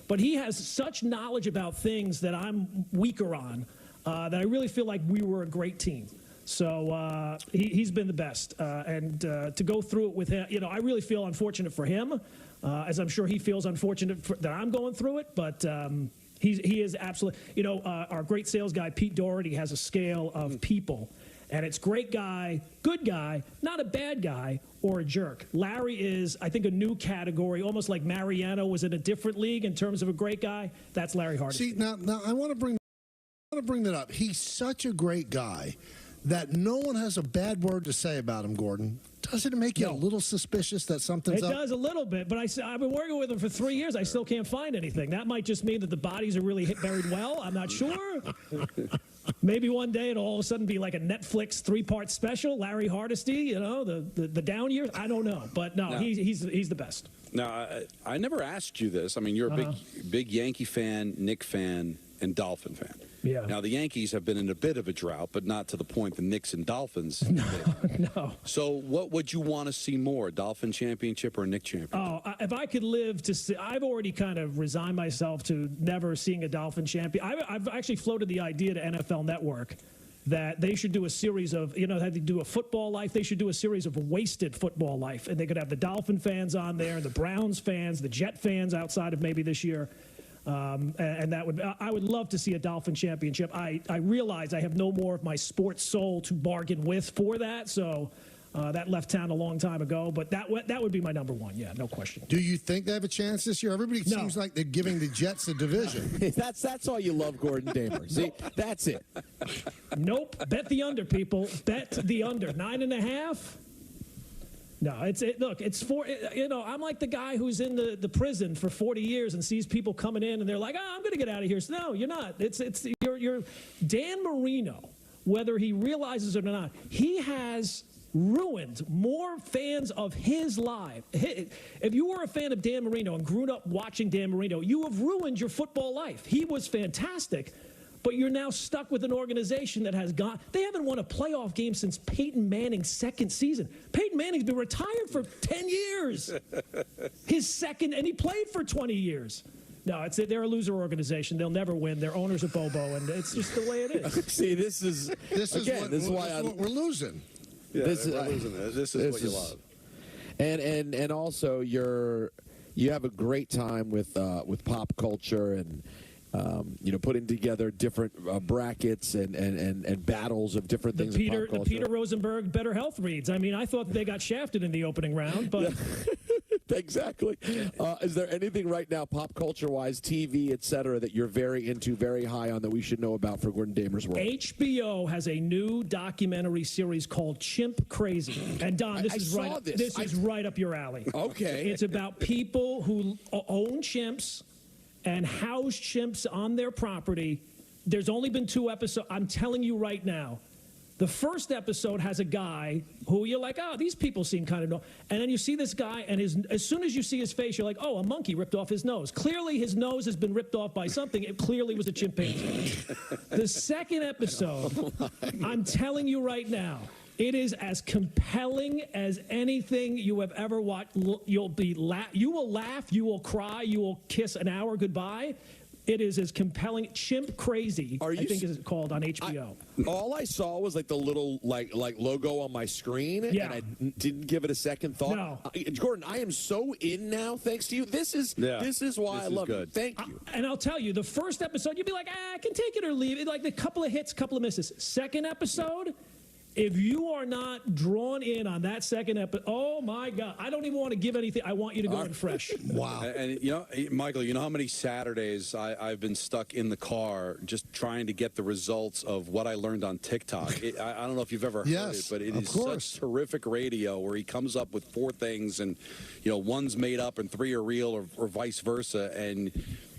But he has such knowledge about things that I'm weaker on that I really feel like we were a great team. So he's been the best. And to go through it with him, I really feel unfortunate for him, as I'm sure he feels unfortunate that I'm going through it. But he is absolutely, our great sales guy, Pete Doherty, has a scale of people. And it's great guy, good guy, not a bad guy, or a jerk. Larry is, I think, a new category, almost like Mariano was in a different league in terms of a great guy. That's Larry Hardesty. See, now I want to bring that up. He's such a great guy that no one has a bad word to say about him, Gordon. Doesn't it make you a little suspicious that something's up? It does a little bit, but I've been working with him for 3 years. I still can't find anything. That might just mean that the bodies are really buried well. I'm not sure. Maybe one day it'll all of a sudden be like a Netflix 3-part special, Larry Hardesty, the down years. I don't know, but no, he's the best. Now, I never asked you this. I mean, you're a big Yankee fan, Knick fan, and Dolphin fan. Yeah. Now, the Yankees have been in a bit of a drought, but not to the point the Knicks and Dolphins. No. So what would you want to see more, a Dolphin championship or a Knick championship? Oh, if I could live to see, I've already kind of resigned myself to never seeing a Dolphin champion. I've actually floated the idea to NFL Network that they should do a series of, how they do a football life. They should do a series of wasted football life. And they could have the Dolphin fans on there, the Browns fans, the Jet fans outside of maybe this year. And I would love to see a Dolphin championship. I realize I have no more of my sports soul to bargain with for that, so that left town a long time ago. But that would be my number one. Yeah, no question. Do you think they have a chance this year? Everybody seems like they're giving the Jets a division. That's all you love, Gordon Damer. See, that's it. Nope. Bet the under, people. Bet the under. 9.5. No, look, it's for, I'm like the guy who's in the prison for 40 years and sees people coming in and they're like, I'm going to get out of here. So, no, you're not. You're Dan Marino whether he realizes it or not, he has ruined more fans of his life. If you were a fan of Dan Marino and grew up watching Dan Marino, you have ruined your football life. He was fantastic, but you're now stuck with an organization that has they haven't won a playoff game since Peyton Manning's second season. Peyton Manning's been retired for 10 years. His second, and he played for 20 years. No, they're a loser organization. They'll never win. Their owner's a bobo, and it's just the way it is. See, this is what we're losing. Yeah, this is what you love. And also you have a great time with pop culture and putting together different brackets and battles of different things. The Peter Rosenberg Better Health reads. I mean, I thought they got shafted in the opening round, but exactly. Is there anything right now, pop culture-wise, TV, etc., that you're very into, very high on that we should know about for Gordon Damer's world? HBO has a new documentary series called Chimp Crazy, and Don, this is right up your alley. Okay, it's about people who own chimps and house chimps on their property. There's only been 2 episodes. I'm telling you right now, the first episode has a guy who you're like, oh, these people seem kind of normal. And then you see this guy, and as soon as you see his face, you're like, oh, a monkey ripped off his nose. Clearly, his nose has been ripped off by something. It clearly was a chimpanzee. The second episode, I'm telling you right now, it is as compelling as anything you have ever watched. You will laugh, you will cry, you will kiss an hour goodbye. It is as compelling. Chimp Crazy, I think is called on HBO. All I saw was like the little like logo on my screen, and I didn't give it a second thought. No. Gordon, I am so in now, thanks to you. This is why I love it. Thank you. And I'll tell you, the first episode, you'd be like, I can take it or leave it. Like a couple of hits, couple of misses. Second episode, if you are not drawn in on that second episode, oh my God, I don't even want to give anything. I want you to go in fresh. Wow. And Michael, you know how many Saturdays I've been stuck in the car just trying to get the results of what I learned on TikTok. I don't know if you've ever heard it, but it is such terrific radio where he comes up with 4 things and, one's made up and 3 are real or vice versa. And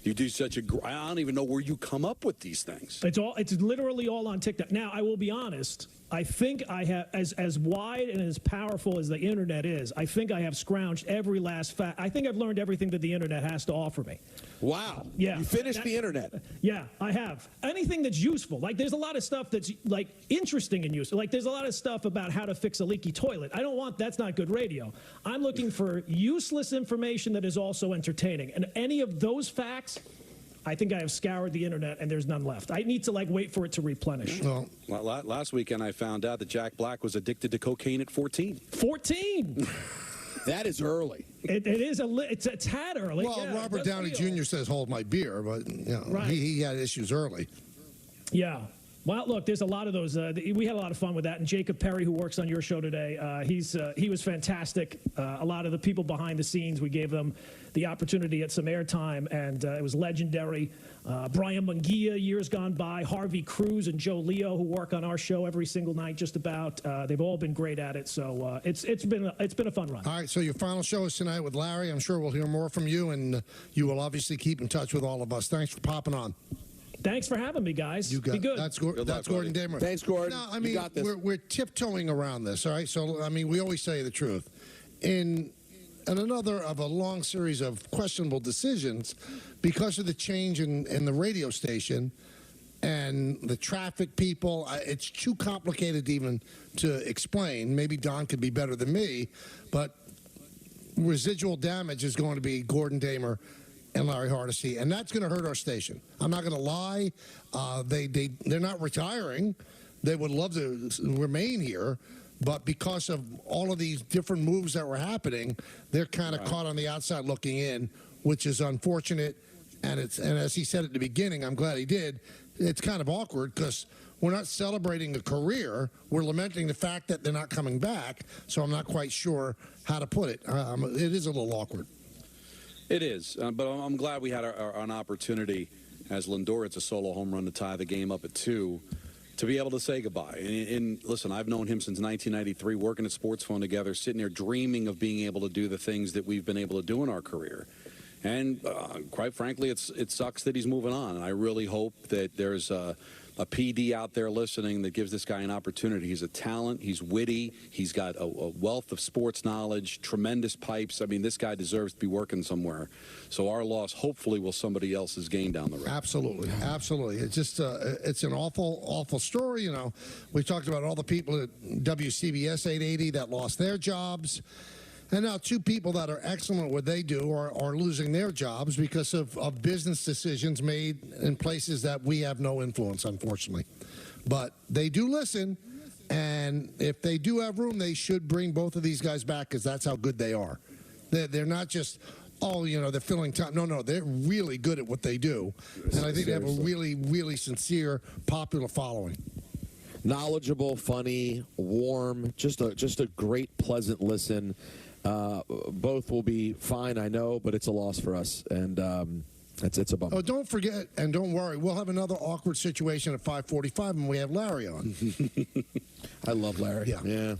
you do such a. I don't even know where you come up with these things. It's literally all on TikTok. Now, I will be honest. I think I have, as wide and as powerful as the internet is, I think I have scrounged every last fact. I think I've learned everything that the internet has to offer me. Wow. Yeah. You finished the internet. Yeah, I have. Anything that's useful. Like, there's a lot of stuff that's, like, interesting and useful. Like, there's a lot of stuff about how to fix a leaky toilet. That's not good radio. I'm looking for useless information that is also entertaining. And any of those facts, I think I have scoured the internet and there's none left. I need to wait for it to replenish. Well, last weekend I found out that Jack Black was addicted to cocaine at 14. 14? That is early. It's a tad early. Well, Robert Downey Jr. says, hold my beer, but he had issues early. Yeah. Well, look, there's a lot of those. We had a lot of fun with that. And Jacob Perry, who works on your show today, he was fantastic. A lot of the people behind the scenes, we gave them the opportunity at some airtime, and it was legendary. Brian Munguia, years gone by, Harvey Cruz and Joe Leo, who work on our show every single night, just about. They've all been great at it. So it's been a fun run. All right. So your final show is tonight with Larry. I'm sure we'll hear more from you, and you will obviously keep in touch with all of us. Thanks for popping on. Thanks for having me, guys. You got Be good. That's Gordon Damer. Thanks, Gordon. No, I mean, we're tiptoeing around this, all right? So, I mean, we always tell you the truth. In another of a long series of questionable decisions, because of the change in the radio station and the traffic people, it's too complicated even to explain. Maybe Don could be better than me, but residual damage is going to be Gordon Damer and Larry Hardesty, and that's going to hurt our station. I'm not going to lie. They're not retiring. They would love to remain here, but because of all of these different moves that were happening, they're kind of caught on the outside looking in, which is unfortunate. And as he said at the beginning, I'm glad he did. It's kind of awkward because we're not celebrating a career. We're lamenting the fact that they're not coming back. So I'm not quite sure how to put it. It is a little awkward. It is, but I'm glad we had an opportunity, as Lindor hits a solo home run to tie the game up at 2, to be able to say goodbye. And listen, I've known him since 1993, working at Sports Phone together, sitting there dreaming of being able to do the things that we've been able to do in our career. And quite frankly, it sucks that he's moving on. And I really hope that there's a PD out there listening that gives this guy an opportunity. He's a talent. He's witty. He's got a wealth of sports knowledge, tremendous pipes. I mean, this guy deserves to be working somewhere. So our loss hopefully will somebody else's gain down the road. Absolutely. Absolutely. It's just, it's an awful, awful story. You know, we talked about all the people at WCBS 880 that lost their jobs. And now two people that are excellent at what they do are losing their jobs because of business decisions made in places that we have no influence, unfortunately. But they do listen, and if they do have room, they should bring both of these guys back because that's how good they are. They're not just, oh, you know, they're filling time. No, they're really good at what they do. And I think they have a really, really sincere, popular following. Knowledgeable, funny, warm, just a great, pleasant listen. Both will be fine, I know, but it's a loss for us, and it's a bummer. Oh, don't forget, and don't worry, we'll have another awkward situation at 5:45 when we have Larry on. I love Larry. Yeah.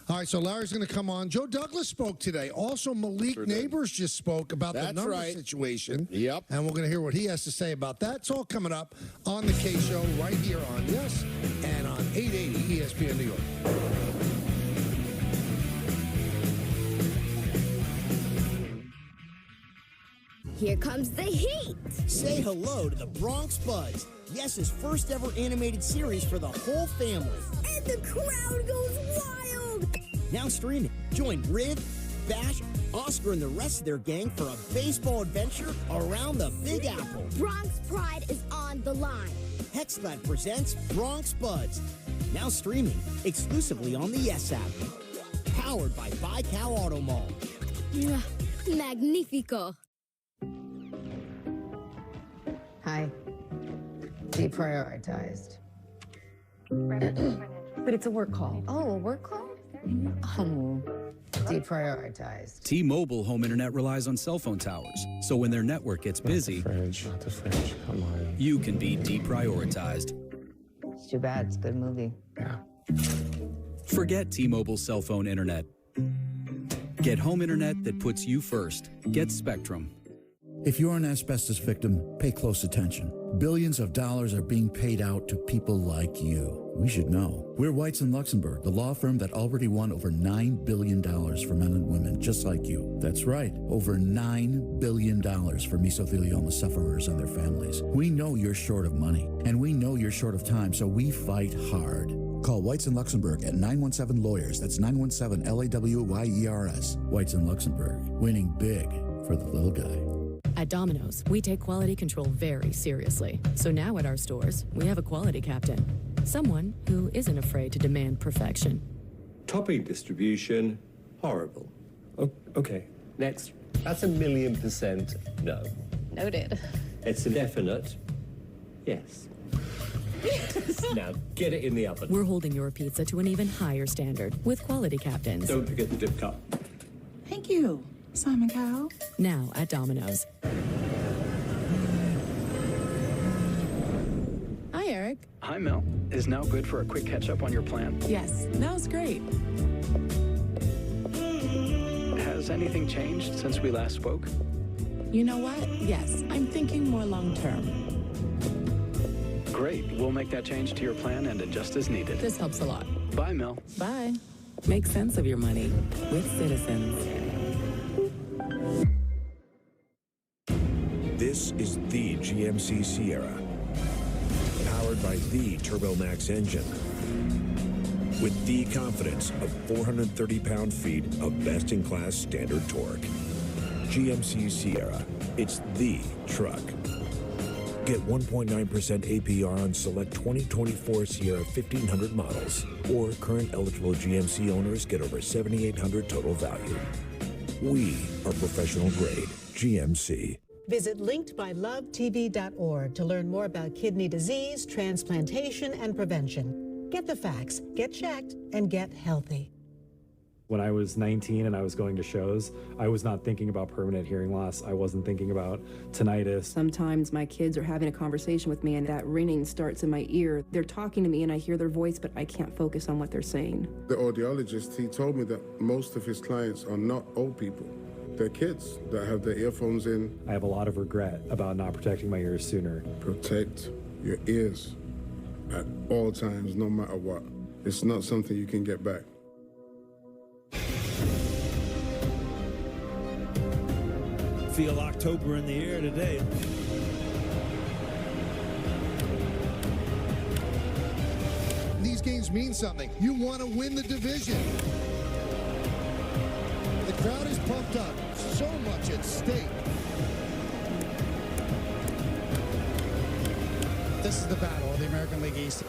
All right, so Larry's going to come on. Joe Douglas spoke today. Also, Malik Neighbors just spoke about the number situation. Yep. And we're going to hear what he has to say about that. It's all coming up on the K Show right here on Yes and on 880 ESPN New York. Here comes the heat! Say hello to the Bronx Buds, Yes's first ever animated series for the whole family. And the crowd goes wild! Now streaming. Join Riv, Bash, Oscar, and the rest of their gang for a baseball adventure around the Big Apple. Bronx Pride is on the line. Hexlab presents Bronx Buds. Now streaming exclusively on the Yes app. Powered by Buy-Cow Auto Mall. Magnifico. Hi. Deprioritized. But it's a work call. Oh, a work call? Deprioritized. T-Mobile home internet relies on cell phone towers, so when their network gets busy, Not the fridge. Come on. you can be deprioritized. It's too bad. It's a good movie. Yeah. Forget T-Mobile cell phone internet. Get home internet that puts you first. Get Spectrum. If you're an asbestos victim, pay close attention. Billions of dollars are being paid out to people like you. We should know. We're Whites in Luxembourg, the law firm that already won over $9 billion for men and women just like you. That's right, over $9 billion for mesothelioma sufferers and their families. We know you're short of money, and we know you're short of time, so we fight hard. Call Whites in Luxembourg at 917-LAWYERS. That's 917-LAWYERS. Whites in Luxembourg, winning big for the little guy. At Domino's, we take quality control very seriously. So now at our stores, we have a quality captain. Someone who isn't afraid to demand perfection. Topping distribution, horrible. Okay, next. That's 1,000,000% no. Noted. It's a definite yes. Now, get it in the oven. We're holding your pizza to an even higher standard with quality captains. Don't forget the dip cup. Thank you, Simon Cowell. Now at Domino's. Hi, Eric. Hi, Mel. Is now good for a quick catch-up on your plan? Yes, that was great. Has anything changed since we last spoke? You know what? Yes, I'm thinking more long-term. Great. We'll make that change to your plan and adjust as needed. This helps a lot. Bye, Mel. Bye. Make sense of your money with Citizens. This is the GMC Sierra, powered by the TurboMax engine, with the confidence of 430 pound-feet of best-in-class standard torque. GMC Sierra, it's the truck. Get 1.9% APR on select 2024 Sierra 1500 models, or current eligible GMC owners get over $7,800 total value. We are professional grade GMC. Visit linkedbylovetv.org to learn more about kidney disease, transplantation, and prevention. Get the facts, get checked, and get healthy. When I was 19 and I was going to shows, I was not thinking about permanent hearing loss. I wasn't thinking about tinnitus. Sometimes my kids are having a conversation with me and that ringing starts in my ear. They're talking to me and I hear their voice, but I can't focus on what they're saying. The audiologist, he told me that most of his clients are not old people. They're kids that have their earphones in. I have a lot of regret about not protecting my ears sooner. Protect your ears. at all times, no matter what. It's not something you can get back. Feel October in the air today. These games mean something. You want to win the division. The crowd is pumped up. So much at stake. This is the battle of the American League East.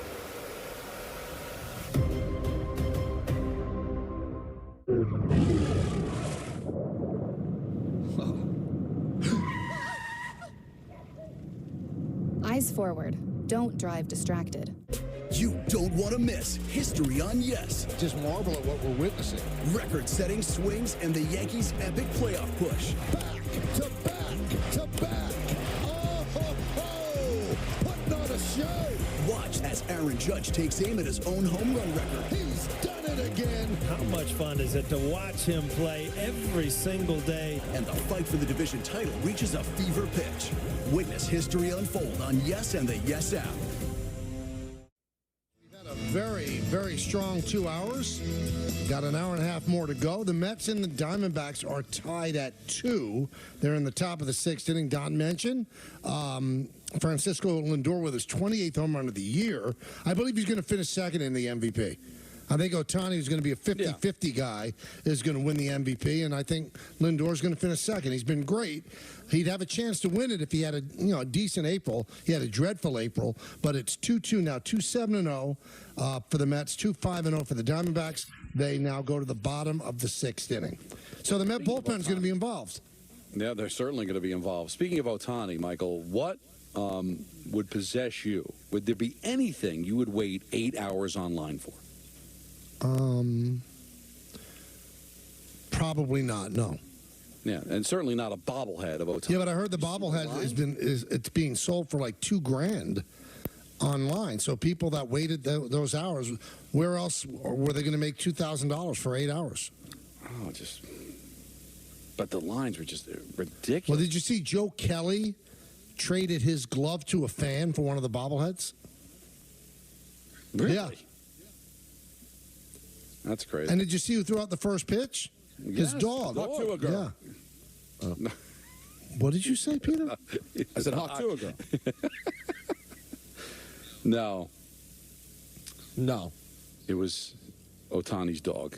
Eyes forward. Don't drive distracted. You don't want to miss history on Yes. Just marvel at what we're witnessing. Record-setting swings and the Yankees' epic playoff push. Back to back to back. Oh, ho, ho. Putting on a show. Watch as Aaron Judge takes aim at his own home run record. He's done it again. How much fun is it to watch him play every single day? And the fight for the division title reaches a fever pitch. Witness history unfold on Yes and the Yes app. Very, very strong 2 hours. Got an hour and a half more to go. The Mets and the Diamondbacks are tied at 2. They're in the top of the 6th inning. Don mentioned Francisco Lindor with his 28th home run of the year. I believe he's going to finish second in the MVP. I think Ohtani, who's going to be a 50-50 guy, is going to win the MVP, and I think Lindor's going to finish second. He's been great. He'd have a chance to win it if he had a decent April. He had a dreadful April, but it's 2-2 now, 2-7-0 for the Mets, 2-5-0 for the Diamondbacks. They now go to the bottom of the 6th inning. So the Met bullpen is going to be involved. Yeah, they're certainly going to be involved. Speaking of Ohtani, Michael, what would possess you? Would there be anything you would wait 8 hours online for? Probably not, no. Yeah, and certainly not a bobblehead of Ohtani. Yeah, but I heard the bobblehead it's being sold for like $2,000 online. So people that waited those hours, where else were they going to make $2,000 for 8 hours? Oh, but the lines were just ridiculous. Well, did you see Joe Kelly traded his glove to a fan for one of the bobbleheads? Really? Yeah. That's crazy. And did you see who threw out the first pitch? His dog. Talk to a girl. Yeah. What did you say, Peter? I said, talk to a girl. No. No. It was Ohtani's dog.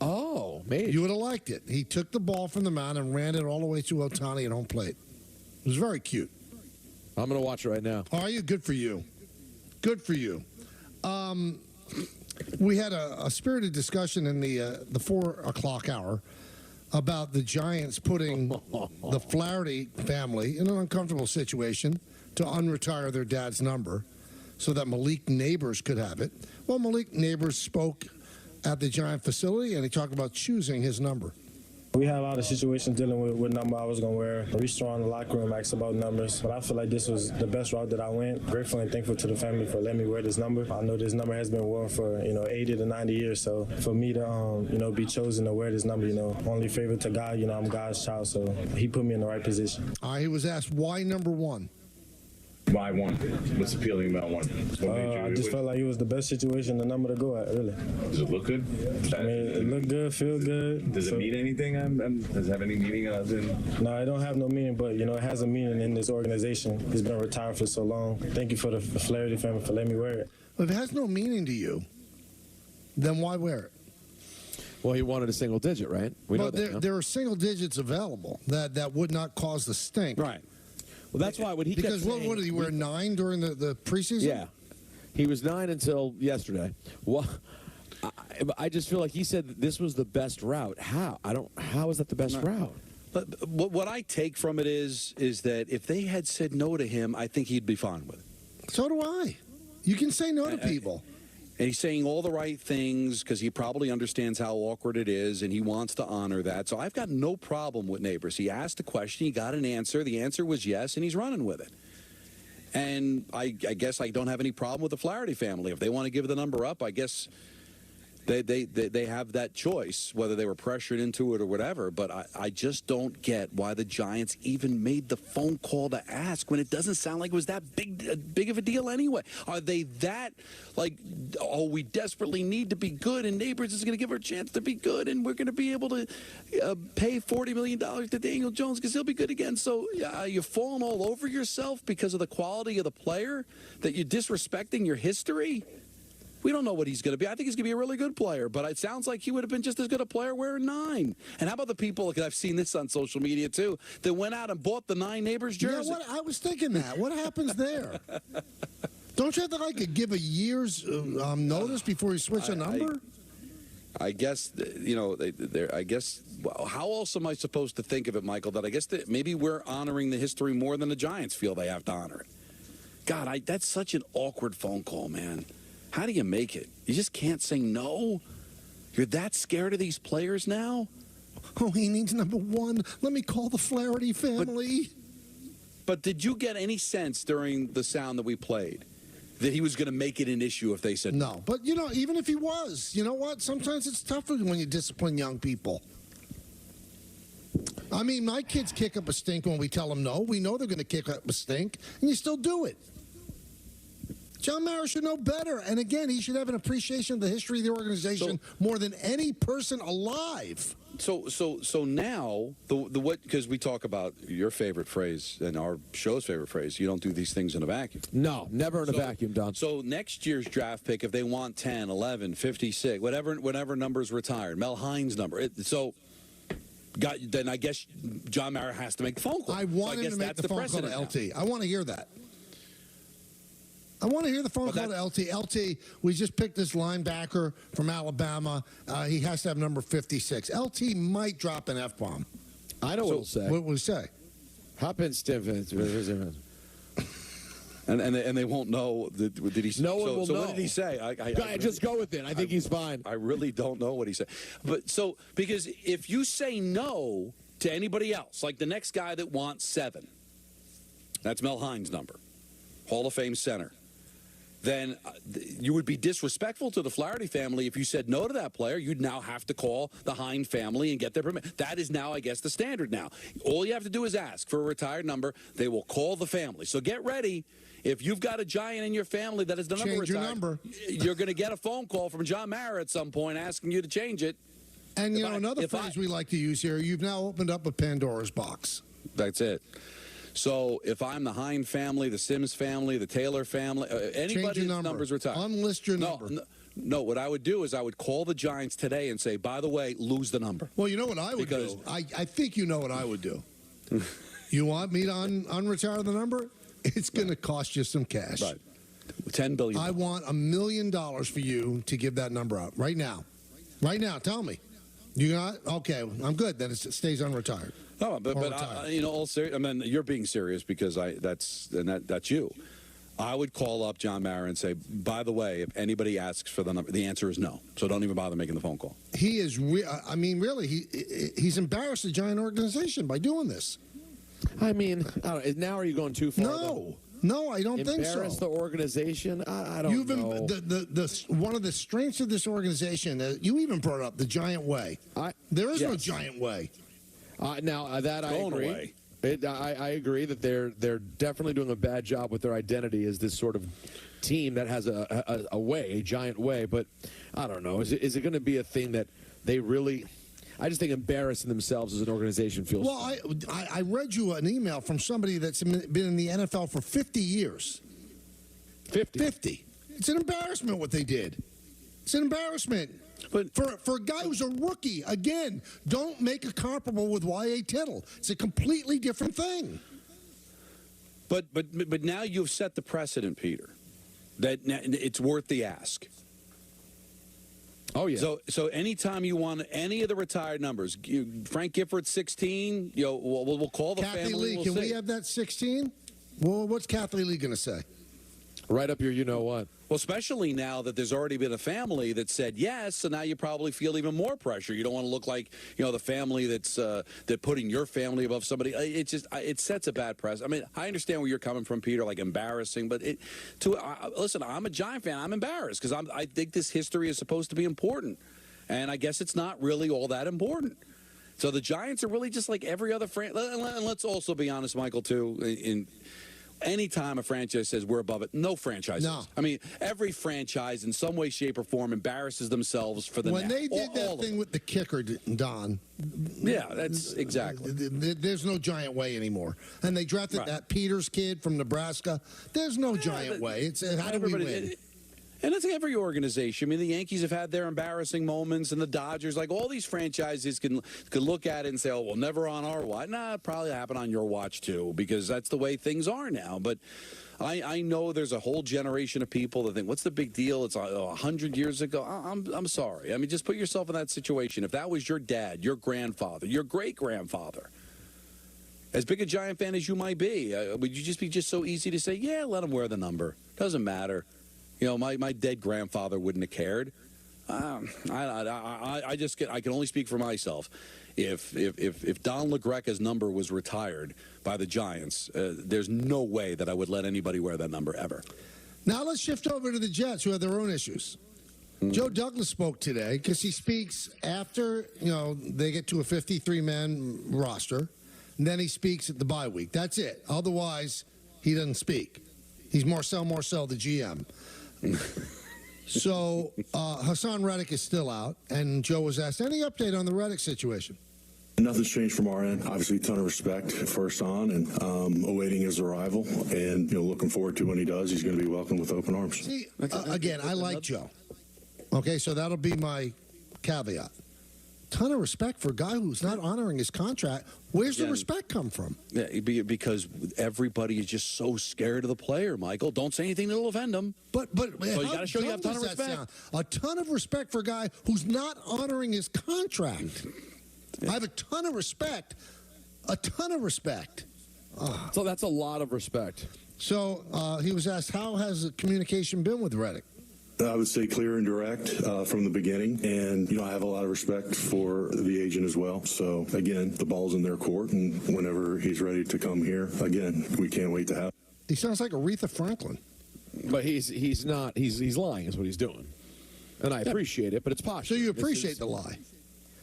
Oh, maybe. You would have liked it. He took the ball from the mound and ran it all the way to Ohtani at home plate. It was very cute. I'm going to watch it right now. Are you? Good for you. Good for you. We had a spirited discussion in the 4 o'clock hour about the Giants putting the Flaherty family in an uncomfortable situation to unretire their dad's number so that Malik Neighbors could have it. Well, Malik Neighbors spoke at the Giant facility, and he talked about choosing his number. We had a lot of situations dealing with what number I was going to wear. We still in the locker room asked about numbers, but I feel like this was the best route that I went. Grateful and thankful to the family for letting me wear this number. I know this number has been worn for 80 to 90 years, so for me to be chosen to wear this number, only favor to God. I'm God's child, so He put me in the right position. He was asked why number 1. Why 1? What's appealing about 1? I just felt like it was the best situation, the number to go at, really. Does it look good? I mean, it looked good, feel good. Does it mean anything? Does it have any meaning? No, it don't have no meaning, but, it has a meaning in this organization. It's been retired for so long. Thank you for the Flaherty family for letting me wear it. If it has no meaning to you, then why wear it? Well, he wanted a single digit, right? There are single digits available that would not cause the stink. Right. Well, that's why when he because kept saying, what did he wear 9 during the preseason? Yeah, he was 9 until yesterday. Well, I just feel like he said that this was the best route. How? How is that the best route? But what I take from it is that if they had said no to him, I think he'd be fine with it. So do I. You can say no to people. And he's saying all the right things because he probably understands how awkward it is, and he wants to honor that. So I've got no problem with Neighbors. He asked a question, he got an answer. The answer was yes, and he's running with it. And I guess I don't have any problem with the Flaherty family. If they want to give the number up, I guess They have that choice, whether they were pressured into it or whatever. But I just don't get why the Giants even made the phone call to ask when it doesn't sound like it was that big of a deal anyway. Are they that, like, oh, we desperately need to be good, and Neighbors is going to give her a chance to be good, and we're going to be able to pay $40 million to Daniel Jones because he'll be good again. So you're falling all over yourself because of the quality of the player, that you're disrespecting your history? We don't know what he's going to be. I think he's going to be a really good player, but it sounds like he would have been just as good a player wearing 9. And how about the people, because I've seen this on social media too, that went out and bought the 9 Neighbors jersey? Yeah, I was thinking that. What happens there? Don't you have to give a year's notice before you switch a number? I guess, I guess, well, how else am I supposed to think of it, Michael, that I guess that maybe we're honoring the history more than the Giants feel they have to honor it? God, that's such an awkward phone call, man. How do you make it? You just can't say no? You're that scared of these players now? Oh, he needs number 1. Let me call the Flaherty family. But did you get any sense during the sound that we played that he was going to make it an issue if they said no? But, even if he was, you know what? Sometimes it's tougher when you discipline young people. I mean, my kids kick up a stink when we tell them no. We know they're going to kick up a stink, and you still do it. John Mara should know better. And again, he should have an appreciation of the history of the organization more than any person alive. So now, what, because we talk about your favorite phrase and our show's favorite phrase, you don't do these things in a vacuum. No, never in a vacuum, Don. So next year's draft pick, if they want 10, 11, 56, whatever number's retired, Mel Hines' number. Then I guess John Mara has to make the phone call. I want him to make the phone call to LT. I want to hear that. I want to hear the phone call to LT. LT, we just picked this linebacker from Alabama. He has to have number 56. LT might drop an F-bomb. I know what he'll say. What will he say? Hop in, Stevens. And they won't know. Did he? No one will know. So what did he say? I just go with it. I think he's fine. I really don't know what he said. But because if you say no to anybody else, like the next guy that wants 7, that's Mel Hines' number, Hall of Fame center, then you would be disrespectful to the Flaherty family if you said no to that player. You'd now have to call the Hines family and get their permission. That is now, I guess, the standard now. All you have to do is ask for a retired number. They will call the family. So get ready. If you've got a Giant in your family that is the number change your retired, number. You're going to get a phone call from John Mara at some point asking you to change it. And, another phrase we like to use here, you've now opened up a Pandora's box. That's it. So if I'm the Hine family, the Sims family, the Taylor family, anybody whose number's retired. Unlist your number. No, what I would do is I would call the Giants today and say, by the way, lose the number. Well, you know what I would do? I think you know what I would do. You want me to unretire the number? It's going to cost you some cash. Right. $10 billion. I want $1 million for you to give that number out right now. Right now, tell me. You got? Okay, I'm good. Then it stays unretired. No, but all serious. I mean, you're being serious because that's you. I would call up John Mara and say, by the way, if anybody asks for the number, the answer is no. So don't even bother making the phone call. He is. Really, he's embarrassed the Giant organization by doing this. I mean, now are you going too far? No, I don't think so. Embarrass the organization? I don't know. One of the strengths of this organization, you even brought up the Giant way. There is no Giant way. Now, that I agree. I agree that they're definitely doing a bad job with their identity as this sort of team that has a way, a Giant way. But I don't know. Is it going to be a thing that they really... I just think embarrassing themselves as an organization feels... Well, I read you an email from somebody that's been in the NFL for 50 years. 50. It's an embarrassment what they did. It's an embarrassment. But for a guy who's a rookie, again, don't make a comparable with Y.A. Tittle. It's a completely different thing. But now you've set the precedent, Peter, that it's worth the ask. Oh, yeah. So anytime you want any of the retired numbers, Frank Gifford 16, we'll call the Kathy family. Lee, can we have that 16? Well, what's Kathy Lee going to say? Right up your you-know-what. Well, especially now that there's already been a family that said yes, so now you probably feel even more pressure. You don't want to look like, the family that's putting your family above somebody. It sets a bad press. I mean, I understand where you're coming from, Peter, like embarrassing, but listen, I'm a Giant fan. I'm embarrassed because I think this history is supposed to be important, and I guess it's not really all that important. So the Giants are really just like every other franchise. And let's also be honest, Michael, too, anytime a franchise says we're above it, no franchise. No. I mean, every franchise in some way, shape, or form embarrasses themselves for the When they did that thing with the kicker, Don. Yeah, that's exactly. There's no Giant way anymore. And they drafted that Peters kid from Nebraska. There's no Giant way. It's how do we win? And it's every organization. I mean, the Yankees have had their embarrassing moments, and the Dodgers, like all these franchises can look at it and say, oh, well, never on our watch. Nah, it probably happened on your watch, too, because that's the way things are now. But I know there's a whole generation of people that think, what's the big deal? It's 100 years ago. I'm sorry. I mean, just put yourself in that situation. If that was your dad, your grandfather, your great-grandfather, as big a Giant fan as you might be, would you just be so easy to say, yeah, let him wear the number. Doesn't matter. My dead grandfather wouldn't have cared. I can only speak for myself. If Don LaGreca's number was retired by the Giants, there's no way that I would let anybody wear that number ever. Now let's shift over to the Jets, who have their own issues. Joe Douglas spoke today because he speaks after they get to a 53-man roster, and then he speaks at the bye week. That's it. Otherwise, he doesn't speak. He's Marcel, the GM. So Hassan Reddick is still out, and Joe was asked, any update on the Reddick situation? Nothing's changed from our end. Obviously, a ton of respect first on, and awaiting his arrival, and looking forward to when he does. He's going to be welcomed with open arms. See, again, I like Joe. Okay, so that'll be my caveat. Ton of respect for a guy who's not honoring his contract. Where's the respect come from? Yeah, because everybody is just so scared of the player, Michael. Don't say anything that'll offend him. But so you got to show you have a ton of respect. A ton of respect for a guy who's not honoring his contract. I have a ton of respect. A ton of respect. So that's a lot of respect. So he was asked, how has the communication been with Reddick? I would say clear and direct from the beginning, and I have a lot of respect for the agent as well. So again, the ball's in their court, and whenever he's ready to come here, again, we can't wait to have. He sounds like Aretha Franklin, but he's not. He's lying, is what he's doing, and I appreciate it. But it's posh. So you appreciate the lie?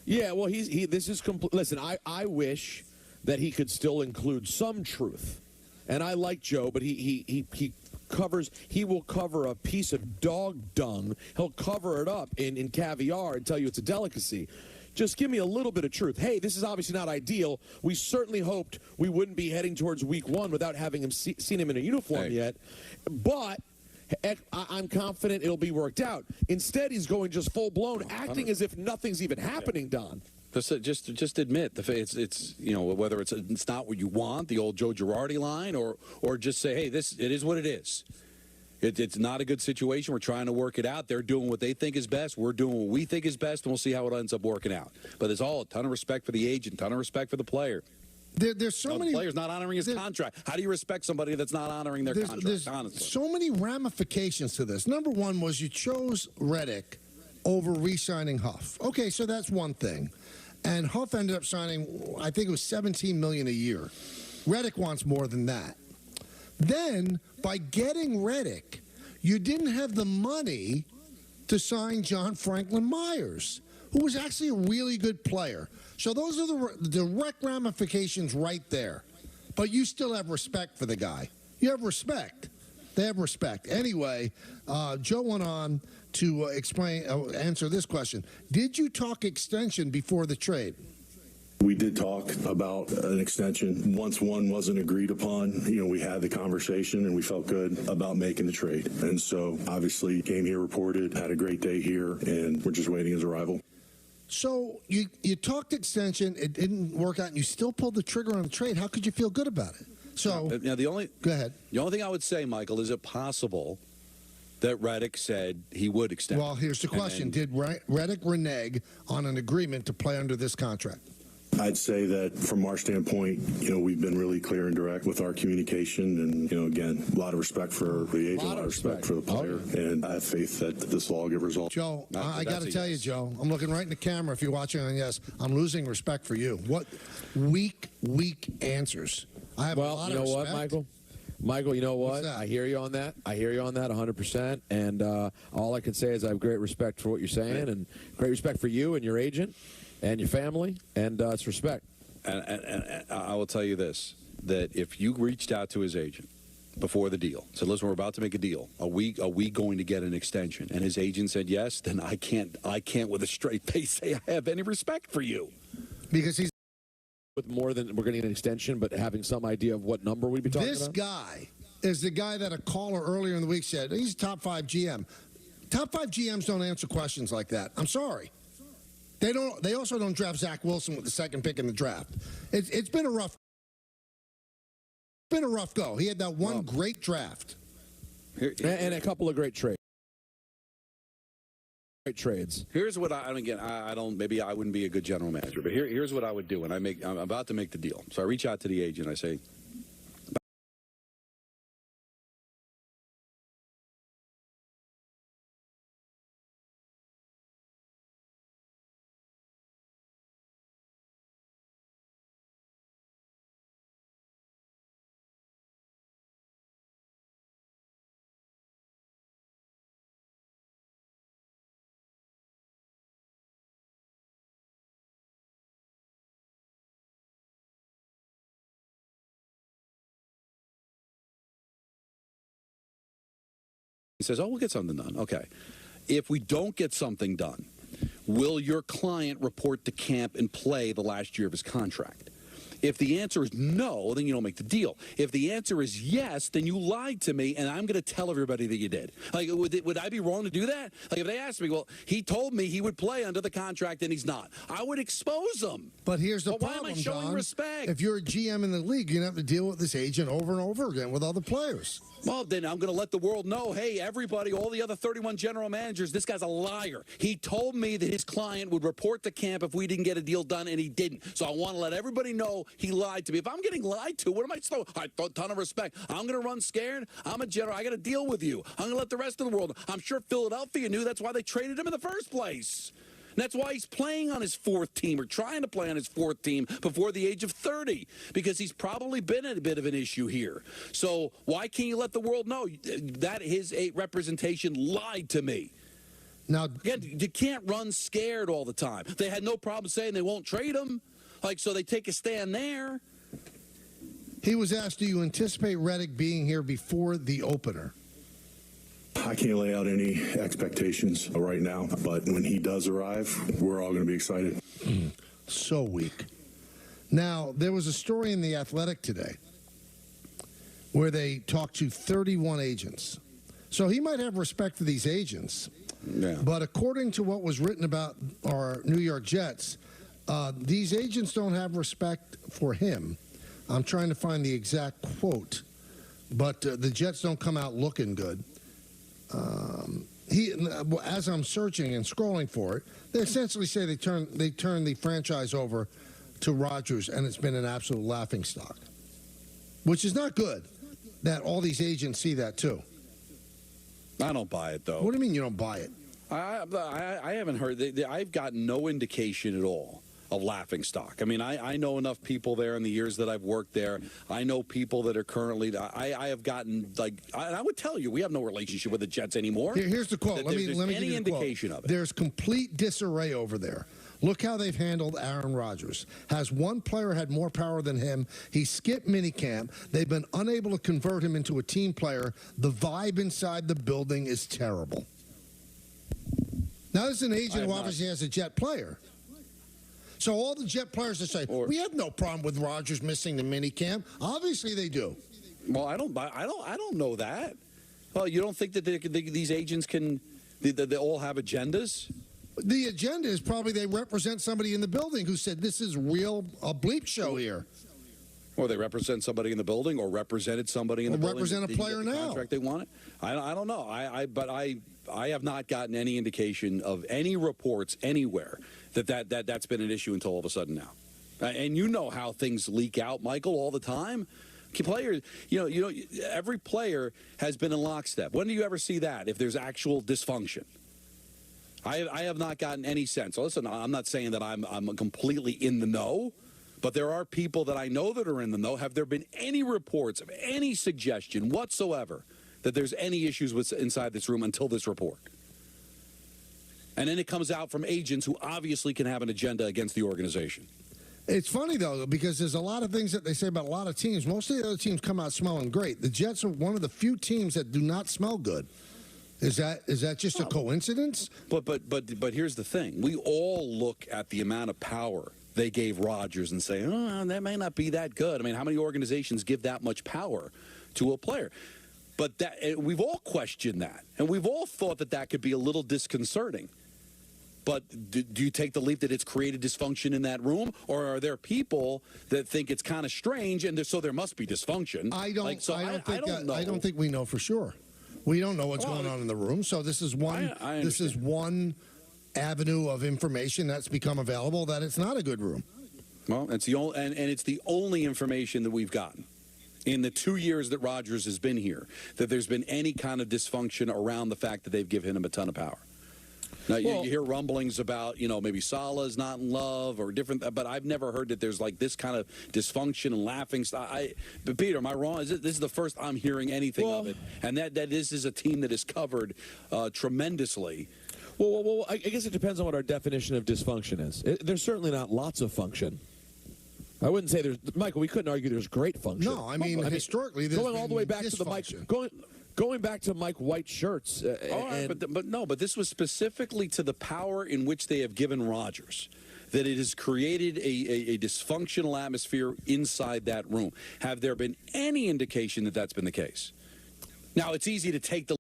Yeah. Well, this is complete. Listen, I wish that he could still include some truth, and I like Joe, but he will cover a piece of dog dung. He'll cover it up in caviar and tell you it's a delicacy. Just give me a little bit of truth. Hey, this is obviously not ideal. We certainly hoped we wouldn't be heading towards week one without having him seen him in a uniform yet. But I'm confident it'll be worked out. Instead, he's going just full-blown, acting as if nothing's even happening, Don. Just admit it's whether it's not what you want, the old Joe Girardi line, or just say, hey, it is what it is. It's not a good situation. We're trying to work it out. They're doing what they think is best. We're doing what we think is best, and we'll see how it ends up working out. But there's a ton of respect for the agent, a ton of respect for the player. There's so many. The player's not honoring his contract. How do you respect somebody that's not honoring their contract? There's honestly, so many ramifications to this. Number one was you chose Reddick over re-signing Huff. Okay, so that's one thing. And Huff ended up signing, I think it was $17 million a year. Reddick wants more than that. Then, by getting Reddick, you didn't have the money to sign John Franklin Myers, who was actually a really good player. So those are the direct ramifications right there. But you still have respect for the guy. You have respect. They have respect. Anyway, Joe went on to answer this question. Did you talk extension before the trade? We did talk about an extension. Once one wasn't agreed upon, we had the conversation and we felt good about making the trade. And so obviously came here, reported, had a great day here, and we're just waiting his arrival. So you talked extension, it didn't work out, and you still pulled the trigger on the trade. How could you feel good about it? So now go ahead. The only thing I would say, Michael, is it possible that Reddick said he would extend? Well, here's the question. Did Reddick renege on an agreement to play under this contract? I'd say that from our standpoint, we've been really clear and direct with our communication, and again, a lot of respect for the agent, a lot of respect for the player, and I have faith that this will all give results. Joe, I got to tell you, Joe, I'm looking right in the camera. If you're watching on Yes, I'm losing respect for you. What weak answers. I have a lot of respect. What, Michael? Michael, you know what? I hear you on that. I hear you on that 100%. And all I can say is I have great respect for what you're saying, and great respect for you and your agent and your family, and it's respect. And I will tell you this, that if you reached out to his agent before the deal, said, listen, we're about to make a deal, are we going to get an extension? And his agent said yes, then I can't with a straight face say I have any respect for you. Because he's with more than we're getting an extension, but having some idea of what number we'd be talking about? This guy is the guy that a caller earlier in the week said, he's a top 5 GM. Top 5 GMs don't answer questions like that. I'm sorry. They also don't draft Zach Wilson with the second pick in the draft. It's been a rough go. He had that one great draft. And a couple of great trades. Here's what I don't, maybe I wouldn't be a good general manager, but here's what I would do when I'm about to make the deal. So I reach out to the agent, I say, he says, oh, we'll get something done. Okay. If we don't get something done, will your client report to camp and play the last year of his contract? If the answer is no, then you don't make the deal. If the answer is yes, then you lied to me, and I'm going to tell everybody that you did. Like, would I be wrong to do that? Like, if they asked me, well, he told me he would play under the contract, and he's not. I would expose him. But here's the problem, problem, why am I showing Don. respect? If you're a GM in the league, you're going to have to deal with this agent over and over again with other players. Well, then I'm going to let the world know, hey, everybody, all the other 31 general managers, this guy's a liar. He told me that his client would report to camp if we didn't get a deal done, and he didn't. So I want to let everybody know he lied to me. If I'm getting lied to, what am I supposed to? I thought a ton of respect. I'm going to run scared. I'm a general. I got to deal with you. I'm going to let the rest of the world. I'm sure Philadelphia knew. That's why they traded him in the first place. And that's why he's playing on his 4th team, or trying to play on his 4th team before the age of 30, because he's probably been a bit of an issue here. So why can't you let the world know that his representation lied to me? Now, again, you can't run scared all the time. They had no problem saying they won't trade him, so they take a stand there. He was asked, do you anticipate Reddick being here before the opener? I can't lay out any expectations right now, but when he does arrive, we're all going to be excited. So weak. Now, there was a story in The Athletic today where they talked to 31 agents. So he might have respect for these agents. Yeah. But according to what was written about our New York Jets, these agents don't have respect for him. I'm trying to find the exact quote, but the Jets don't come out looking good. As I'm searching and scrolling for it, they essentially say they turn the franchise over to Rodgers, and it's been an absolute laughingstock, which is not good. That all these agents see that too. I don't buy it, though. What do you mean you don't buy it? I haven't heard. I've gotten no indication at all of laughingstock. I mean, I know enough people there in the years that I've worked there. I know people that are currently. I have gotten I would tell you, we have no relationship with the Jets anymore. Here's the quote. Let me give you the indication quote. of it. There's complete disarray over there. Look how they've handled Aaron Rodgers. Has one player had more power than him? He skipped minicamp. They've been unable to convert him into a team player. The vibe inside the building is terrible. Now, this is an agent who obviously has a Jet player. So all the Jet players that say, we have no problem with Rodgers missing the minicamp. Obviously they do. Well, I don't know that. Well, you don't think that these agents can, they all have agendas? The agenda is probably they represent somebody in the building who said this is a bleep show here. Or they represent somebody in the building, or represented somebody in the building. Represent a player now. Contract they wanted. I don't know. But I have not gotten any indication of any reports anywhere that's been an issue until all of a sudden now. And you know how things leak out, Michael, all the time. Players, every player has been in lockstep. When do you ever see that, if there's actual dysfunction? I have not gotten any sense. Listen, I'm not saying that I'm completely in the know, but there are people that I know that are in the know. Have there been any reports of any suggestion whatsoever that there's any issues inside this room until this report? And then it comes out from agents who obviously can have an agenda against the organization. It's funny, though, because there's a lot of things that they say about a lot of teams. Most of the other teams come out smelling great. The Jets are one of the few teams that do not smell good. Is that just a coincidence? But here's the thing. We all look at the amount of power they gave Rodgers and say, oh, that may not be that good. I mean, how many organizations give that much power to a player? But we've all questioned that, and we've all thought that could be a little disconcerting. But do you take the leap that it's created dysfunction in that room, or are there people that think it's kind of strange, and so there must be dysfunction? I don't think we know for sure. We don't know what's going on in the room. So this is one. This is one avenue of information that's become available that it's not a good room. Well, it's the only, and it's the only information that we've gotten in the 2 years that Rodgers has been here, that there's been any kind of dysfunction around the fact that they've given him a ton of power. Now, you hear rumblings about, maybe Salah's not in love or different, but I've never heard that there's like this kind of dysfunction and laughing stuff. But Peter, am I wrong? This is the first I'm hearing anything of it, and that this is a team that is covered tremendously. Well, I guess it depends on what our definition of dysfunction is. There's certainly not lots of function. I wouldn't say there's, Michael, we couldn't argue there's great function. No, I mean historically, there's going all the way back to the Mike, going back to Mike White shirts. But this was specifically to the power in which they have given Rodgers, that it has created a dysfunctional atmosphere inside that room. Have there been any indication that that's been the case? Now, it's easy to take the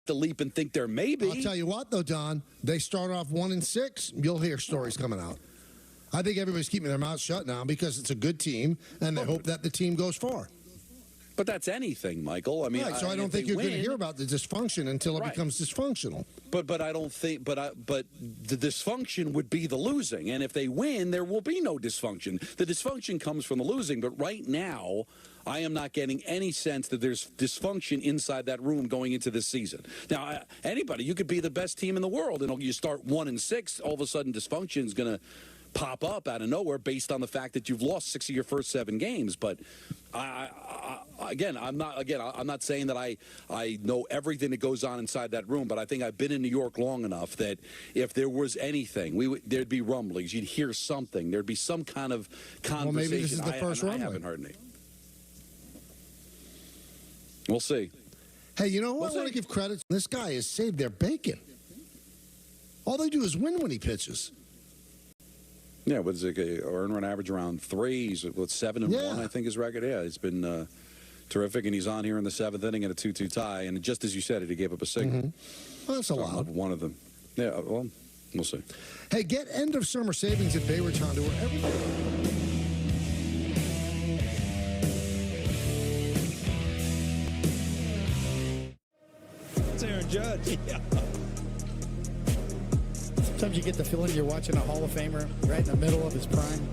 leap and think there may be. I'll tell you what, though, Don, they start off 1-6. You'll hear stories coming out. I think everybody's keeping their mouths shut now because it's a good team, and they hope that the team goes far. But that's anything, Michael. I mean, right, so I don't think you're going to hear about the dysfunction until it becomes dysfunctional. But I don't think. But the dysfunction would be the losing, and if they win, there will be no dysfunction. The dysfunction comes from the losing. But right now, I am not getting any sense that there's dysfunction inside that room going into this season. Now, anybody, you could be the best team in the world, and you start 1-6, all of a sudden dysfunction is going to pop up out of nowhere based on the fact that you've lost 6 of your first 7 games. But I'm not saying that I know everything that goes on inside that room, but I think I've been in New York long enough that if there was anything, there'd be rumblings. You'd hear something. There'd be some kind of conversation. Well, maybe this is the first rumbling. I haven't heard any. We'll see. Hey, you know who I want to give credit? This guy has saved their bacon. All they do is win when he pitches. Yeah, what's it? Earn run average around 3. He's 7-1, I think his record. Yeah, it's been terrific, and he's on here in the 7th inning at a 2-2 tie. And just as you said it, he gave up a single. Mm-hmm. Well, that's allowed. One of them. Yeah, well, we'll see. Hey, get end of summer savings at Bay Ridge Honda wherever. It's Aaron Judge. Yeah. Sometimes you get the feeling you're watching a Hall of Famer right in the middle of his prime.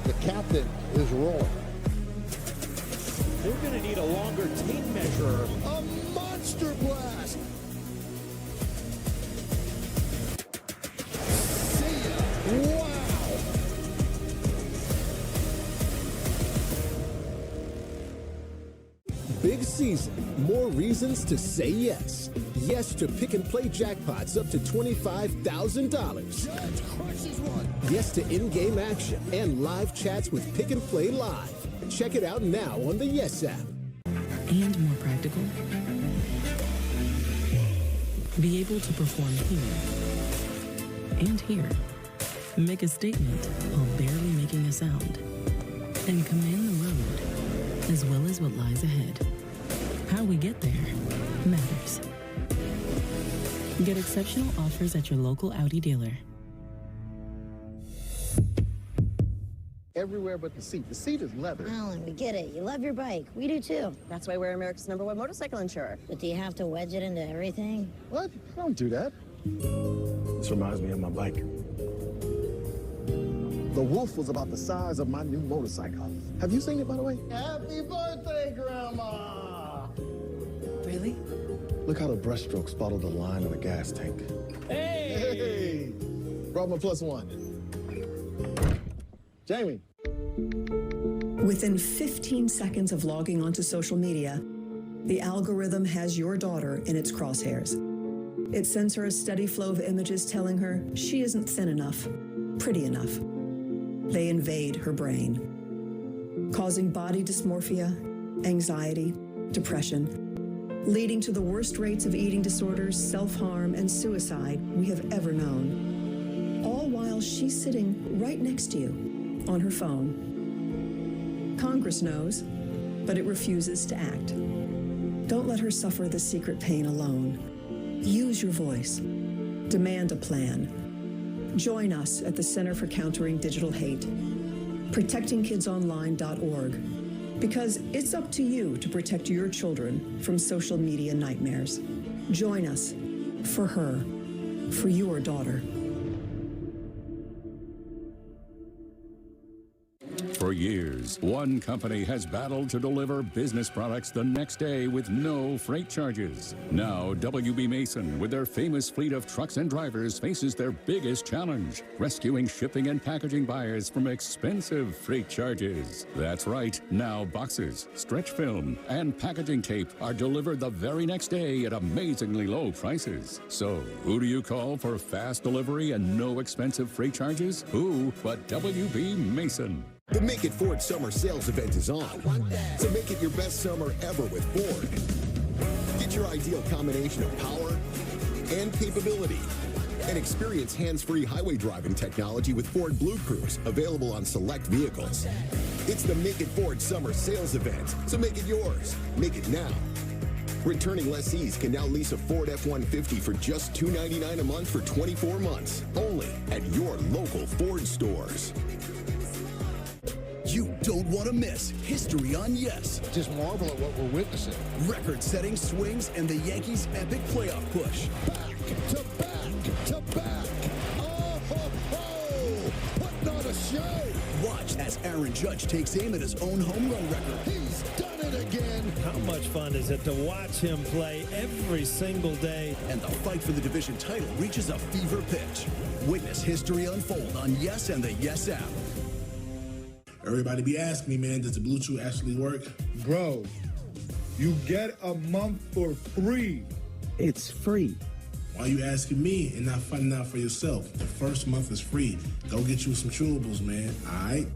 The captain is rolling. They're going to need a longer tape measure. A monster blast. See ya. Wow. Big season. More reasons to say yes. Yes to pick and play jackpots up to $25,000. Yes to in-game action and live chats with Pick and Play Live. Check it out now on the Yes app. And more practical. Be able to perform here and here. Make a statement while barely making a sound. And command the road, as well as what lies ahead. How we get there matters. Get exceptional offers at your local Audi dealer. everywhere but the seat. The seat is leather. Alan, we get it. You love your bike. We do too. That's why we're America's #1 motorcycle insurer. But do you have to wedge it into everything? What? Don't do that. This reminds me of my bike. The Wolf was about the size of my new motorcycle. Have you seen it, by the way? Happy birthday, Grandma! Really? Look how the brushstrokes follow the line of the gas tank. Hey! Brought my +1. Jamie. Within 15 seconds of logging onto social media, the algorithm has your daughter in its crosshairs. It sends her a steady flow of images telling her she isn't thin enough, pretty enough. They invade her brain, causing body dysmorphia, anxiety, depression, leading to the worst rates of eating disorders, self-harm, and suicide we have ever known. All while she's sitting right next to you on her phone. Congress knows, but it refuses to act. Don't let her suffer the secret pain alone. Use your voice. Demand a plan. Join us at the Center for Countering Digital Hate, protectingkidsonline.org, because it's up to you to protect your children from social media nightmares. Join us for her, for your daughter. For years, one company has battled to deliver business products the next day with no freight charges. Now, WB Mason, with their famous fleet of trucks and drivers, faces their biggest challenge, rescuing shipping and packaging buyers from expensive freight charges. That's right. Now, boxes, stretch film, and packaging tape are delivered the very next day at amazingly low prices. So, who do you call for fast delivery and no expensive freight charges? Who but WB Mason? The Make It Ford Summer Sales Event is on. So make it your best summer ever with Ford. Get your ideal combination of power and capability. And experience hands-free highway driving technology with Ford Blue Cruise, available on select vehicles. It's the Make It Ford Summer Sales Event, so make it yours. Make it now. Returning lessees can now lease a Ford F-150 for just $299 a month for 24 months, only at your local Ford stores. You don't want to miss History on Yes. Just marvel at what we're witnessing. Record-setting swings and the Yankees' epic playoff push. Back to back to back. Oh, ho, ho! Putting on a show. Watch as Aaron Judge takes aim at his own home run record. He's done it again. How much fun is it to watch him play every single day? And the fight for the division title reaches a fever pitch. Witness history unfold on Yes and the Yes app. Everybody be asking me, man, does the Bluetooth actually work? Bro, you get a month for free. It's free. Why are you asking me and not finding out for yourself? The first month is free. Go get you some chewables, man, all right?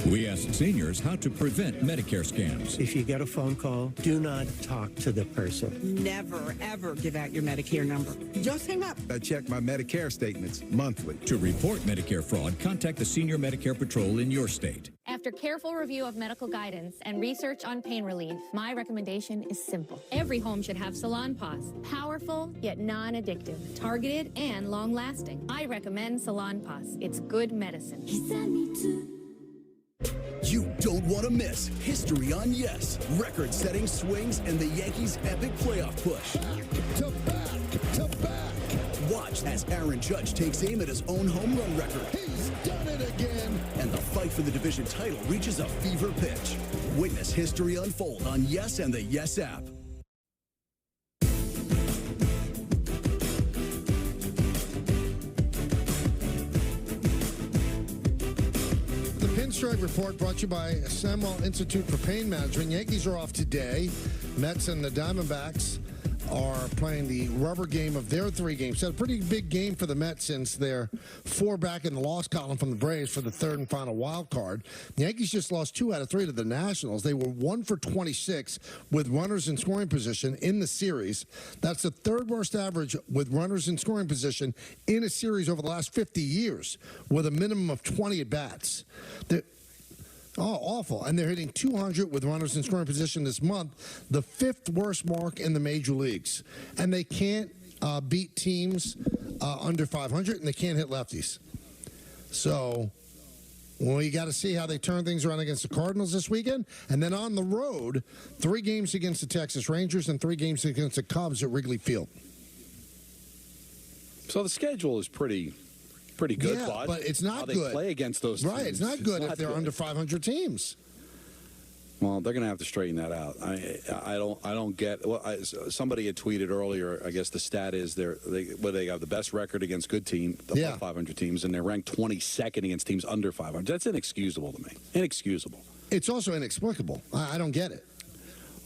We asked seniors how to prevent Medicare scams. If you get a phone call, do not talk to the person. Never, ever give out your Medicare number. Just hang up. I check my Medicare statements monthly. To report Medicare fraud, contact the Senior Medicare Patrol in your state. After careful review of medical guidance and research on pain relief, my recommendation is simple. Every home should have Salon Paws. Powerful, yet non-addictive. Targeted and long-lasting. I recommend Salon Paws. It's good medicine. He sent me to... You don't want to miss History on Yes. Record-setting swings and the Yankees' epic playoff push. To back to back. Watch as Aaron Judge takes aim at his own home run record. He's done it again. And the fight for the division title reaches a fever pitch. Witness history unfold on Yes and the Yes app. Pinstripe Report brought to you by Samuel Institute for Pain Management. Yankees are off today. Mets and the Diamondbacks are playing the rubber game of their 3 games. So a pretty big game for the Mets since they're 4 back in the loss column from the Braves for the 3rd and final wild card. The Yankees just lost 2 out of 3 to the Nationals. They were 1 for 26 with runners in scoring position in the series. That's the 3rd worst average with runners in scoring position in a series over the last 50 years, with a minimum of 20 at-bats. Awful. And they're hitting 200 with runners in scoring position this month, the 5th worst mark in the major leagues. And they can't beat teams under 500, and they can't hit lefties. So Well, you got to see how they turn things around against the Cardinals this weekend. And then on the road, 3 games against the Texas Rangers and 3 games against the Cubs at Wrigley Field. So the schedule is pretty good, Yeah, but it's not how they good. play against those teams. Right, it's not good if they're good. under 500 teams. Well, they're going to have to straighten that out. I don't get. Well, somebody had tweeted earlier. I guess the stat is they have the best record against good teams, above 500 teams, and they're ranked 22nd against teams under 500. That's inexcusable to me. Inexcusable. It's also inexplicable. I don't get it.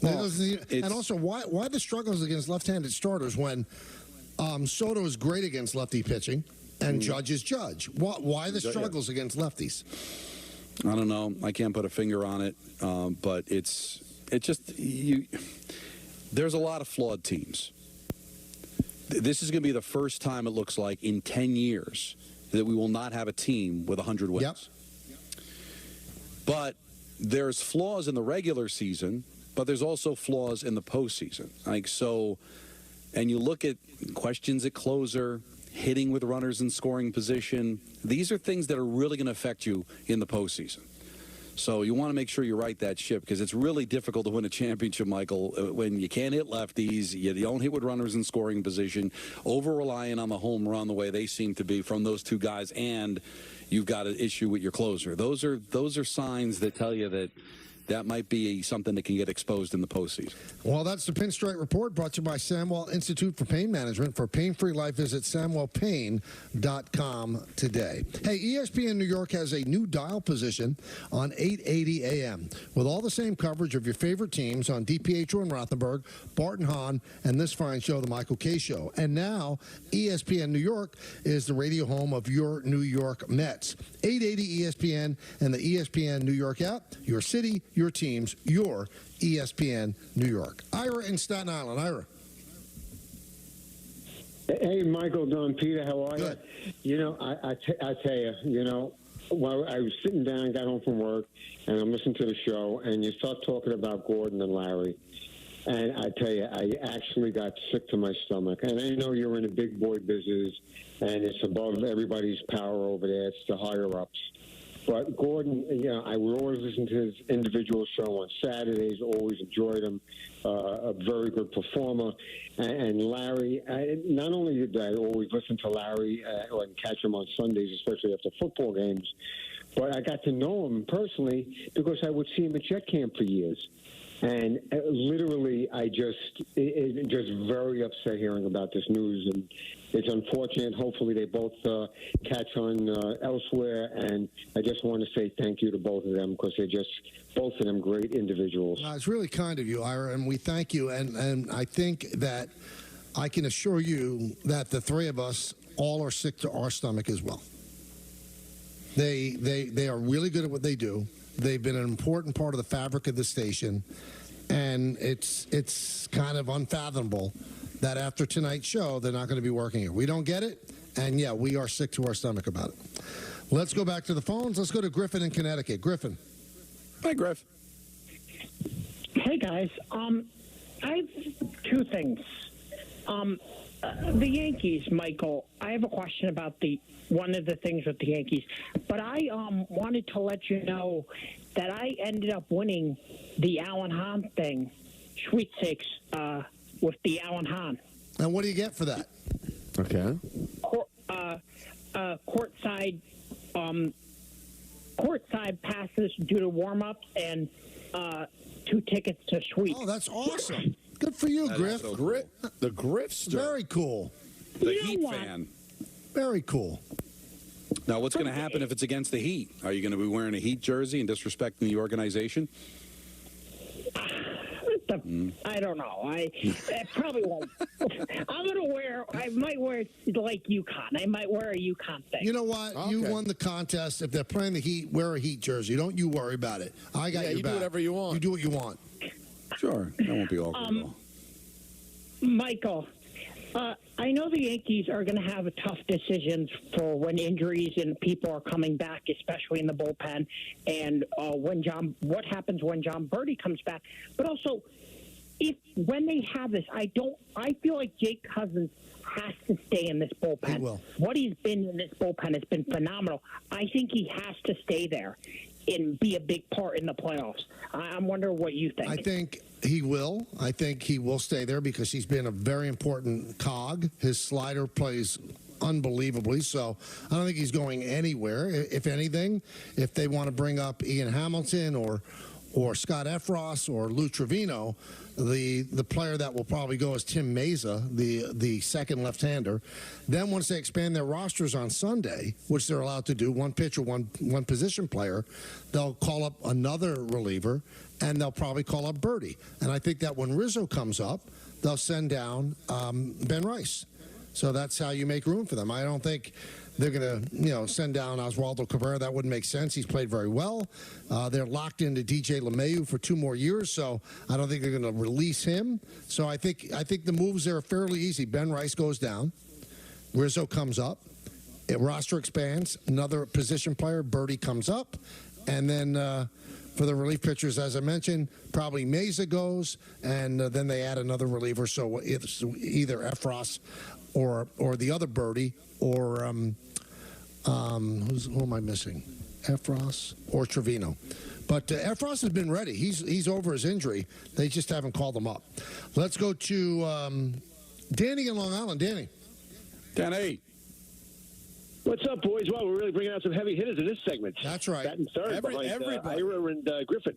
Well, and also, why the struggles against left-handed starters when Soto is great against lefty pitching and Judge is Judge? Why the struggles against lefties? I don't know. I can't put a finger on it, but it's just there's a lot of flawed teams. This is going to be the first time it looks like in 10 years that we will not have a team with 100 wins. Yep. But there's flaws in the regular season, but there's also flaws in the postseason. And you look at questions at closer, hitting with runners in scoring position. These are things that are really going to affect you in the postseason. So you want to make sure you right that ship because it's really difficult to win a championship, Michael, when you can't hit lefties, you don't hit with runners in scoring position, over-relying on the home run the way they seem to be from those 2 guys, and you've got an issue with your closer. Those are signs that tell you that might be something that can get exposed in the postseason. Well, that's the Pinstripe Report brought to you by Samwell Institute for Pain Management. For pain-free life, visit SamwellPain.com today. Hey, ESPN New York has a new dial position on 880 AM with all the same coverage of your favorite teams on DiPietro and Rothenberg, Bart and Hahn, and this fine show, The Michael Kay Show. And now, ESPN New York is the radio home of your New York Mets. 880 ESPN and the ESPN New York app, your city, your teams, your ESPN New York. Ira in Staten Island. Ira. Hey, Michael, Don, Peter, how are Good. you? You know, I tell you, while I was sitting down, got home from work, and I'm listening to the show, and you start talking about Gordon and Larry. And I tell you, I actually got sick to my stomach. And I know you're in the big boy business, and it's above everybody's power over there. It's the higher-ups. But Gordon, I would always listen to his individual show on Saturdays, always enjoyed him, a very good performer. And Larry, not only did I always listen to Larry and catch him on Sundays, especially after football games, but I got to know him personally because I would see him at Jet Camp for years. And literally, it's just very upset hearing about this news. And it's unfortunate. Hopefully, they both catch on elsewhere. And I just want to say thank you to both of them because they're just, both of them, great individuals. It's really kind of you, Ira, and we thank you. And I think that I can assure you that the 3 of us all are sick to our stomach as well. They are really good at what they do. They've been an important part of the fabric of the station, and it's kind of unfathomable that after tonight's show, they're not going to be working here. We don't get it, and yeah, we are sick to our stomach about it. Let's go back to the phones. Let's go to Griffin in Connecticut. Griffin. Hi, Griff. Hey, guys. I have 2 things. The Yankees, Michael, I have a question about one of the things with the Yankees. But I wanted to let you know that I ended up winning the Alan Hahn thing, sweepstakes, with the Alan Hahn. And what do you get for that? Okay. Courtside passes due to warm-ups and 2 tickets to suite. Oh, that's awesome. Good for you, Griff. So cool. The Griffster. Very cool. The Heat fan. Very cool. Now, what's going to happen if it's against the Heat? Are you going to be wearing a Heat jersey and disrespecting the organization? I don't know. I probably won't. I might wear like UConn. I might wear a UConn thing. You know what? Okay. You won the contest. If they're playing the Heat, wear a Heat jersey. Don't you worry about it. I got your you back. do whatever you want. You do what you want. Sure. That won't be awkward at all. Michael, I know the Yankees are going to have tough decisions for when injuries and people are coming back, especially in the bullpen, and what happens when John Birdie comes back. But also, when they have this, I feel like Jake Cousins has to stay in this bullpen. He will. What he's been in this bullpen has been phenomenal. I think he has to stay there and be a big part in the playoffs. I'm wondering what you think. I think he will. I think he will stay there because he's been a very important cog. His slider plays unbelievably, so I don't think he's going anywhere. If anything, if they want to bring up Ian Hamilton or Scott Efros or Lou Trevino, the player that will probably go is Tim Meza, the second left-hander. Then once they expand their rosters on Sunday, which they're allowed to do, one pitcher, one position player, they'll call up another reliever, and they'll probably call up Birdie. And I think that when Rizzo comes up, they'll send down Ben Rice. So that's how you make room for them. I don't think they're going to, send down Oswaldo Cabrera. That wouldn't make sense. He's played very well. They're locked into DJ LeMahieu for 2 more years, so I don't think they're going to release him. So I think the moves there are fairly easy. Ben Rice goes down. Rizzo comes up. Roster expands. Another position player, Birdie, comes up. And then for the relief pitchers, as I mentioned, probably Meza goes, and then they add another reliever. So it's either Efros or the other Birdie, or who am I missing? Efros or Trevino. But Efros has been ready. He's over his injury. They just haven't called him up. Let's go to Danny in Long Island. Danny. What's up, boys? Well, we're really bringing out some heavy hitters in this segment. That's right. Batting third behind everybody. Ira and Griffin.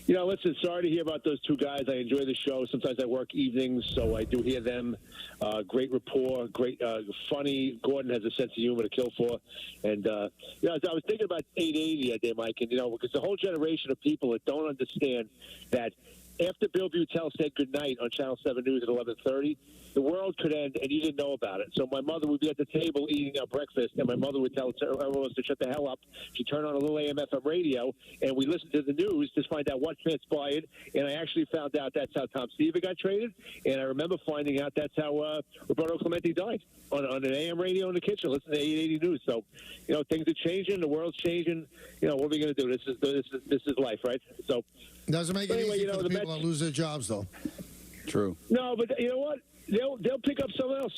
Listen, sorry to hear about those two guys. I enjoy the show. Sometimes I work evenings, so I do hear them. Great rapport, great, funny. Gordon has a sense of humor to kill for. And, I was thinking about 880 that day, Mike, and, because the whole generation of people that don't understand that after Bill Butel said goodnight on Channel 7 News at 11:30, the world could end, and you didn't know about it. So my mother would be at the table eating our breakfast, and my mother would tell everyone to shut the hell up. She'd turn on a little AM/FM radio, and we listened to the news to find out what transpired. And I actually found out that's how Tom Seaver got traded, and I remember finding out that's how Roberto Clemente died on an AM radio in the kitchen, listening to 880 News. So, things are changing, the world's changing. What are we going to do? This is life, right? So. Doesn't make it easy for the people that lose their jobs, though. True. No, but you know what? They'll pick up someone else.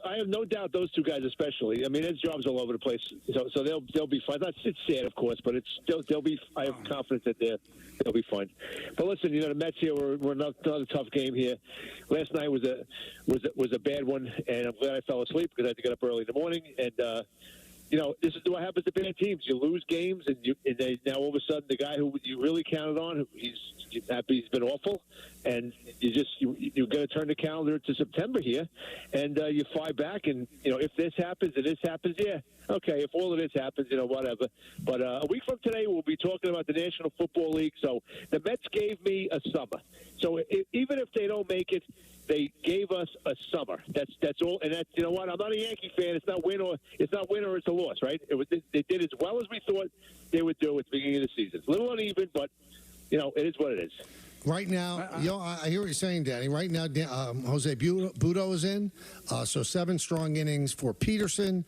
I have no doubt those two guys especially. I mean, there's jobs all over the place, so they'll be fine. It's sad, of course, but they'll be. I have confidence that they'll be fine. But listen, the Mets here were another tough game here. Last night was a bad one, and I'm glad I fell asleep because I had to get up early in the morning. And this is what happens to bad teams. You lose games, and now all of a sudden the guy who you really counted on, he's been awful, and you're going to turn the calendar to September here, and you fly back, and if this happens and this happens, yeah, okay. If all of this happens, whatever. But a week from today, we'll be talking about the National Football League. So the Mets gave me a summer. So even if they don't make it, they gave us a summer. That's all. And that's, what? I'm not a Yankee fan. It's not win or it's a loss, right? They did as well as we thought they would do at the beginning of the season. It's a little uneven, but it is what it is. Right now, I hear what you're saying, Danny. Right now, Jose Budo is in, so 7 strong innings for Peterson,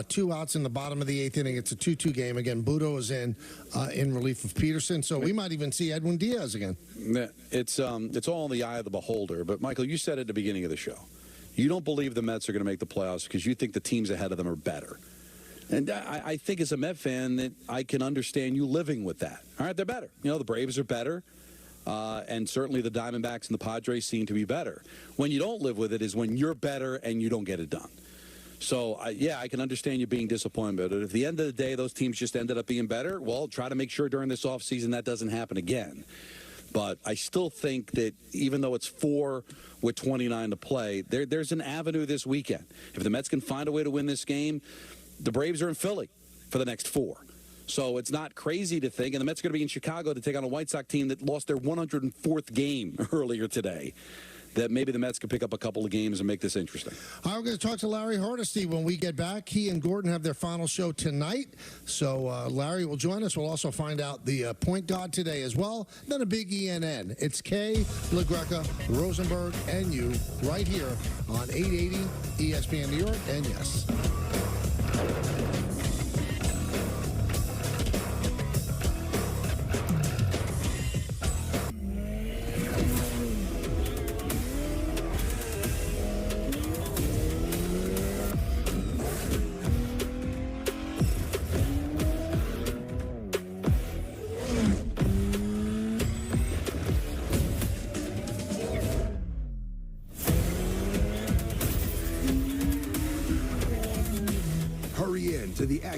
2 outs in the bottom of the 8th inning. It's a 2-2 game. Again, Budo is in relief of Peterson, so we might even see Edwin Diaz again. It's all in the eye of the beholder. But, Michael, you said at the beginning of the show, you don't believe the Mets are going to make the playoffs because you think the teams ahead of them are better. And I think as a Met fan that I can understand you living with that. All right, they're better. The Braves are better. And certainly the Diamondbacks and the Padres seem to be better. When you don't live with it is when you're better and you don't get it done. So, I can understand you being disappointed. But at the end of the day, those teams just ended up being better. Well, try to make sure during this offseason that doesn't happen again. But I still think that even though it's 4 with 29 to play, there's an avenue this weekend. If the Mets can find a way to win this game, the Braves are in Philly for the next 4. So it's not crazy to think, and the Mets are going to be in Chicago to take on a White Sox team that lost their 104th game earlier today, that maybe the Mets could pick up a couple of games and make this interesting. All right, we're going to talk to Larry Hardesty when we get back. He and Gordon have their final show tonight, so Larry will join us. We'll also find out the point guard today as well. Then a big ENN. It's Kay, LaGreca, Rosenberg, and you right here on 880 ESPN New York, and yes.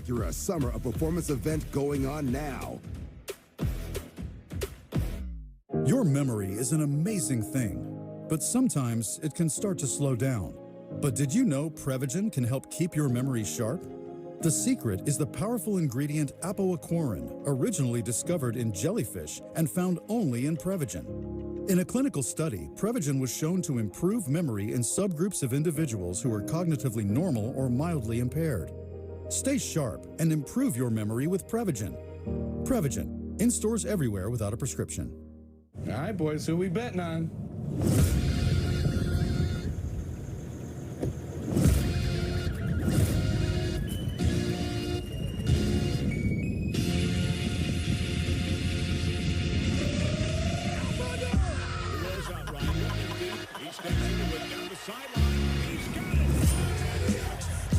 Acura Summer of Performance event going on now. Your memory is an amazing thing, but sometimes it can start to slow down. But did you know Prevagen can help keep your memory sharp? The secret is the powerful ingredient apoaquarin, originally discovered in jellyfish and found only in Prevagen. In a clinical study, Prevagen was shown to improve memory in subgroups of individuals who are cognitively normal or mildly impaired. Stay sharp and improve your memory with Prevagen. Prevagen, in stores everywhere without a prescription. All right, boys, who we betting on?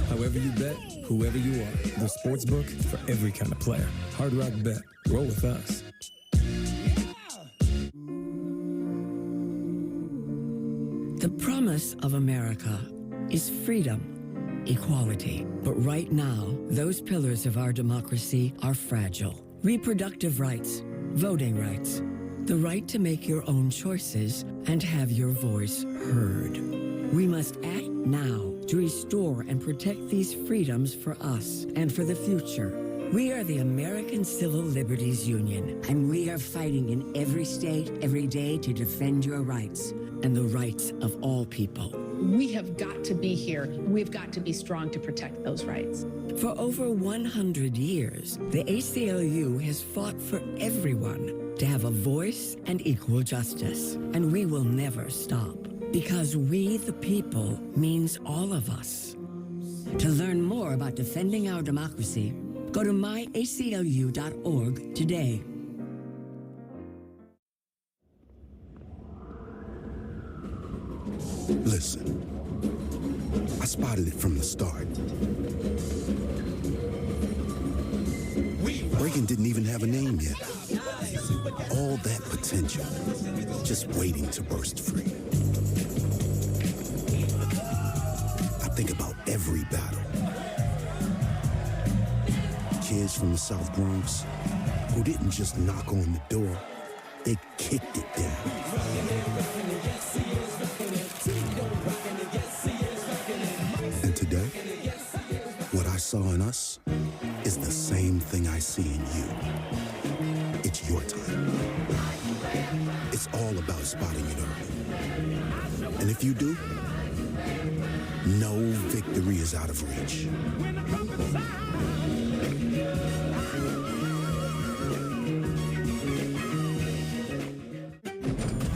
However you bet, whoever you are, the sportsbook for every kind of player. Hard Rock Bet. Roll with us. The promise of America is freedom, equality. But right now, those pillars of our democracy are fragile. Reproductive rights, voting rights, the right to make your own choices and have your voice heard. We must act now to restore and protect these freedoms for us and for the future. We are the American Civil Liberties Union, and we are fighting in every state, every day to defend your rights and the rights of all people. We have got to be here. We've got to be strong to protect those rights. For over 100 years, the ACLU has fought for everyone to have a voice and equal justice, and we will never stop. Because we, the people, means all of us. To learn more about defending our democracy, go to myaclu.org today. Listen, I spotted it from the start. Reagan didn't even have a name yet. All that potential, just waiting to burst free. I think about every battle. Kids from the South Bronx who didn't just knock on the door, they kicked it down. And today, what I saw in us is the same thing I see in you. It's your time. It's all about spotting it early. And if you do, no victory is out of reach.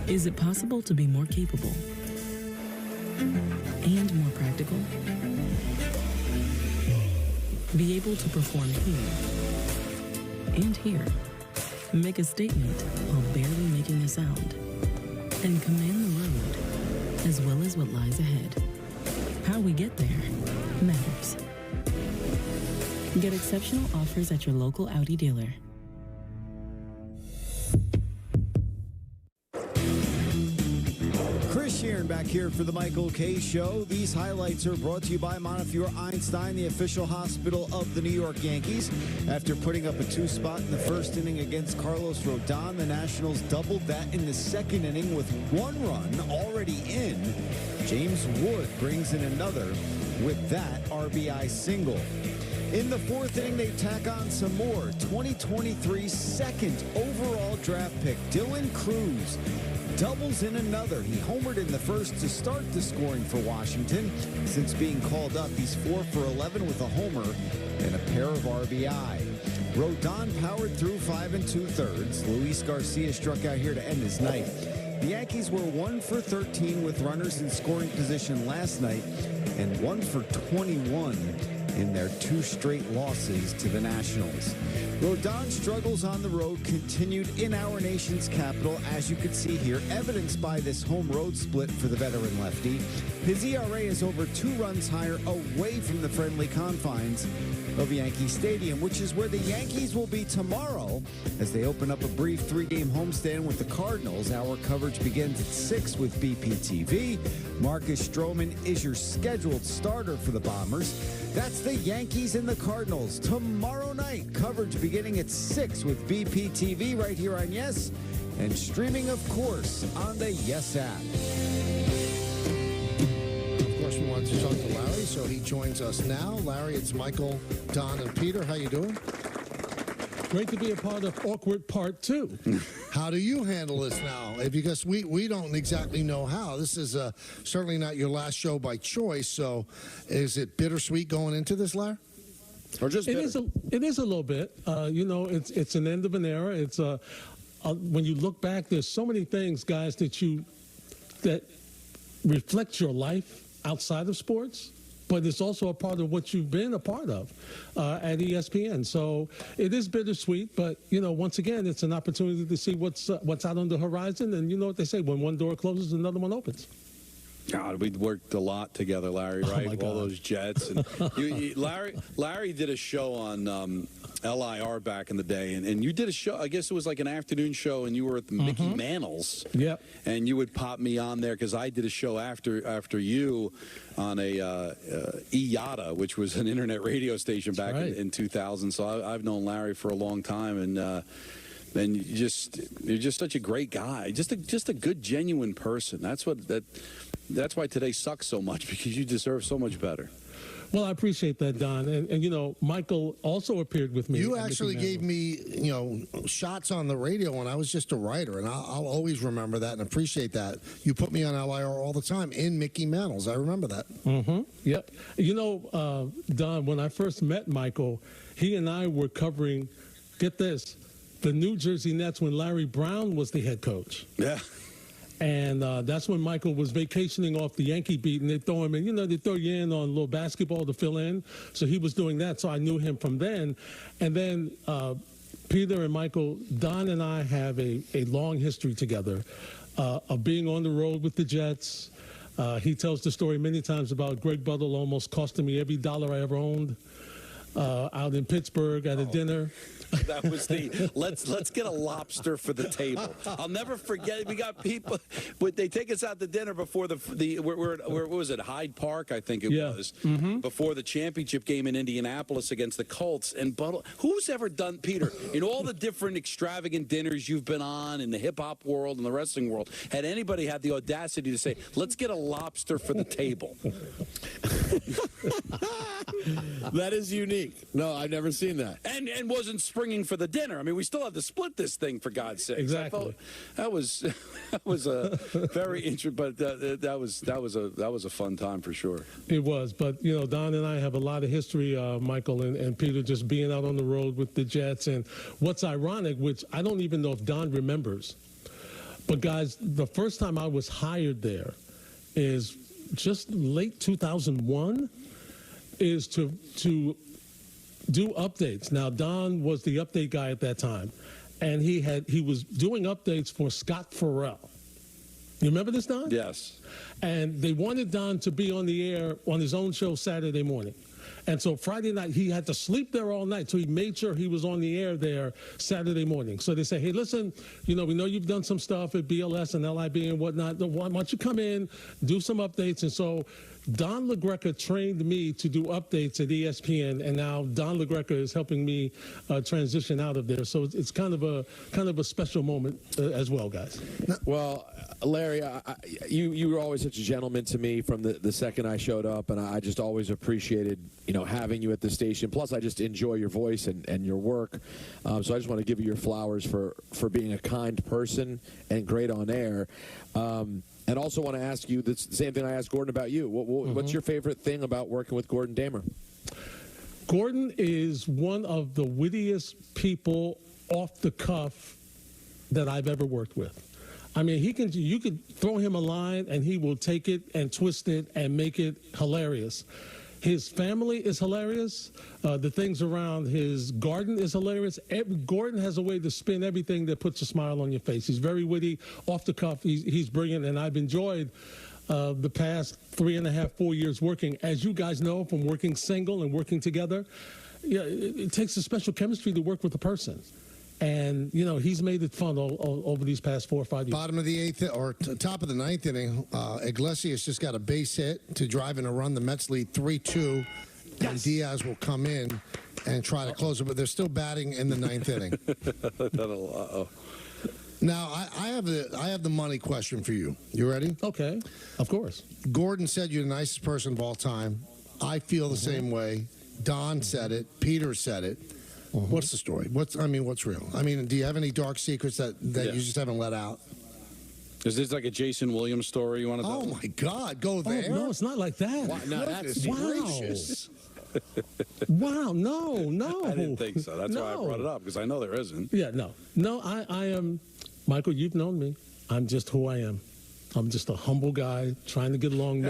Is it possible to be more capable and more practical? Be able to perform here and here. Make a statement while barely making a sound. And command the road, as well as what lies ahead. How we get there matters. Get exceptional offers at your local Audi dealer. Chris Sheeran back here for the Michael K. Show. These highlights are brought to you by Montefiore Einstein, the official hospital of the New York Yankees. After putting up a 2-spot in the first inning against Carlos Rodon, the Nationals doubled that in the second inning with 1 run already in. James Wood brings in another with that RBI single. In the 4th inning, they tack on some more. 2023 second overall draft pick, Dylan Cruz, doubles in another. He homered in the first to start the scoring for Washington. Since being called up, he's 4 for 11 with a homer and a pair of RBI. Rodon powered through 5 2/3. Luis Garcia struck out here to end his night. The Yankees were 1 for 13 with runners in scoring position last night and 1 for 21 in their 2 straight losses to the Nationals. Rodon's struggles on the road continued in our nation's capital, as you can see here, evidenced by this home road split for the veteran lefty. His ERA is over 2 runs higher away from the friendly confines of Yankee Stadium, which is where the Yankees will be tomorrow as they open up a brief 3-game homestand with the Cardinals. Our coverage begins at 6 with BPTV. Marcus Stroman is your scheduled starter for the Bombers. That's the Yankees and the Cardinals tomorrow night. Coverage beginning at 6 with BPTV right here on Yes, and streaming, of course, on the Yes app. Of course, we wanted to talk to Larry, so he joins us now. Larry, it's Michael, Don, and Peter. How you doing? Great to be a part of Awkward Part 2. How do you handle this now? Because we don't exactly know how. This is certainly not your last show by choice, so is it bittersweet going into this, Larry? Or just it is a little bit. It's an end of an era. It's when you look back, there's so many things, guys, that reflect your life outside of sports, but it's also a part of what you've been a part of at ESPN. So it is bittersweet, but once again, it's an opportunity to see what's out on the horizon. And you know what they say: when one door closes, another one opens. God, we worked a lot together, Larry. Right? Oh my God. All those Jets. And Larry did a show on LIR back in the day, and you did a show. I guess it was like an afternoon show, and you were at the Mickey Mantle's. Yep. And you would pop me on there because I did a show after you on a IATA, which was an internet radio station back in 2000. So I've known Larry for a long time, and you're just such a great guy, just a good, genuine person. That's why today sucks so much, because you deserve so much better. Well, I appreciate that, Don. And Michael also appeared with me. You actually gave me, shots on the radio when I was just a writer, and I'll always remember that and appreciate that. You put me on LIR all the time in Mickey Mantle's. I remember that. Mm-hmm. Yep. Don, when I first met Michael, he and I were covering, get this, the New Jersey Nets when Larry Brown was the head coach. Yeah. And that's when Michael was vacationing off the Yankee beat, and they throw him in. They throw you in on a little basketball to fill in. So he was doing that, so I knew him from then. And then Peter and Michael, Don and I have a long history together of being on the road with the Jets. He tells the story many times about Greg Butler almost costing me every dollar I ever owned out in Pittsburgh at a dinner. That was let's get a lobster for the table. I'll never forget. We got people, they take us out to dinner before where was it, Hyde Park, I think it was, before the championship game in Indianapolis against the Colts. And who's ever done, Peter, in all the different extravagant dinners you've been on in the hip hop world and the wrestling world, had anybody had the audacity to say, let's get a lobster for the table? That is unique. No, I've never seen that. And wasn't springing for the dinner. I mean, we still have to split this thing, for God's sake. Exactly. That was a very interesting, but that was a fun time for sure. It was, but Don and I have a lot of history, Michael and Peter, just being out on the road with the Jets. And what's ironic, which I don't even know if Don remembers, but guys, the first time I was hired there is just late 2001. Is to do updates. Now, Don was the update guy at that time, and he was doing updates for Scott Farrell. You remember this, Don? Yes. And they wanted Don to be on the air on his own show Saturday morning. And so Friday night, he had to sleep there all night, so he made sure he was on the air there Saturday morning. So they say, hey, listen, we know you've done some stuff at BLS and LIB and whatnot. Why don't you come in, do some updates? And so Don LaGreca trained me to do updates at ESPN, and now Don LaGreca is helping me transition out of there. So it's kind of a special moment as well, guys. Well, Larry, you were always such a gentleman to me from the second I showed up, and I just always appreciated having you at the station. Plus, I just enjoy your voice and your work. So I just want to give you your flowers for being a kind person and great on air. And also want to ask you the same thing I asked Gordon about you. What's your favorite thing about working with Gordon Damer? Gordon is one of the wittiest people off the cuff that I've ever worked with. I mean, you could throw him a line and he will take it and twist it and make it hilarious. His family is hilarious. The things around his garden is hilarious. Gordon has a way to spin everything that puts a smile on your face. He's very witty, off the cuff. He's brilliant, and I've enjoyed the past 3.5, 4 years working. As you guys know, from working single and working together, it takes a special chemistry to work with a person. And, he's made it fun over these past 4 or 5 years. Bottom of the eighth, or top of the ninth inning, Iglesias just got a base hit to drive in a run. The Mets lead 3-2. and Diaz will come in and try to close it, but they're still batting in the ninth inning. Now, I have the money question for you. You ready? Okay, of course. Gordon said you're the nicest person of all time. I feel the same way. Don said it. Peter said it. What's the story? What's real? I mean, do you have any dark secrets that you just haven't let out? Is this like a Jason Williams story you want to tell? Oh, my God. Go there? No, it's not like that. Wow, no, that's gracious. Wow, no. I didn't think so. That's why I brought it up, because I know there isn't. Yeah, no. I am, Michael. You've known me. I'm just who I am. I'm just a humble guy trying to get along,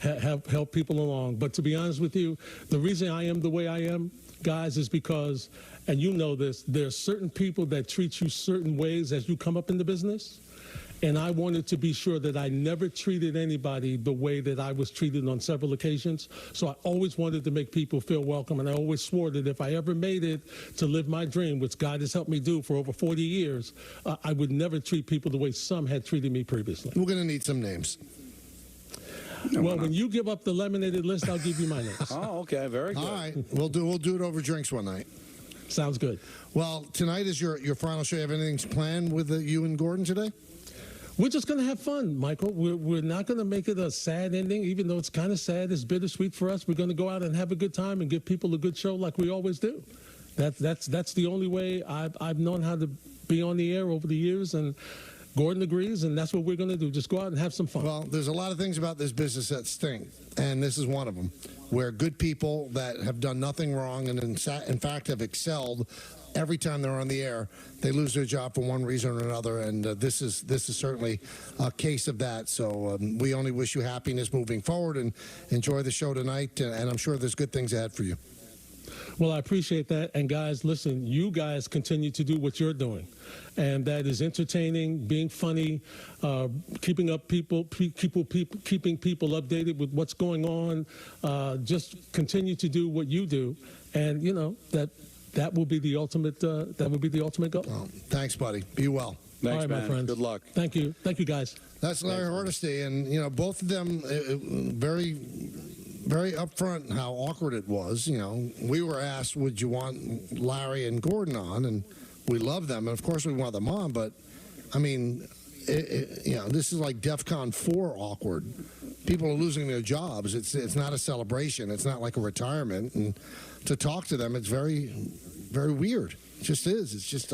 help people along. But to be honest with you, the reason I am the way I am, guys, is because, and you know this, there are certain people that treat you certain ways as you come up in the business. And I wanted to be sure that I never treated anybody the way that I was treated on several occasions. So I always wanted to make people feel welcome. And I always swore that if I ever made it to live my dream, which God has helped me do for over 40 years, I would never treat people the way some had treated me previously. We're going to need some names. Well, when you give up the lemonaded list, I'll give you my names. Oh, okay. Very good. All right. We'll do it over drinks one night. Sounds good. Well, tonight is your final show. You have anything planned with you and Gordon today? We're just going to have fun, Michael. We're not going to make it a sad ending, even though it's kind of sad. It's bittersweet for us. We're going to go out and have a good time and give people a good show like we always do. That's the only way I've known how to be on the air over the years, and Gordon agrees, and that's what we're going to do. Just go out and have some fun. Well, there's a lot of things about this business that stink, and this is one of them, where good people that have done nothing wrong and in fact have excelled every time they're on the air, they lose their job for one reason or another, and this is certainly a case of that. So we only wish you happiness moving forward, and enjoy the show tonight, and I'm sure there's good things ahead for you. Well, I appreciate that. And guys, listen, you guys continue to do what you're doing. And that is entertaining, being funny, keeping people updated with what's going on. Just continue to do what you do. And, you know, that will be the ultimate goal. Well, thanks, buddy. Be well. Thanks, all right, man. my friends. Good luck. Thank you, guys. That's Larry Hardesty, and you know, both of them very, very upfront how awkward it was. You know, we were asked, "Would you want Larry and Gordon on?" And we love them, and of course we want them on. But I mean, you know, this is like DEFCON 4 awkward. People are losing their jobs. It's not a celebration. It's not like a retirement. And to talk to them, it's very, very weird. It just is. It's just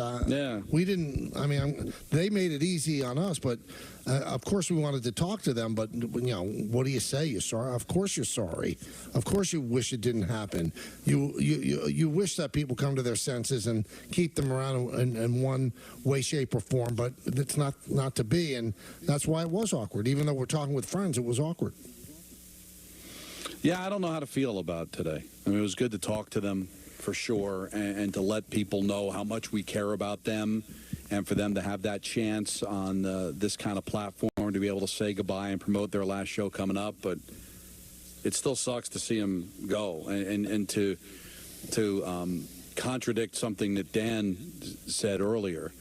we didn't. I mean, they made it easy on us, but of course we wanted to talk to them. But you know, what do you say? You're sorry. Of course you're sorry. Of course you wish it didn't happen. You wish that people come to their senses and keep them around in one way, shape, or form. But it's not to be, and that's why it was awkward. Even though we're talking with friends, it was awkward. Yeah, I don't know how to feel about today. I mean, it was good to talk to them for sure, and to let people know how much we care about them, and for them to have that chance on this kind of platform to be able to say goodbye and promote their last show coming up. But it still sucks to see them go, and to contradict something that Dan said earlier.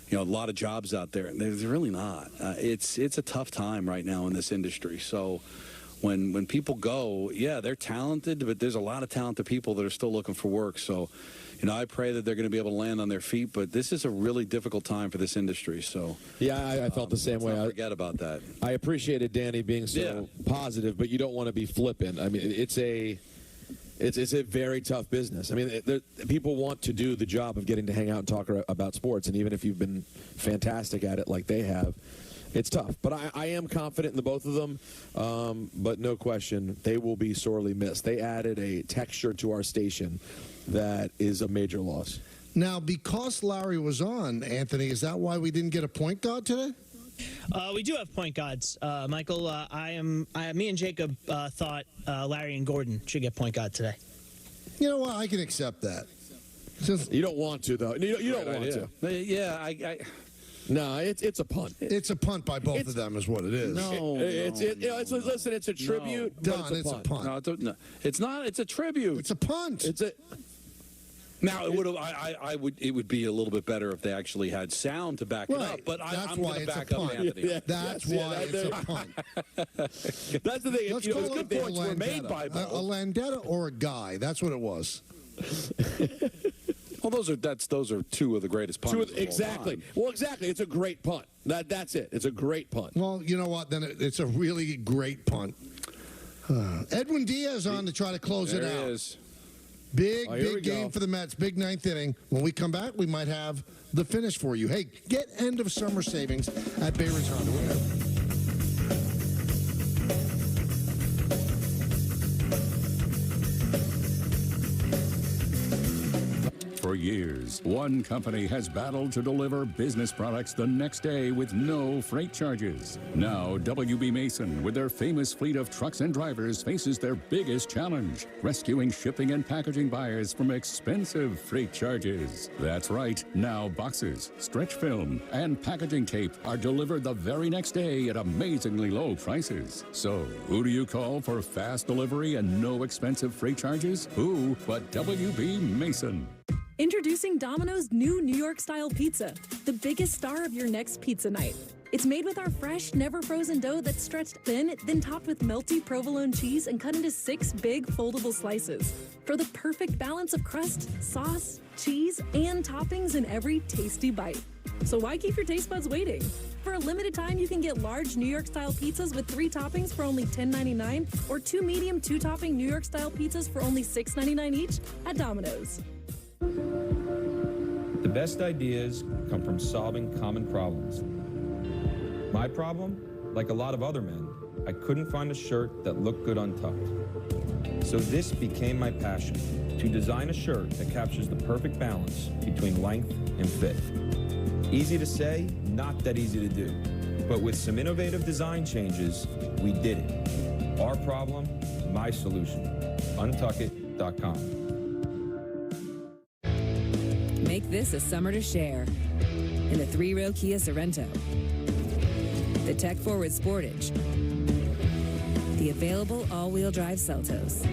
You know, a lot of jobs out there, and there's really not. It's a tough time right now in this industry. So when people go, yeah, they're talented, but there's a lot of talented people that are still looking for work. So, you know, I pray that they're going to be able to land on their feet, but this is a really difficult time for this industry. So, yeah, I felt the same way. I forget about that. I appreciated Danny being so positive, but you don't want to be flippant. I mean, it's a very tough business. I mean, people want to do the job of getting to hang out and talk about sports, and even if you've been fantastic at it like they have, it's tough. But I am confident in the both of them. But no question, they will be sorely missed. They added a texture to our station that is a major loss. Now, because Larry was on, Anthony, is that why we didn't get a point guard today? We do have point guards, Michael. Me and Jacob thought Larry and Gordon should get point guard today. You know what? I can accept that. You don't want to, though. You don't want to. Yeah, No, it's a punt. It's a punt by both of them, is what it is. Listen, it's a tribute. Don, it's a punt. No, it's not. It's a tribute. It's a punt. Now it would have. I would. It would be a little bit better if they actually had sound to back it up. But I'm going to back up Anthony. That's why it's a punt. That's the thing. Let's You know, call good it points were made by a Bo. Landetta or a guy. That's what it was. Well, those are two of the greatest punters. Exactly. Well, exactly. It's a great punt. That's it. It's a great punt. Well, you know what? Then it's a really great punt. Edwin Diaz on to try to close it out. There he is. Big game for the Mets. Big ninth inning. When we come back, we might have the finish for you. Hey, get end of summer savings at Bayron's Honda. We'll know. For years, one company has battled to deliver business products the next day with no freight charges. Now, WB Mason, with their famous fleet of trucks and drivers, faces their biggest challenge, rescuing shipping and packaging buyers from expensive freight charges. That's right. Now, boxes, stretch film, and packaging tape are delivered the very next day at amazingly low prices. So, who do you call for fast delivery and no expensive freight charges? Who but WB Mason? Introducing Domino's new New York-style pizza, the biggest star of your next pizza night. It's made with our fresh, never-frozen dough that's stretched thin, then topped with melty provolone cheese and cut into 6 big foldable slices. For the perfect balance of crust, sauce, cheese, and toppings in every tasty bite. So why keep your taste buds waiting? For a limited time, you can get large New York-style pizzas with 3 toppings for only $10.99 or 2 medium 2-topping New York-style pizzas for only $6.99 each at Domino's. The best ideas come from solving common problems. My problem, like a lot of other men, I couldn't find a shirt that looked good untucked. So this became my passion, to design a shirt that captures the perfect balance between length and fit. Easy to say, not that easy to do. But with some innovative design changes, we did it. Our problem, my solution. Untuckit.com. Make this a summer to share in the 3-row Kia Sorento, the tech-forward Sportage, the available all-wheel drive Seltos,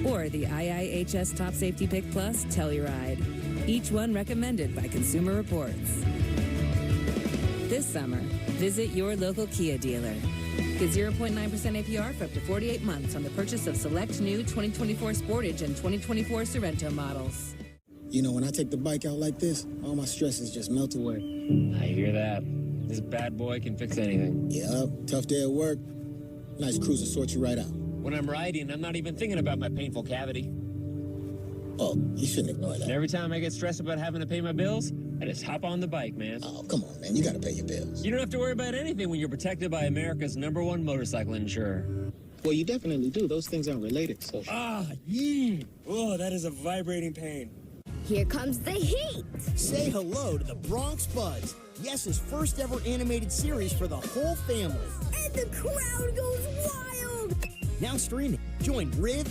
or the IIHS Top Safety Pick Plus Telluride, each one recommended by Consumer Reports. This summer, visit your local Kia dealer. Get 0.9% APR for up to 48 months on the purchase of select new 2024 Sportage and 2024 Sorento models. You know, when I take the bike out like this, all my stresses just melt away. I hear that. This bad boy can fix anything. Yep, tough day at work. Nice cruiser sorts you right out. When I'm riding, I'm not even thinking about my painful cavity. Oh, you shouldn't ignore that. And every time I get stressed about having to pay my bills, I just hop on the bike, man. Oh, come on, man. You got to pay your bills. You don't have to worry about anything when you're protected by America's #1 motorcycle insurer. Well, you definitely do. Those things aren't related, so... Oh, that is a vibrating pain. Here comes the heat. Say hello to the Bronx Buds, Yes's first ever animated series for the whole family. And the crowd goes wild. Now streaming. Join Riv,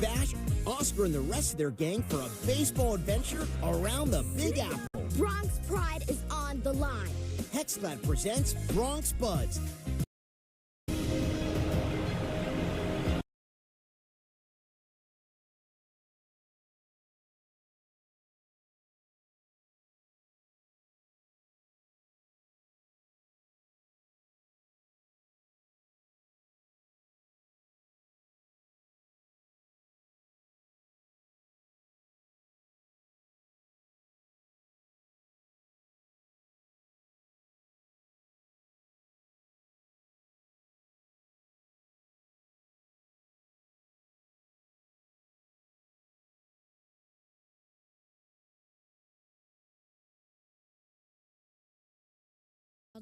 Bash, Oscar, and the rest of their gang for a baseball adventure around the Big Apple. Bronx pride is on the line. Hexlab presents Bronx Buds.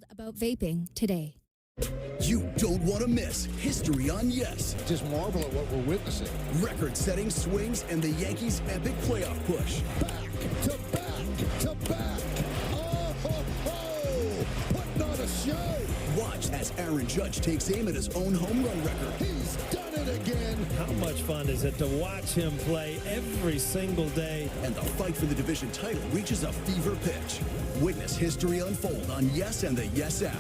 About vaping today. You don't want to miss History on Yes. Just marvel at what we're witnessing. Record-setting swings and the Yankees' epic playoff push. Back to back to back. Oh, ho, ho. Putting on a show. Watch as Aaron Judge takes aim at his own home run record. He's done it again. How much fun is it to watch him play every single day? And the fight for the division title reaches a fever pitch. Witness history unfold on Yes and the Yes app.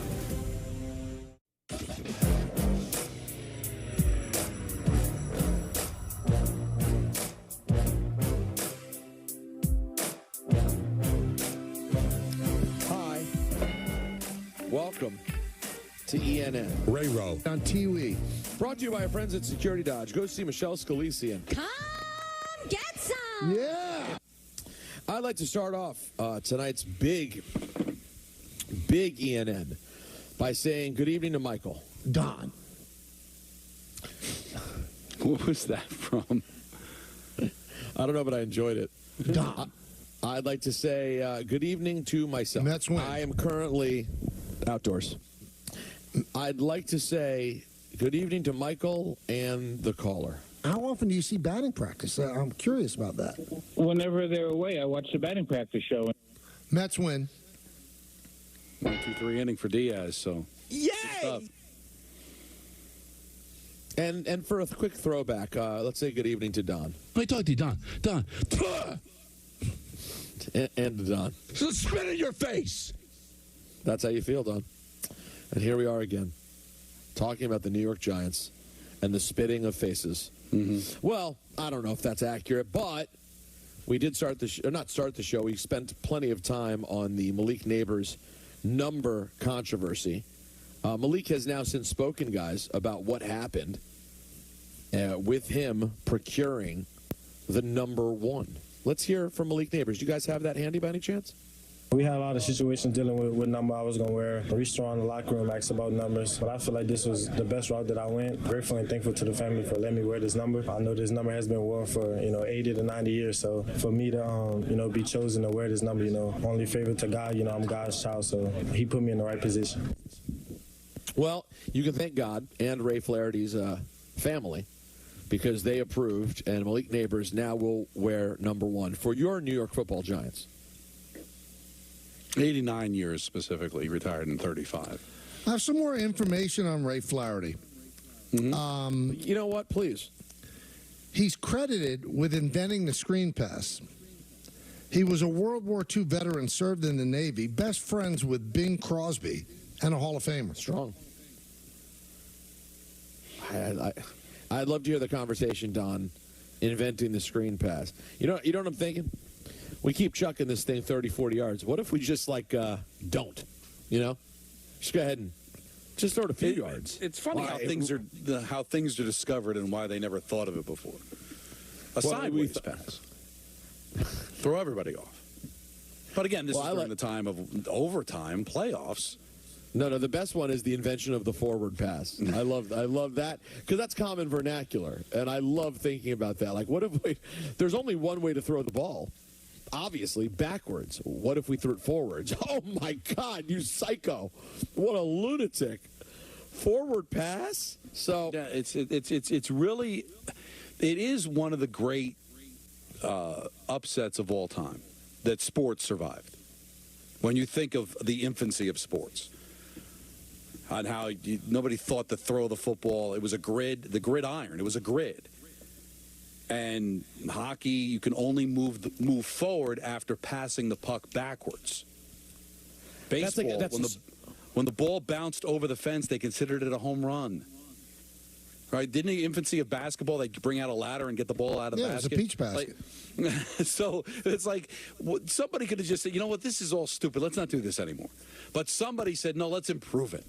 Welcome to ENN. Ray Rowe. On TV. Brought to you by our friends at Security Dodge. Go see Michelle Scalisi. Come get some. Yeah. I'd like to start off tonight's big ENN by saying good evening to Michael. Don. What was that from? I don't know, but I enjoyed it. Don. I'd like to say good evening to myself. Mets win. I am currently outdoors. I'd like to say good evening to Michael and the caller. How often do you see batting practice? I'm curious about that. Whenever they're away, I watch the batting practice show. Mets win. 1-2-3 inning for Diaz, so. Yay! And for a quick throwback, let's say good evening to Don. I talk to you, Don. Don. And to Don. Spit in your face! That's how you feel, Don. And here we are again, talking about the New York Giants and the spitting of faces. Mm-hmm. Well, I don't know if that's accurate, but we did start the show. Not start the show. We spent plenty of time on the Malik Neighbors number controversy. Malik has now since spoken, guys, about what happened with him procuring the number one. Let's hear from Malik Neighbors. Do you guys have that handy by any chance? We had a lot of situations dealing with what number I was going to wear. Reached around the locker room, asked about numbers. But I feel like this was the best route that I went. Grateful and thankful to the family for letting me wear this number. I know this number has been worn for, 80 to 90 years. So for me to, be chosen to wear this number, only favor to God, I'm God's child. So he put me in the right position. Well, you can thank God and Ray Flaherty's family because they approved, and Malik Neighbors now will wear number one for your New York Football Giants. 89 years specifically, retired in 35. I have some more information on Ray Flaherty. Mm-hmm. You know what? Please. He's credited with inventing the screen pass. He was a World War II veteran, served in the Navy, best friends with Bing Crosby, and a Hall of Famer. Strong. I'd love to hear the conversation, Don, inventing the screen pass. You know what I'm thinking? We keep chucking this thing 30, 40 yards. What if we just, don't? Just go ahead and just throw it a few yards. It's funny how things are discovered and why they never thought of it before. A sideways pass. Throw everybody off. But again, this is during the time of overtime, playoffs. No, the best one is the invention of the forward pass. I love that because that's common vernacular, and I love thinking about that. Like, what if there's only one way to throw the ball? Obviously, backwards. What if we threw it forwards? Oh, my God, you psycho. What a lunatic. Forward pass? So yeah, it's really, it is one of the great upsets of all time that sports survived. When you think of the infancy of sports, on how nobody thought to throw the football. It was a grid, the gridiron. It was a grid. And hockey, you can only move forward after passing the puck backwards. Baseball, when the ball bounced over the fence, they considered it a home run. Right? Didn't the infancy of basketball, they bring out a ladder and get the ball out of the basket? Yeah, it was a peach basket. So it's like somebody could have just said, you know what, this is all stupid. Let's not do this anymore. But somebody said, no, let's improve it.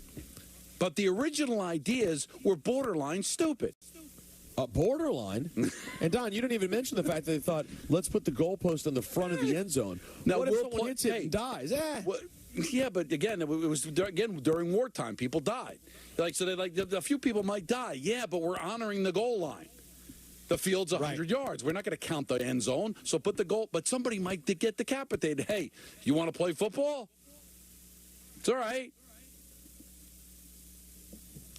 But the original ideas were borderline stupid. Borderline? And, Don, you didn't even mention the fact that they thought, let's put the goalpost on the front of the end zone. Now, what if someone hits it and dies? Yeah, but again, it was during wartime. People died. So a few people might die. Yeah, but we're honoring the goal line. The field's 100 yards. We're not going to count the end zone. So put the goal. But somebody might get decapitated. Hey, you want to play football? It's all right.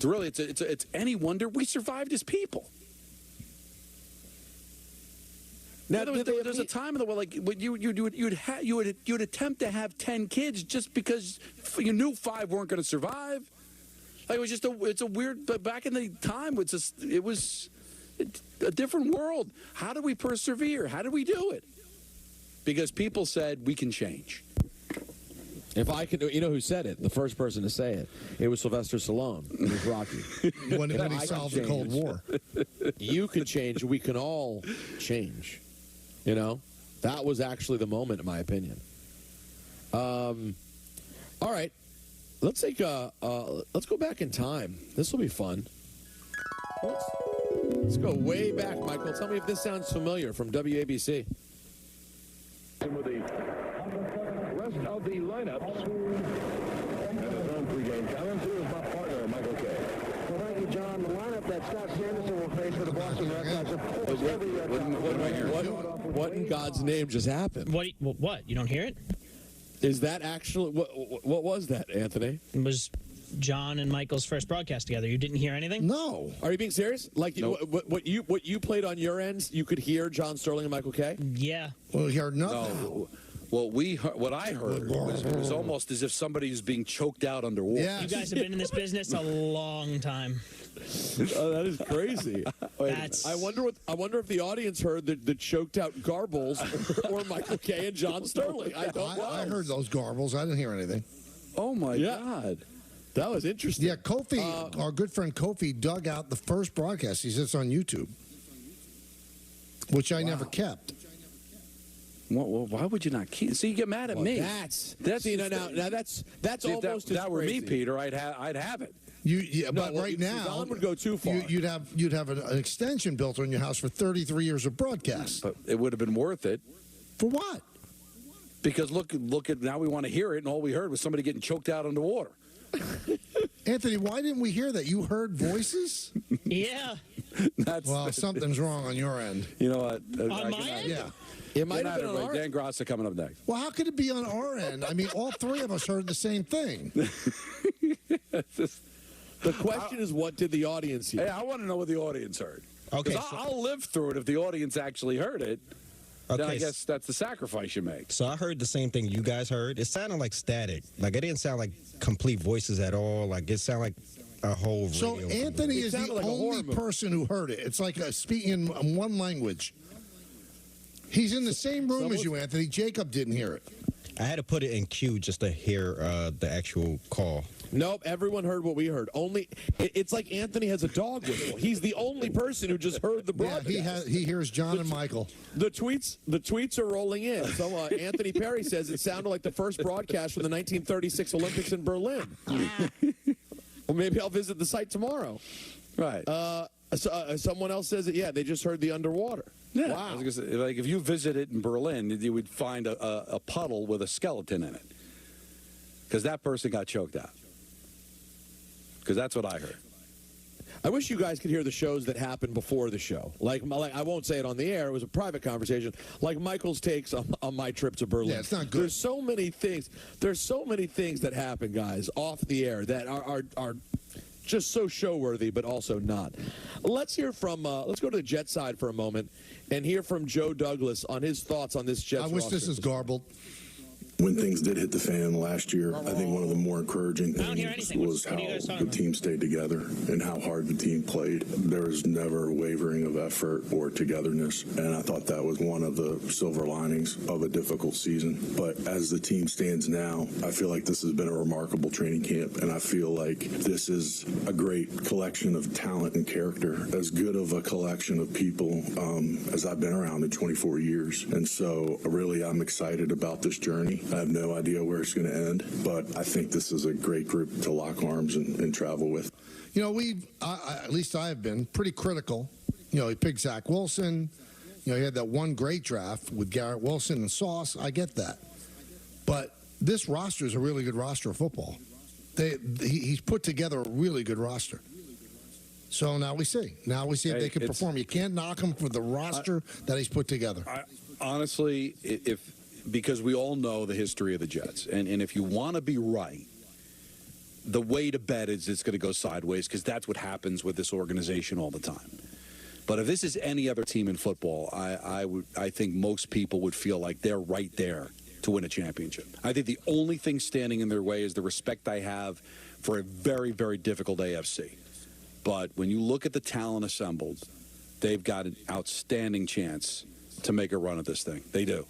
It's any wonder we survived as people. Now, there's a time in the world you'd attempt to have 10 kids just because you knew 5 weren't going to survive. Like, it was just it's a weird. But back in the time, it was a different world. How do we persevere? How do we do it? Because people said we can change. If I could, you know who said it? The first person to say it. It was Sylvester Stallone. It was Rocky. when he solved the Cold War. You can change. We can all change. That was actually the moment, in my opinion. All right. Let's go back in time. This will be fun. Let's go way back, Michael. Tell me if this sounds familiar from WABC. With the rest of the lineups and his own pregame comments, here is my partner, Michael Kay. Well, thank you, John. The lineup that Scott Sanderson will face for the Boston Red Sox, of course, What in God's name just happened? What? You don't hear it? Is that actually what was that, Anthony? It was John and Michael's first broadcast together. You didn't hear anything? No. Are you being serious? Like Nope. what you played on your ends, you could hear John Sterling and Michael Kay? Yeah. Well, we heard nothing. No. Well, what I heard was almost as if somebody was being choked out underwater. Yeah. You guys have been in this business a long time. Oh, that is crazy. I wonder if the audience heard the choked out garbles or Michael Kay and John Sterling. I don't know. I heard those garbles. I didn't hear anything. Oh my God. That was interesting. Yeah, Kofi, our good friend Kofi, dug out the first broadcast. He says it's on YouTube, which I never kept. Well, why would you not keep? See, you get mad at me. That's see, now that's if almost that were me, crazy. Peter, I'd have it. But right now, Don would go too far. You'd have an extension built on your house for 33 years of broadcast. But it would have been worth it. For what? Because look at now we want to hear it, and all we heard was somebody getting choked out underwater. Anthony, why didn't we hear that? You heard voices? Yeah. Well, something's wrong on your end. You know what? On my end? Yeah. It might have been on our Dan Grassa coming up next. Well, how could it be on our end? I mean, all three of us heard the same thing. The question is, what did the audience hear? Hey, I want to know what the audience heard. Okay, I'll live through it if the audience actually heard it. Then I guess that's the sacrifice you make. So I heard the same thing you guys heard. It sounded like static. Like, it didn't sound like complete voices at all. Like, it sounded like a whole radio. So Anthony is the like only person who heard it. It's like speaking in one language. He's in the same room as you, Anthony. Jacob didn't hear it. I had to put it in queue just to hear the actual call. Nope, everyone heard what we heard. It's like Anthony has a dog whistle. He's the only person who just heard the broadcast. Yeah, he hears John and Michael. The tweets are rolling in. So Anthony Perry says it sounded like the first broadcast from the 1936 Olympics in Berlin. Well, maybe I'll visit the site tomorrow. Right. Someone else says it. Yeah, they just heard the underwater. Yeah. Wow. I was gonna say, like if you visited in Berlin, you would find a puddle with a skeleton in it, because that person got choked out. Because that's what I heard. I wish you guys could hear the shows that happened before the show. Like I won't say it on the air. It was a private conversation. Like Michael's takes on my trip to Berlin. Yeah, it's not good. There's so many things that happen, guys, off the air that are just so show-worthy, but also not. Let's hear from. Let's go to the Jet side for a moment and hear from Joe Douglas on his thoughts on this Jets. I wish this is garbled. When things did hit the fan last year, I think one of the more encouraging things was how the team stayed together and how hard the team played. There was never wavering of effort or togetherness, and I thought that was one of the silver linings of a difficult season. But as the team stands now, I feel like this has been a remarkable training camp, and I feel like this is a great collection of talent and character, as good of a collection of people as I've been around in 24 years. And so really I'm excited about this journey. I have no idea where it's going to end, but I think this is a great group to lock arms and travel with. You know, at least I have been pretty critical. You know, he picked Zach Wilson. You know, he had that one great draft with Garrett Wilson and Sauce. I get that. But this roster is a really good roster of football. He's put together a really good roster. So now we see. Now we see if they can perform. You can't knock him for the roster that he's put together. Honestly, because we all know the history of the Jets, and if you want to be right, the way to bet is it's going to go sideways, because that's what happens with this organization all the time. But if this is any other team in football, I think most people would feel like they're right there to win a championship. I think the only thing standing in their way is the respect I have for a very, very difficult AFC. But when you look at the talent assembled, they've got an outstanding chance to make a run at this thing. They do.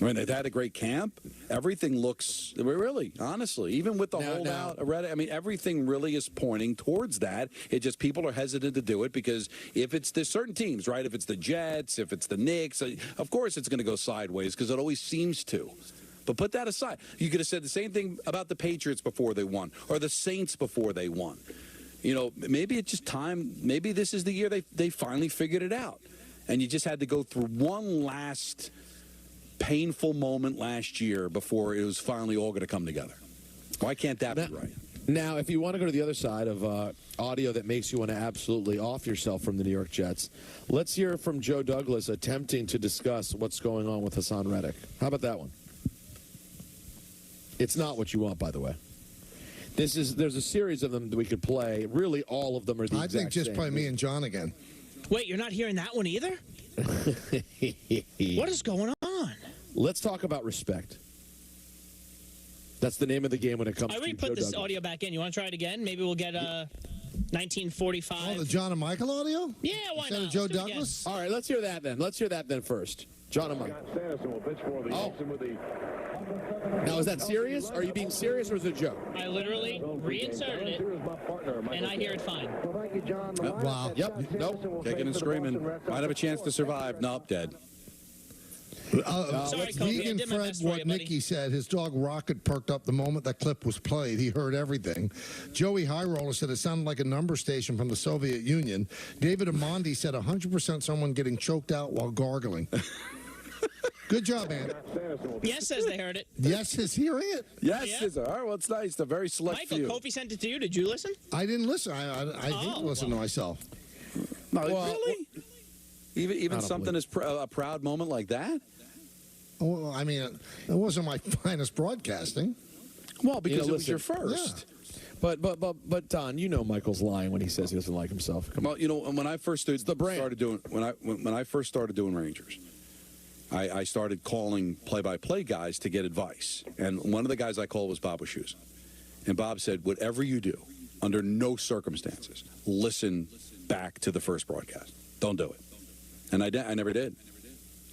I mean, they've had a great camp. Everything looks, really, honestly, even with the holdout, I mean, everything really is pointing towards that. It just, people are hesitant to do it because there's certain teams, right? If it's the Jets, if it's the Knicks, of course it's going to go sideways because it always seems to. But put that aside. You could have said the same thing about the Patriots before they won, or the Saints before they won. You know, maybe it's just time. Maybe this is the year they finally figured it out. And you just had to go through one last painful moment last year before it was finally all going to come together. Why can't that be right? Now, if you want to go to the other side of audio that makes you want to absolutely off yourself from the New York Jets, let's hear from Joe Douglas attempting to discuss what's going on with Hassan Reddick. How about that one? It's not what you want, by the way. There's a series of them that we could play. Really, all of them are the exact same. I think just play me and John again. Wait, you're not hearing that one either? What is going on? Let's talk about respect. That's the name of the game when it comes to I already Joe put this Douglas. audio back in. You want to try it again? Maybe we'll get 1945. Oh, the John and Michael audio? Yeah, why Instead not? of Joe Let's do it Douglas? All right, let's hear that then. Let's hear that then first. John and Michael. Oh. Now, is that serious? Are you being serious or is it a joke? I literally reinserted it, and I hear it fine. Wow. Yep. Nope. Kicking and screaming. Might have a chance to survive. Nope, dead. Sorry, Kobe, I Vegan did my Fred, best for what you, buddy. Nicky said, his dog Rocket perked up the moment that clip was played. He heard everything. Joey Highroller said it sounded like a number station from the Soviet Union. David Amandi said 100% someone getting choked out while gargling. Good job, man. Yes says they heard it. Yes is hearing it? Yes, Yeah. is all right. Well, it's nice. A very select Michael, few. Kofi sent it to you. Did you listen? I didn't listen. I hate to listen to myself. No, really? Even I don't something as a proud moment like that? Well, I mean, it wasn't my finest broadcasting. Well, because it was listen, your first. But Don, you know Michael's lying when he says he doesn't like himself. Come Well, you know, when I first started doing when I first started doing Rangers, I started calling play-by-play guys to get advice, and one of the guys I called was Bob Wischusen, and Bob said, "Whatever you do, under no circumstances, listen back to the first broadcast. Don't do it." And I never did.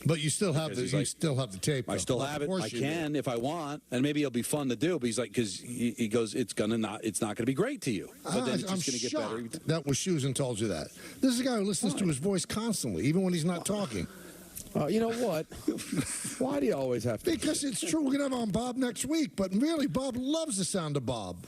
But you still have Because the he's still have the tape. I though. still Of have it. course I you do. can if I want, and maybe it'll be fun to do. But he's like, because he goes, it's not going to be great to you. But then it's I'm just going to get better. shocked that Wischusen told you that. This is a guy who listens to his voice constantly, even when he's not talking. You know what? Why do you always have to? Because it's true. We're going to have on Bob next week, but really, Bob loves the sound of Bob.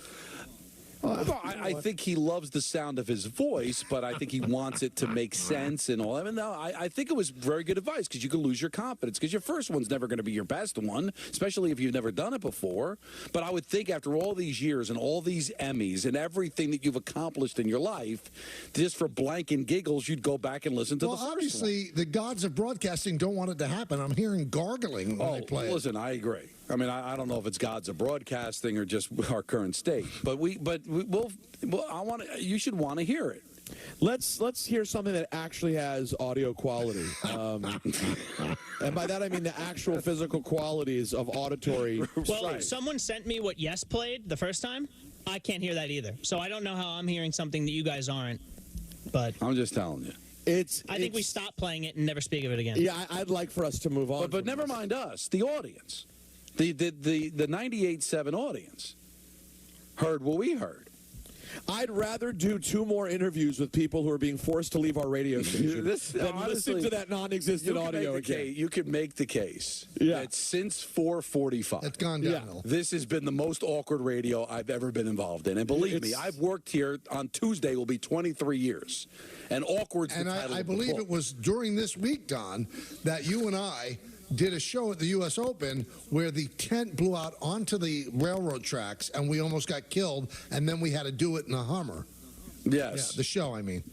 Well, I think he loves the sound of his voice, but I think he wants it to make sense and all. I mean, no, I think it was very good advice because you can lose your confidence because your first one's never going to be your best one, especially if you've never done it before. But I would think after all these years and all these Emmys and everything that you've accomplished in your life, just for blank and giggles, you'd go back and listen to the first one. Obviously, the gods of broadcasting don't want it to happen. I'm hearing gargling when they play it. Listen, I agree. I mean, I don't know if it's gods of broadcasting or just our current state, but you should want to hear it. Let's hear something that actually has audio quality, and by that I mean the actual physical qualities of auditory. Well, someone sent me what Yes played the first time. I can't hear that either, so I don't know how I'm hearing something that you guys aren't. But I'm just telling you. I think we stop playing it and never speak of it again. Yeah, I'd like for us to move on. But never mind us, the audience. The 98.7 audience heard what we heard. I'd rather do 2 more interviews with people who are being forced to leave our radio station than listen to that non-existent audio again. You could make the case that since 4:45, it's gone downhill. This has been the most awkward radio I've ever been involved in. And believe me, I've worked here on Tuesday will be 23 years. And awkward's the And title I of the believe book. it was during this week, Don, that you and I did a show at the U.S. Open where the tent blew out onto the railroad tracks and we almost got killed, and then we had to do it in a Hummer. Yes. Yeah, the show, I mean.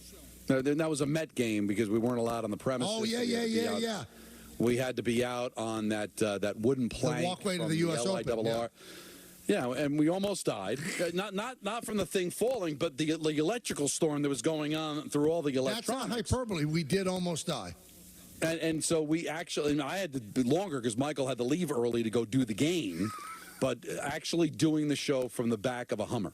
No, then that was a Met game because we weren't allowed on the premises. Oh, yeah. We had to be out on that wooden plank. The walkway to from the U.S. Open. LIRR. Yeah, and we almost died. Not from the thing falling, but the electrical storm that was going on through all the electronics. That's not hyperbole. We did almost die. And so we actually, and I had to be longer because Michael had to leave early to go do the game, but actually doing the show from the back of a Hummer.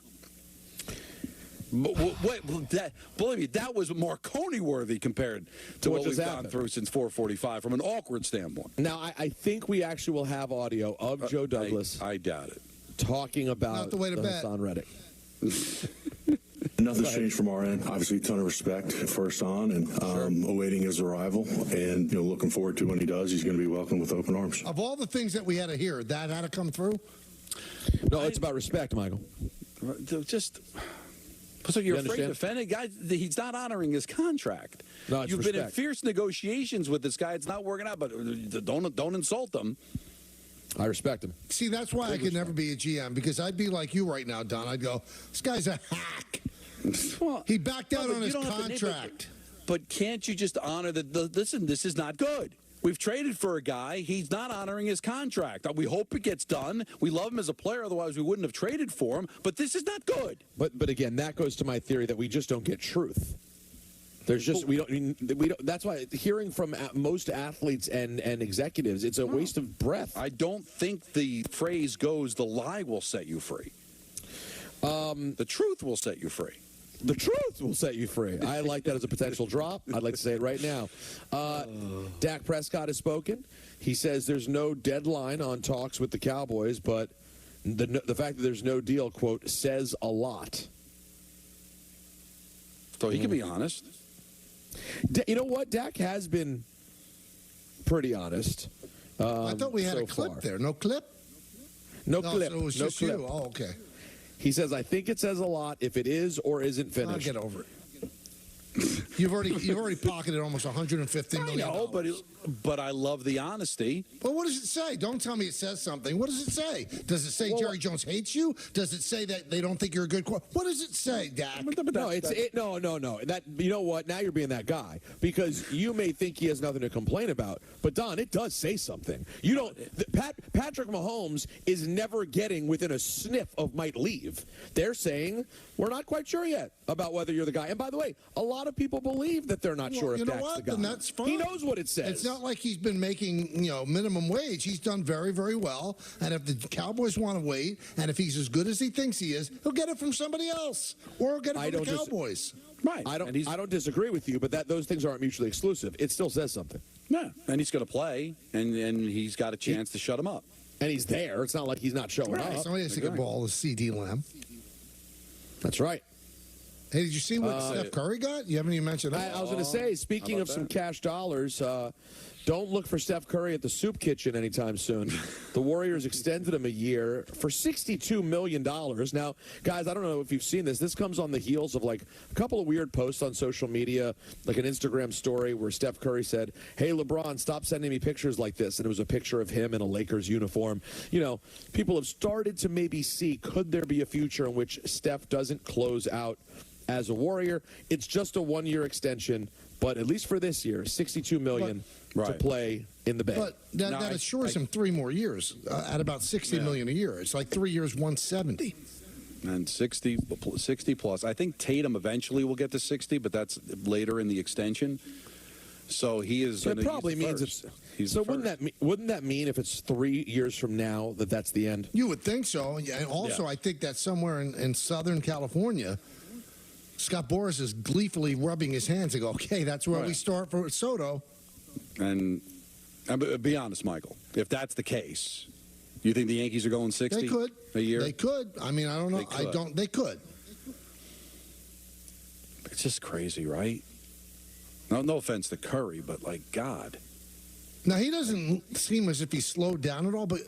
Believe me, that was Marconi worthy compared to what we've gone through since 4:45 from an awkward standpoint. Now, I think we actually will have audio of Joe Douglas. I doubt it. Talking about Not the way to bet. Hassan Reddick. Nothing's changed from our end. Obviously, a ton of respect first on, and awaiting his arrival, and looking forward to when he does. He's going to be welcomed with open arms. Of all the things that we had to hear, that had to come through? No, it's about respect, Michael. So you're afraid to defend a guy? He's not honoring his contract. No, it's You've respect. been in fierce negotiations with this guy. It's not working out, but don't insult him. I respect him. See, that's why I could never be a GM, because I'd be like you right now, Don. I'd go, this guy's a hack. Well, he backed out on his contract. But can't you just honor that? Listen, this is not good. We've traded for a guy. He's not honoring his contract. We hope it gets done. We love him as a player. Otherwise, we wouldn't have traded for him. But this is not good. But again, that goes to my theory that we just don't get truth. There's just we don't. That's why hearing from most athletes and executives, it's a waste of breath. I don't think the phrase goes, "The lie will set you free." The truth will set you free. The truth will set you free. I like that as a potential drop. I'd like to say it right now. Dak Prescott has spoken. He says there's no deadline on talks with the Cowboys, but the fact that there's no deal, quote, says a lot. So he can be honest. You know what? Dak has been pretty honest. I thought we had so a clip far. there. No clip? No clip. So it was no just clip. you. Oh, okay. He says, I think it says a lot if it is or isn't finished. I'll get over it. You've already pocketed almost $150 million. I know, but I love the honesty. Well, what does it say? Don't tell me it says something. What does it say? Does it say Jerry Jones hates you? Does it say that they don't think you're a good quarterback? What does it say, Dak? No, no. That, you know what? Now you're being that guy because you may think he has nothing to complain about, but Don, it does say something. You don't. Patrick Mahomes is never getting within a sniff of might leave. They're saying we're not quite sure yet about whether you're the guy. And by the way, a lot of people believe that they're not sure if Dak's the guy. Then that's fine. He knows what it says. It's not like he's been making minimum wage. He's done very, very well. And if the Cowboys want to wait, and if he's as good as he thinks he is, he'll get it from somebody else, or he'll get it from the Cowboys. Right. I don't disagree with you, but those things aren't mutually exclusive. It still says something. Yeah, and he's going to play, and he's got a chance to shut him up. And he's there. It's not like he's not showing up. Somebody has to get ball to CD Lamb. That's right. Hey, did you see what Steph Curry got? You haven't even mentioned that. I was going to say, speaking of some cash dollars, don't look for Steph Curry at the soup kitchen anytime soon. The Warriors extended him a year for $62 million. Now, guys, I don't know if you've seen this. This comes on the heels of like a couple of weird posts on social media, like an Instagram story where Steph Curry said, hey, LeBron, stop sending me pictures like this. And it was a picture of him in a Lakers uniform. People have started to maybe see, could there be a future in which Steph doesn't close out as a Warrior? It's just a one-year extension, but at least for this year, $62 million to play in the bank. But that assures him 3 more years at about $60 million a year. It's like 3 years, 170. And 60 plus. I think Tatum eventually will get to 60, but that's later in the extension. So he is. So it probably means wouldn't that mean if it's 3 years from now that's the end? You would think so. And also, I think that somewhere in Southern California, Scott Boras is gleefully rubbing his hands and go, okay, that's where we start for Soto. And be honest, Michael, if that's the case, you think the Yankees are going 60 they could. A year? They could. I mean, I don't know. They could. It's just crazy, right? No offense to Curry, but like, God. Now, he doesn't seem as if he's slowed down at all, but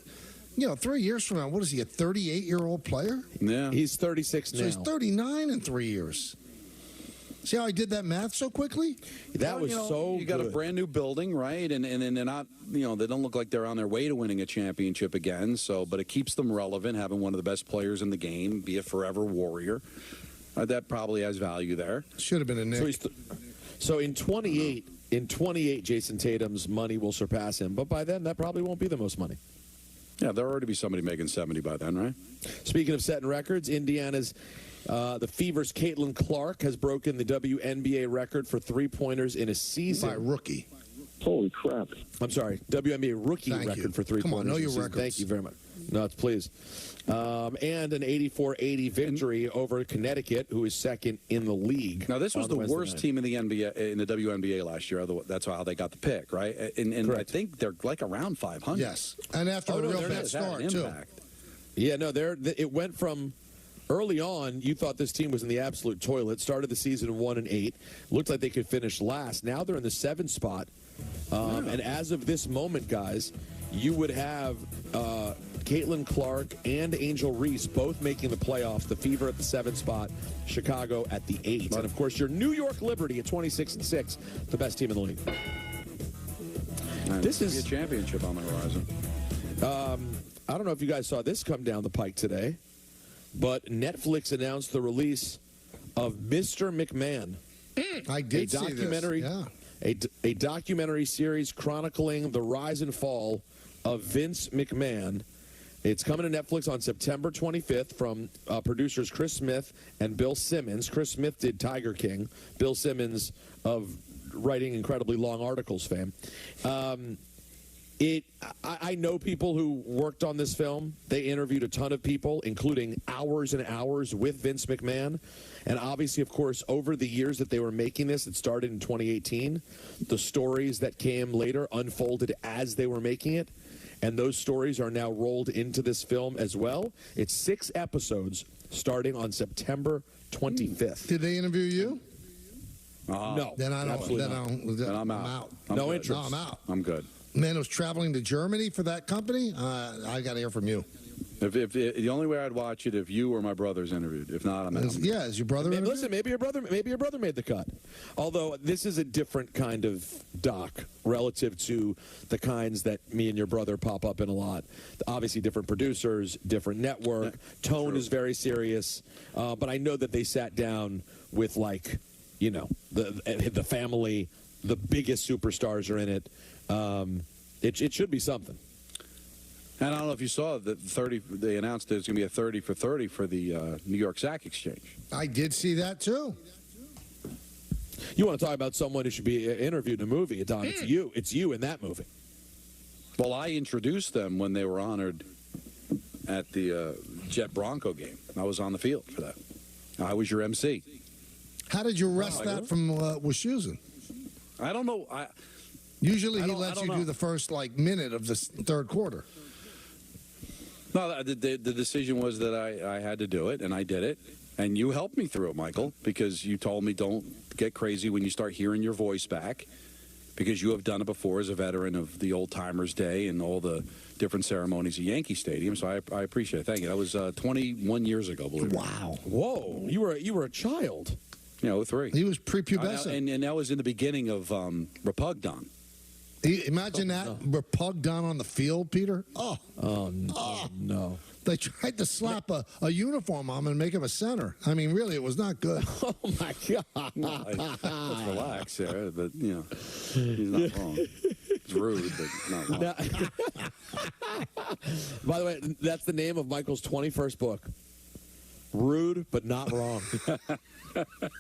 3 years from now, what is he, a 38-year-old player? Yeah. He's 36 now. So he's 39 in 3 years. See how I did that math so quickly? That was so You got good. a brand new building, right? And they're not, they don't look like they're on their way to winning a championship again. But it keeps them relevant, having one of the best players in the game, be a forever Warrior. That probably has value there. Should have been a Nick. So in 28, Jason Tatum's money will surpass him. But by then, that probably won't be the most money. Yeah, there'll already be somebody making 70 by then, right? Speaking of setting records, Indiana's the Fever's Caitlin Clark has broken the WNBA record for three-pointers in a season. By rookie. Holy crap. I'm sorry, WNBA rookie record for three-pointers. Come on, know your season. records. Thank you very much. No, please. And an 84-80 victory over Connecticut, who is second in the league. Now, this was the worst team in the NBA, in the WNBA last year. That's how they got the pick, right? And I think they're like around 500. Yes, and after a real bad start, too. Yeah, no, it went from early on, you thought this team was in the absolute toilet. Started the season 1-8. Looked like they could finish last. Now they're in the 7th spot. And as of this moment, guys, you would have Caitlin Clark and Angel Reese both making the playoffs. The Fever at the 7th spot, Chicago at the 8th. And, of course, your New York Liberty at 26-6, the best team in the league. This is a championship on the horizon. I don't know if you guys saw this come down the pike today, but Netflix announced the release of Mr. McMahon. I did see documentary, this. Yeah. A documentary series chronicling the rise and fall of Vince McMahon. It's coming to Netflix on September 25th from producers Chris Smith and Bill Simmons. Chris Smith did Tiger King. Bill Simmons of writing incredibly long articles fame. I know people who worked on this film. They interviewed a ton of people, including hours and hours with Vince McMahon. And obviously, of course, over the years that they were making this, it started in 2018. The stories that came later unfolded as they were making it. And those stories are now rolled into this film as well. It's 6 episodes starting on September 25th. Did they interview you? No. Then I don't. Then I'm out. No good. interest. No, I'm out. I'm good. Man was traveling to Germany for that company. I got to hear from you. If the only way I'd watch it if you or my brother's interviewed. If not, I'm out. Is your brother? Listen, maybe your brother made the cut. Although this is a different kind of doc relative to the kinds that me and your brother pop up in a lot. Obviously, different producers, different network. Tone is very serious. But I know that they sat down with the family. The biggest superstars are in it. It should be something. And I don't know if you saw that they announced there's going to be a 30 for 30 for the New York Sack Exchange. I did see that, too. You want to talk about someone who should be interviewed in a movie, Don. It's you. It's you in that movie. Well, I introduced them when they were honored at the Jet Bronco game. I was on the field for that. I was your MC. How did you wrest that from Wischusen? I don't know. Usually he lets you do the first minute of the third quarter. No, the decision was that I had to do it, and I did it. And you helped me through it, Michael, because you told me don't get crazy when you start hearing your voice back, because you have done it before as a veteran of the old-timers day and all the different ceremonies at Yankee Stadium. So I appreciate it. Thank you. That was 21 years ago, believe it or not. Wow. Whoa. You were a child. Yeah, 03. He was prepubescent. And that was in the beginning of Repugdon. Imagine that, Repugdon on the field, Peter. Oh, no. They tried to slap a uniform on him and make him a center. I mean, really, it was not good. Oh, my God. Let's relax there, but, he's not wrong. It's rude, but not wrong. By the way, that's the name of Michael's 21st book. Rude, but not wrong.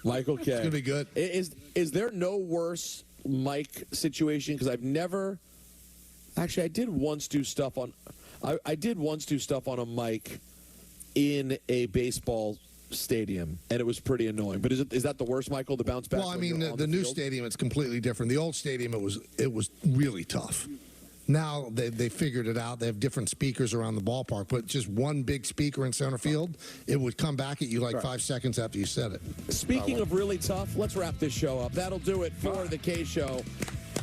Michael K. It's going to be good. Is there no worse mic situation? Because I've never... Actually, I did once do stuff on... I did once do stuff on a mic in a baseball stadium, and it was pretty annoying. But is that the worst, Michael, to bounce back? Well, I mean, the new stadium, it's completely different. The old stadium, it was really tough. Now they figured it out. They have different speakers around the ballpark, but just one big speaker in center field, it would come back at you 5 seconds after you said it. Speaking of really tough, let's wrap this show up. That'll do it for the K Show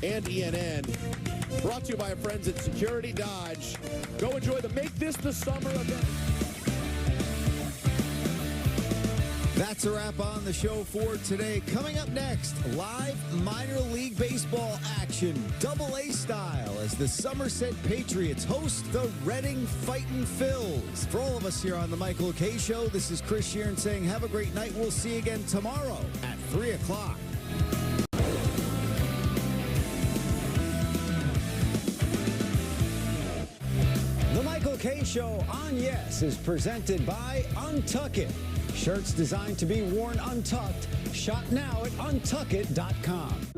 and ENN. Brought to you by our friends at Security Dodge. Go enjoy the Make This the Summer event. That's a wrap on the show for today. Coming up next, live minor league baseball action, Double-A style, as the Somerset Patriots host the Reading Fightin' Phils. For all of us here on the Michael K Show, this is Chris Sheeran saying have a great night. We'll see you again tomorrow at 3 o'clock. The Michael K Show on Yes is presented by Untuck It. Shirts designed to be worn untucked. Shop now at untuckit.com.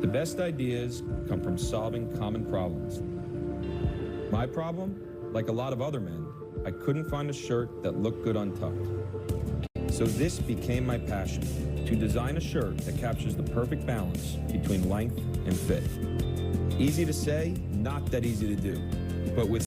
The best ideas come from solving common problems. My problem, like a lot of other men, I couldn't find a shirt that looked good untucked. So this became my passion, to design a shirt that captures the perfect balance between length and fit. Easy to say, not that easy to do. But with